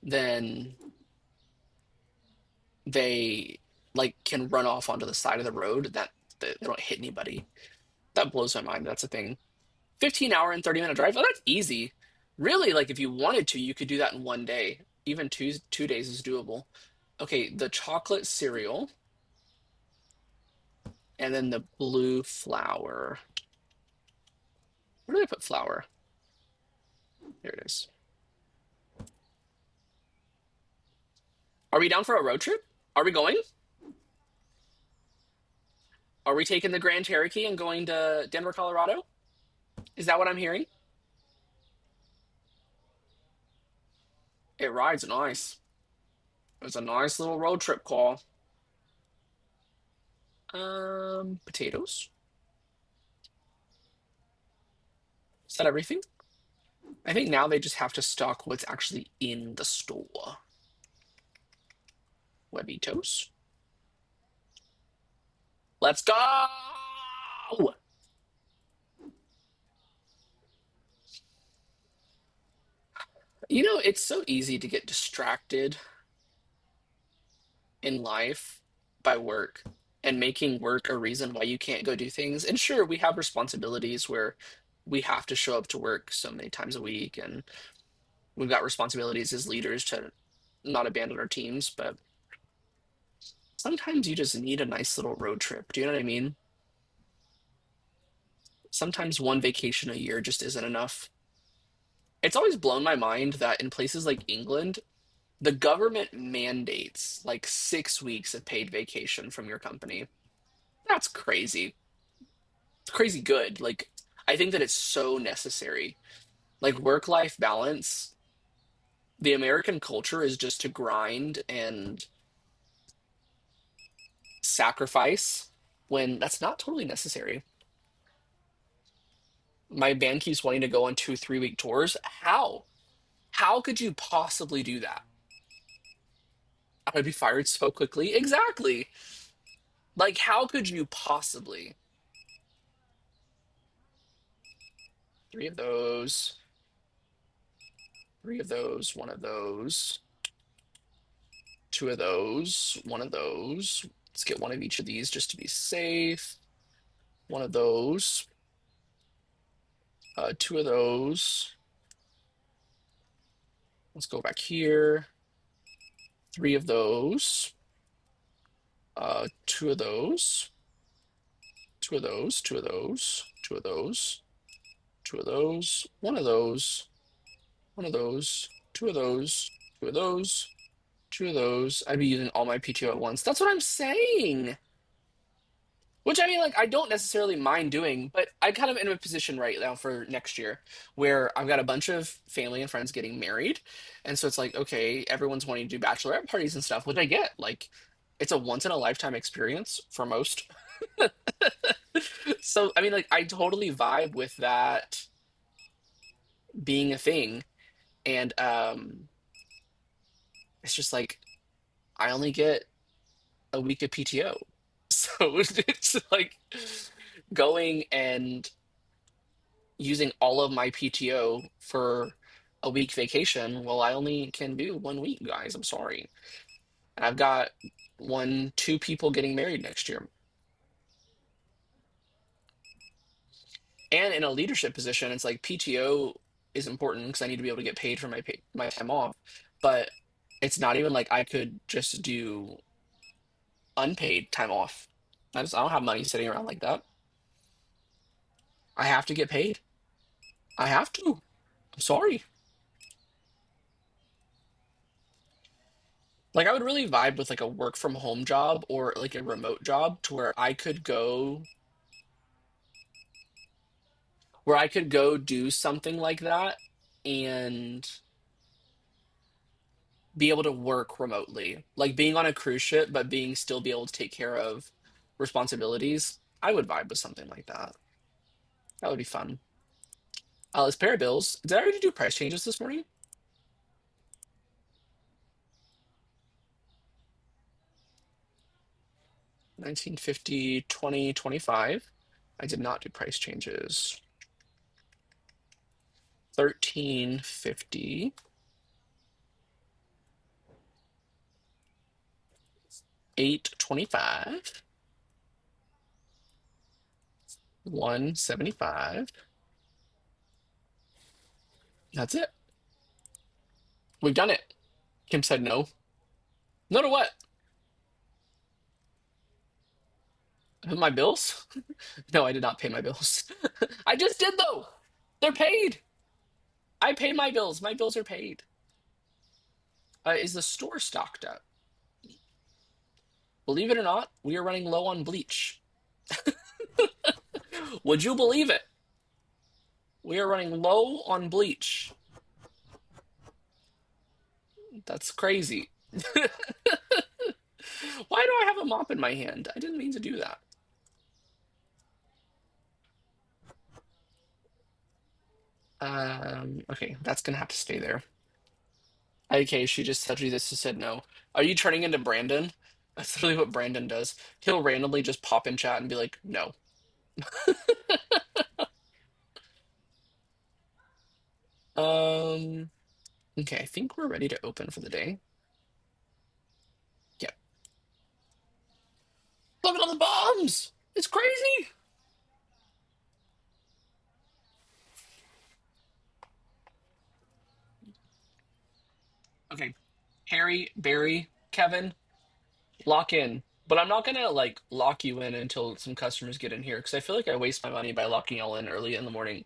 then they like can run off onto the side of the road that they don't hit anybody. That blows my mind. That's a thing. 15-hour and 30-minute drive. Oh, that's easy. Really, like if you wanted to, you could do that in one day. Even two days is doable. Okay, the chocolate cereal and then the blue flour. Where did I put flour? There it is. Are we down for a road trip? Are we going? Are we taking the Grand Cherokee and going to Denver, Colorado? Is that what I'm hearing? It rides nice. It's a nice little road trip call. Potatoes. Is that everything? I think now they just have to stock what's actually in the store. Webitos. Let's go! You know, it's so easy to get distracted in life by work and making work a reason why you can't go do things. And sure, we have responsibilities where we have to show up to work so many times a week, and we've got responsibilities as leaders to not abandon our teams, but sometimes you just need a nice little road trip. Do you know what I mean? Sometimes one vacation a year just isn't enough. It's always blown my mind that in places like England, the government mandates like 6 weeks of paid vacation from your company. That's crazy. It's crazy good. Like, I think that it's so necessary. Like, work-life balance, the American culture is just to grind and sacrifice when that's not totally necessary. My band keeps wanting to go on 2 3 week tours. How could you possibly do that? I would be fired so quickly. Exactly. Like, how could you possibly? Three of those, three of those, one of those, two of those, one of those. Let's get one of each of these just to be safe. One of those, two of those. Let's go back here. Three of those, two of those, two of those, two of those, two of those, two of those, one of those, one of those, two of those, two of those, two of those. I'd be using all my PTO at once. That's what I'm saying. Which I mean, like, I don't necessarily mind doing, but I kind of in a position right now for next year where I've got a bunch of family and friends getting married. And so it's like, okay, everyone's wanting to do bachelorette parties and stuff, which I get. Like, it's a once in a lifetime experience for most. So, I mean, like, I totally vibe with that being a thing. And it's just like, I only get a week of PTO. So it's like going and using all of my PTO for a week vacation. Well, I only can do one week, guys. I'm sorry. And I've got two people getting married next year. And in a leadership position, it's like PTO is important because I need to be able to get paid for my time off. But it's not even like I could just do unpaid time off. I don't have money sitting around like that. I have to get paid. I have to. I'm sorry. Like I would really vibe with like a work from home job or like a remote job to where I could go do something like that and be able to work remotely. Like being on a cruise ship, but being still be able to take care of responsibilities. I would vibe with something like that. That would be fun. Let's pay our bills. Did I already do price changes this morning? 1950, 20, 25. I did not do price changes. 1350, 825, 175. That's it. We've done it. Kim said no. No to what? My bills? No, I did not pay my bills. I just did though. They're paid. I pay my bills. My bills are paid. Is the store stocked up? Believe it or not, we are running low on bleach. Would you believe it? We are running low on bleach. That's crazy. Why do I have a mop in my hand? I didn't mean to do that. Okay, that's gonna have to stay there. Okay, she just said this. She said no. Are you turning into Brandon? That's literally what Brandon does. He'll randomly just pop in chat and be like, no. Um, okay, I think we're ready to open for the day. Yeah. Look at all the bombs! It's crazy! Okay. Harry, Barry, Kevin, lock in. But I'm not gonna like lock you in until some customers get in here because I feel like I waste my money by locking y'all in early in the morning.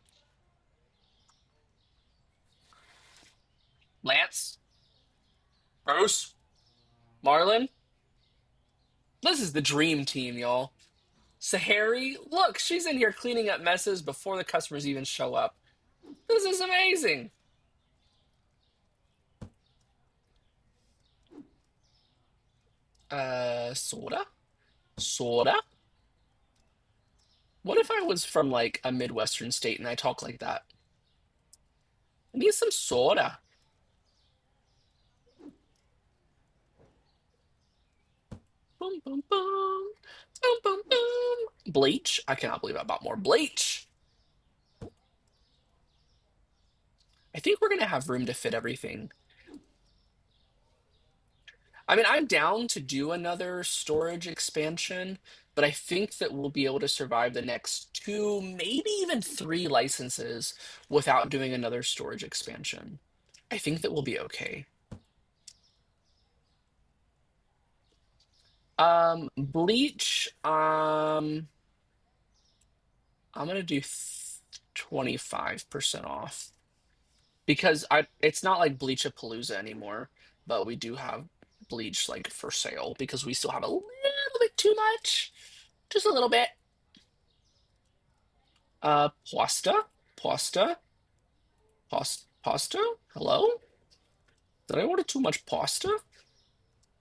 Lance, Bruce, Marlon, this is the dream team, y'all. Sahari, look, she's in here cleaning up messes before the customers even show up. This is amazing. Soda? Soda? What if I was from like a Midwestern state and I talk like that? I need some soda. Boom, boom, boom. Boom, boom, boom. Bleach? I cannot believe I bought more bleach. I think we're gonna have room to fit everything. I mean, I'm down to do another storage expansion, but I think that we'll be able to survive the next two, maybe even three licenses without doing another storage expansion. I think that we'll be okay. Bleach, I'm gonna do 25% off because it's not like Bleachapaluza anymore, but we do have bleach like for sale because we still have a little bit too much. Just a little bit. Pasta? Pasta? Pasta? Hello? Did I order too much pasta?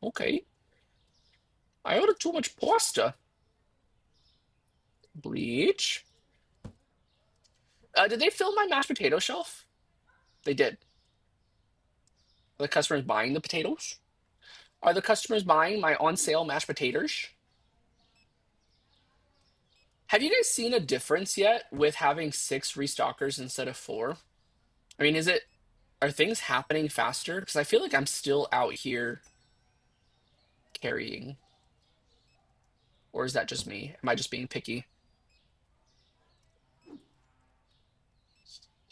Okay. I ordered too much pasta. Bleach. Did they fill my mashed potato shelf? They did. Are the customers buying the potatoes? Are the customers buying my on sale mashed potatoes? Have you guys seen a difference yet with having six restockers instead of four? I mean, are things happening faster? Because I feel like I'm still out here. carrying. Or is that just me? Am I just being picky?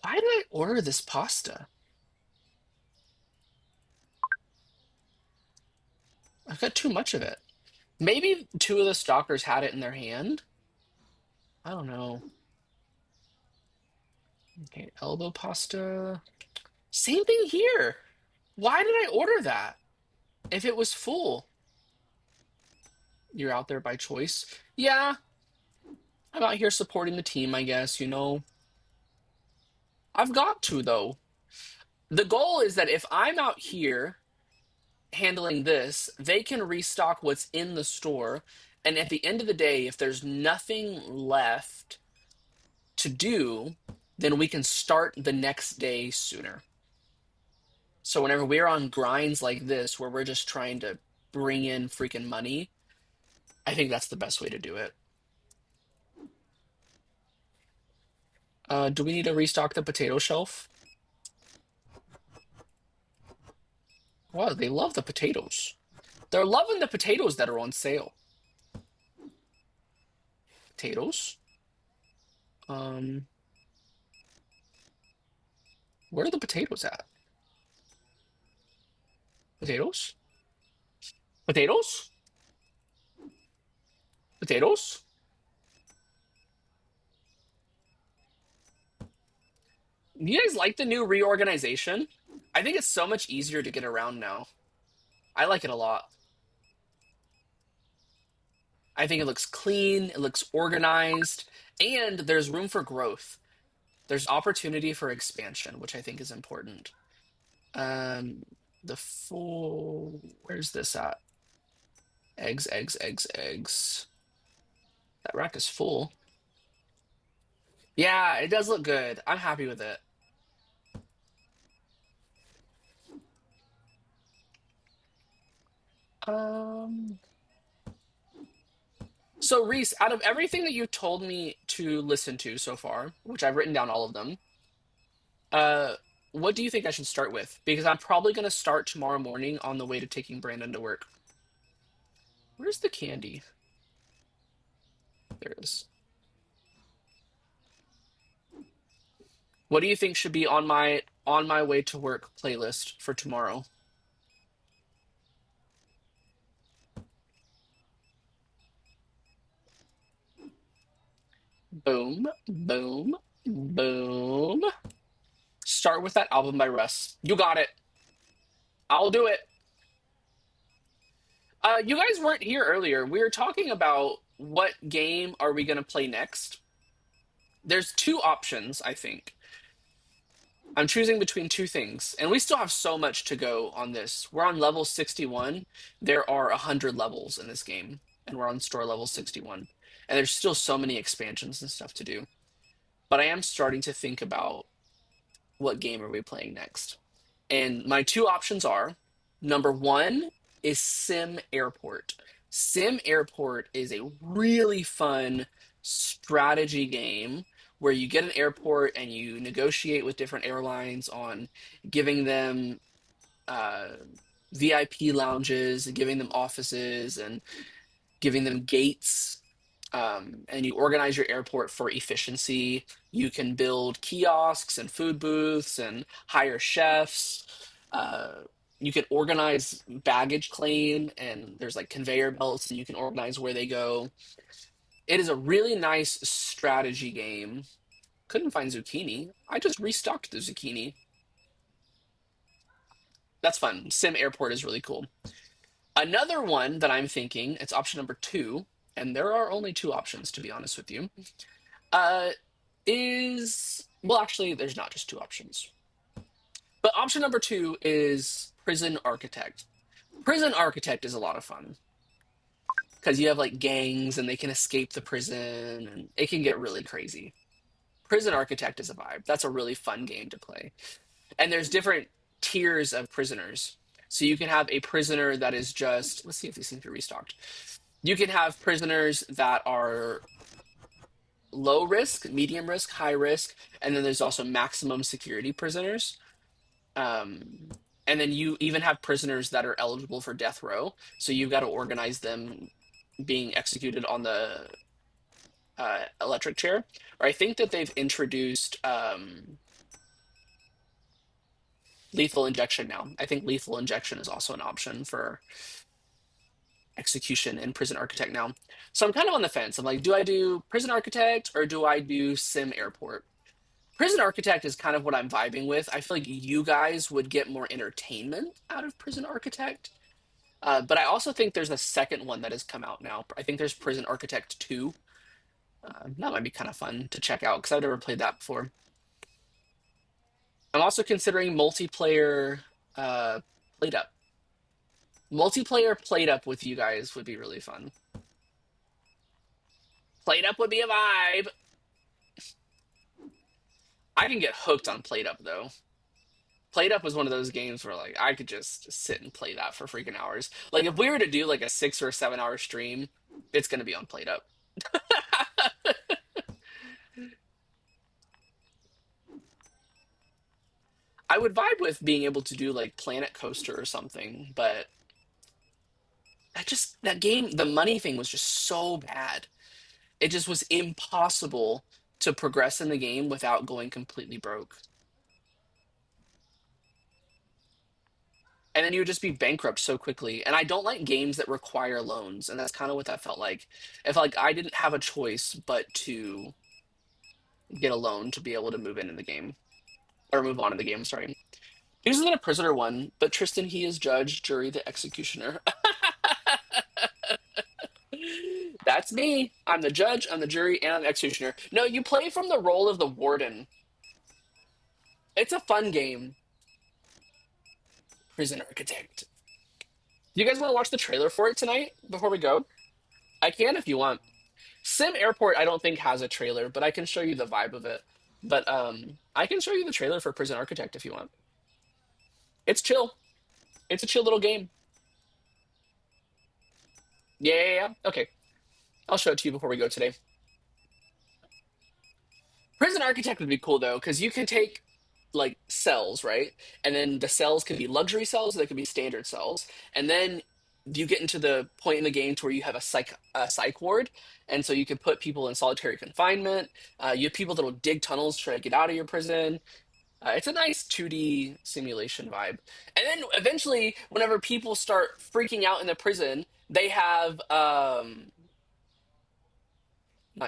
Why did I order this pasta? I've got too much of it. Maybe two of the stalkers had it in their hand. I don't know. Okay, elbow pasta. Same thing here. Why did I order that if it was full? You're out there by choice. Yeah, I'm out here supporting the team, I guess, you know. I've got to, though. The goal is that if I'm out here handling this, they can restock what's in the store. And at the end of the day, if there's nothing left to do, then we can start the next day sooner. So whenever we're on grinds like this, where we're just trying to bring in freaking money, I think that's the best way to do it. Do we need to restock the potato shelf? Wow, they love the potatoes. They're loving the potatoes that are on sale. Potatoes. Um, where are the potatoes at? Potatoes? Potatoes? Potatoes? You guys like the new reorganization? I think it's so much easier to get around now. I like it a lot. I think it looks clean, it looks organized, and there's room for growth. There's opportunity for expansion, which I think is important. Um, the full, where's this at? Eggs, eggs, eggs, eggs. That rack is full. Yeah, it does look good. I'm happy with it. Um, so Reese, out of everything that you told me to listen to so far, which I've written down all of them, uh, what do you think I should start with? Because I'm probably going to start tomorrow morning on the way to taking Brandon to work. Where's the candy? There it is. What do you think should be on my way to work playlist for tomorrow? Boom, boom, boom. Start with that album by Russ. You got it. I'll do it. You guys weren't here earlier. We were talking about what game are we going to play next. There's two options, I think. I'm choosing between two things, and we still have so much to go on this. We're on level 61. There are 100 levels in this game, and we're on store level 61. And there's still so many expansions and stuff to do. But I am starting to think about what game are we playing next. And my two options are number one is Sim Airport. Sim Airport is a really fun strategy game where you get an airport and you negotiate with different airlines on giving them uh, VIP lounges, giving them offices, and giving them gates. And you organize your airport for efficiency. You can build kiosks and food booths and hire chefs. Uh, you can organize baggage claim, and there's like conveyor belts, and you can organize where they go. It is a really nice strategy game. Couldn't find zucchini. I just restocked the zucchini. That's fun. Sim Airport is really cool. Another one that I'm thinking, it's option number two, and there are only two options to be honest with you. Uh, is well, actually, there's not just two options. But option number two is Prison Architect. Prison Architect is a lot of fun because you have like gangs and they can escape the prison and it can get really crazy. Prison Architect is a vibe. That's a really fun game to play. And there's different tiers of prisoners. So you can have a prisoner that is just, let's see if these seem to be restocked. You can have prisoners that are low risk, medium risk, high risk, and then there's also maximum security prisoners. Um, And then you even have prisoners that are eligible for death row, so you've got to organize them being executed on the electric chair. Or I think that they've introduced lethal injection now. I think lethal injection is also an option for execution in Prison Architect now. So I'm kind of on the fence. I'm like, do I do Prison Architect or do I do Sim Airport? Prison Architect is kind of what I'm vibing with. I feel like you guys would get more entertainment out of Prison Architect. But I also think there's a second one that has come out now. I think there's Prison Architect 2. That might be kind of fun to check out because I've never played that before. I'm also considering multiplayer played up. Multiplayer played up with you guys would be really fun. Played up would be a vibe. I can get hooked on played up though. Played up was one of those games where like I could just sit and play that for freaking hours. Like if we were to do like a 6 or 7 hour stream, it's gonna be on played up. I would vibe with being able to do like Planet Coaster or something, but that game, the money thing was just so bad. It just was impossible to progress in the game without going completely broke. And then you would just be bankrupt so quickly. And I don't like games that require loans, and that's kind of what that felt like. If like I didn't have a choice but to get a loan to be able to move in the game or move on in the game. Sorry. This isn't a prisoner one, but Tristan, he is judge, jury, the executioner. That's me. I'm the judge, I'm the jury, and I'm the executioner. No, you play from the role of the warden. It's a fun game. Prison Architect. You guys want to watch the trailer for it tonight before we go? I can if you want. Sim Airport, I don't think has a trailer, but I can show you the vibe of it. But I can show you the trailer for Prison Architect if you want. It's chill. It's a chill little game. Yeah, yeah, yeah. Okay, I'll show it to you before we go today. Prison Architect would be cool though, because you could take like cells, right? And then the cells could be luxury cells, or they could be standard cells. And then you get into the point in the game to where you have a psych ward, and so you can put people in solitary confinement. You have people that will dig tunnels to try to get out of your prison. It's a nice 2D simulation vibe. And then eventually, whenever people start freaking out in the prison, they have not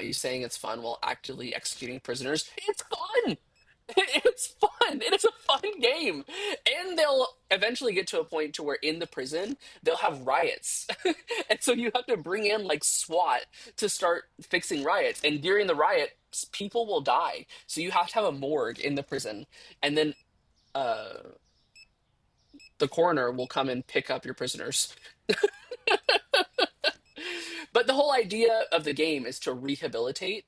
you saying it's fun while actively executing prisoners. It's fun. It's fun. It is a fun game. And they'll eventually get to a point to where in the prison they'll have riots. And so you have to bring in like SWAT to start fixing riots. And during the riot, people will die. So you have to have a morgue in the prison. And then uh the coroner will come and pick up your prisoners. But the whole idea of the game is to rehabilitate.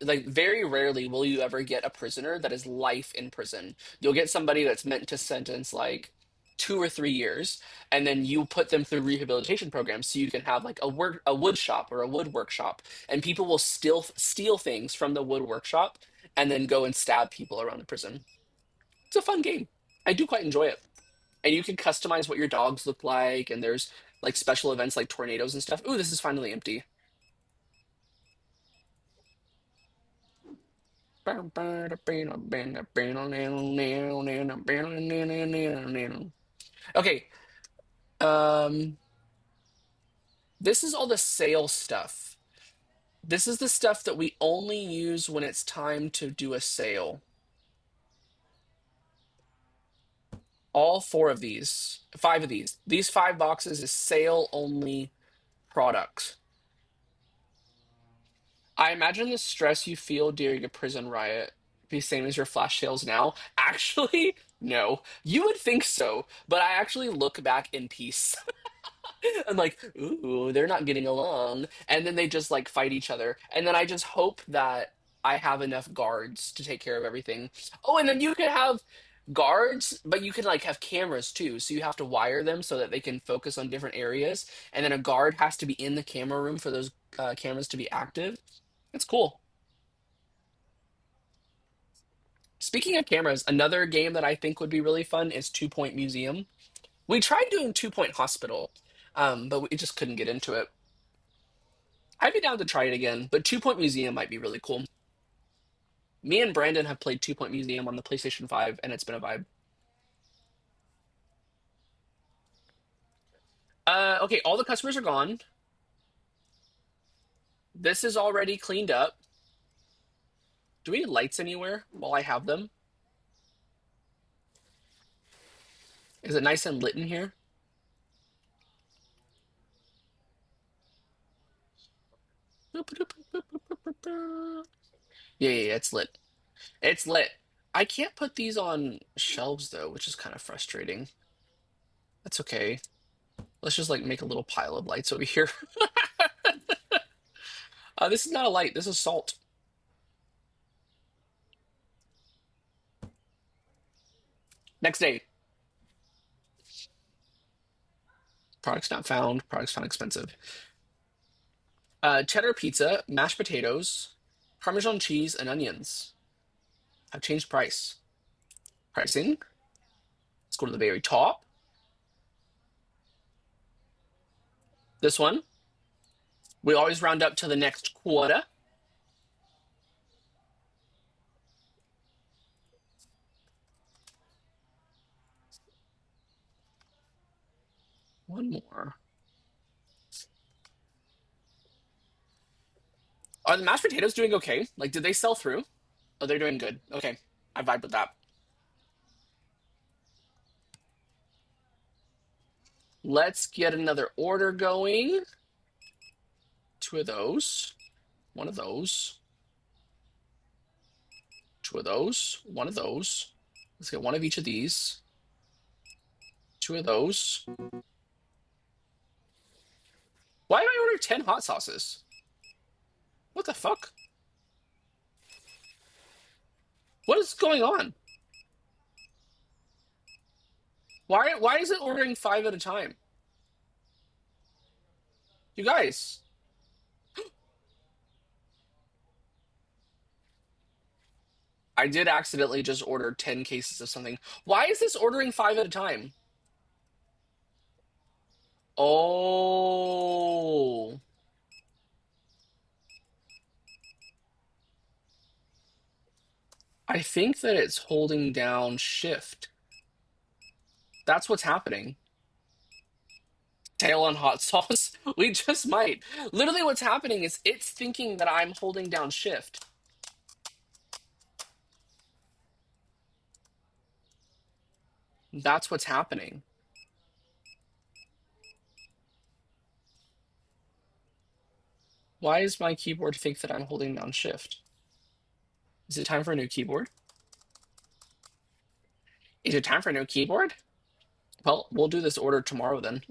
Like very rarely will you ever get a prisoner that is life in prison. You'll get somebody that's meant to sentence like 2 or 3 years, and then you put them through rehabilitation programs so you can have like a wood shop or a wood workshop, and people will still steal things from the wood workshop and then go and stab people around the prison. It's a fun game. I do quite enjoy it. And you can customize what your dogs look like, and there's like special events like tornadoes and stuff. Ooh, this is finally empty. Okay, um, this is all the sale stuff. This is the stuff that we only use when it's time to do a sale. All four of these, five of these 5 boxes is sale only products. I imagine the stress you feel during a prison riot be same as your flash sales now. Actually, no. You would think so, but I actually look back in peace. I'm like, ooh, they're not getting along. And then they just like fight each other. And then I just hope that I have enough guards to take care of everything. Oh, and then you could have guards, but you can like have cameras too. So you have to wire them so that they can focus on different areas. And then a guard has to be in the camera room for those cameras to be active. It's cool. Speaking of cameras, another game that I think would be really fun is Two Point Museum. We tried doing Two Point Hospital, but we just couldn't get into it. I'd be down to try it again, but Two Point Museum might be really cool. Me and Brandon have played Two Point Museum on the PlayStation 5, and it's been a vibe. Okay, all the customers are gone. This is already cleaned up. Do we need lights anywhere while I have them? Is it nice and lit in here? Yeah, yeah, yeah, it's lit. It's lit. I can't put these on shelves though, which is kind of frustrating. That's okay. Let's just like make a little pile of lights over here. This is not a light. This is salt. Next day. Products not found. Products found expensive. Cheddar pizza, mashed potatoes, Parmesan cheese, and onions. I've changed price. Pricing. Let's go to the very top. This one. We always round up to the next quarter. One more. Are the mashed potatoes doing okay? Like, did they sell through? Oh, they're doing good. Okay. I vibe with that. Let's get another order going. Two of those. One of those. Two of those. One of those. Let's get one of each of these. Two of those. Why did I order 10 hot sauces? What the fuck? What is going on? Why is it ordering 5 at a time? You guys. I did accidentally just order 10 cases of something. Why is this ordering 5 at a time? Oh. I think that it's holding down shift. That's what's happening. Tail on hot sauce. We just might. Literally, what's happening is it's thinking that I'm holding down shift. That's what's happening. Why does my keyboard think that I'm holding down shift? Is it time for a new keyboard? Is it time for a new keyboard? Well, we'll do this order tomorrow then.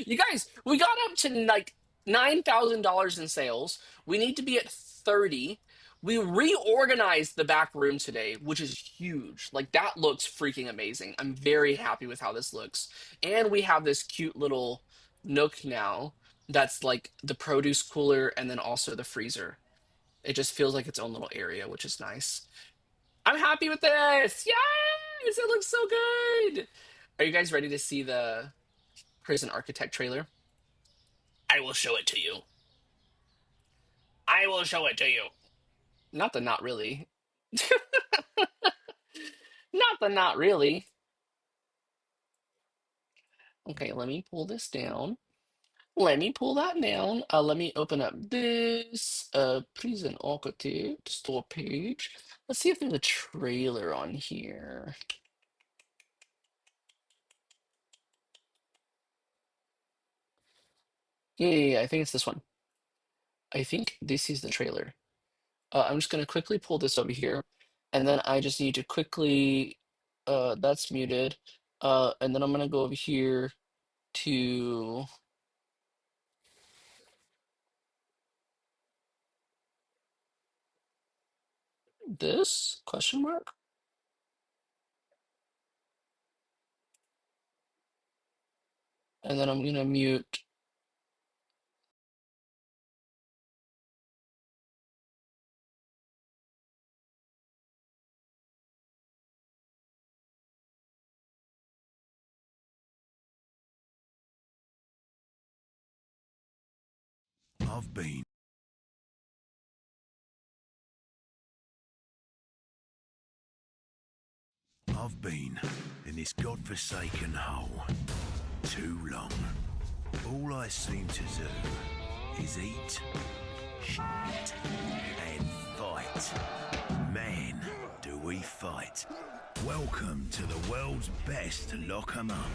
You guys, we got up to like $9,000 in sales. We need to be at 30. We reorganized the back room today, which is huge. Like that looks freaking amazing. I'm very happy with how this looks. And we have this cute little nook now that's like the produce cooler and then also the freezer. It just feels like its own little area, which is nice. I'm happy with this. Yes, it looks so good. Are you guys ready to see the Prison Architect trailer? I will show it to you. I will show it to you. Not the not really. Not the not really. Okay, let me pull this down. Let me pull that down. Let me open up this Prison Architect store page. Let's see if there's a trailer on here. Yeah, I think it's this one. I think this is the trailer. I'm just going to quickly pull this over here. And then I just need to quickly, that's muted. And then I'm going to go over here to this question mark. And then I'm going to mute I've been. I've been in this godforsaken hole too long. All I seem to do is eat, shit, and fight. Man, do we fight. Welcome to the world's best lock 'em up.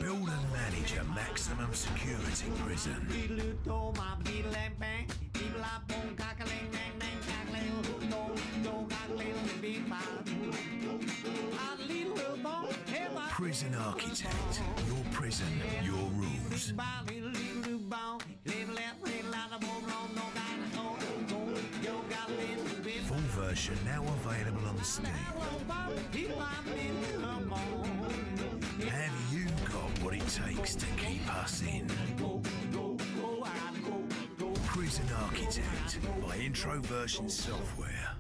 Build and manage a maximum security prison. Prison architect. Your prison, your rules. Full version now available on Steam. Have you got what it takes to keep us in? Prison Architect by Introversion Software.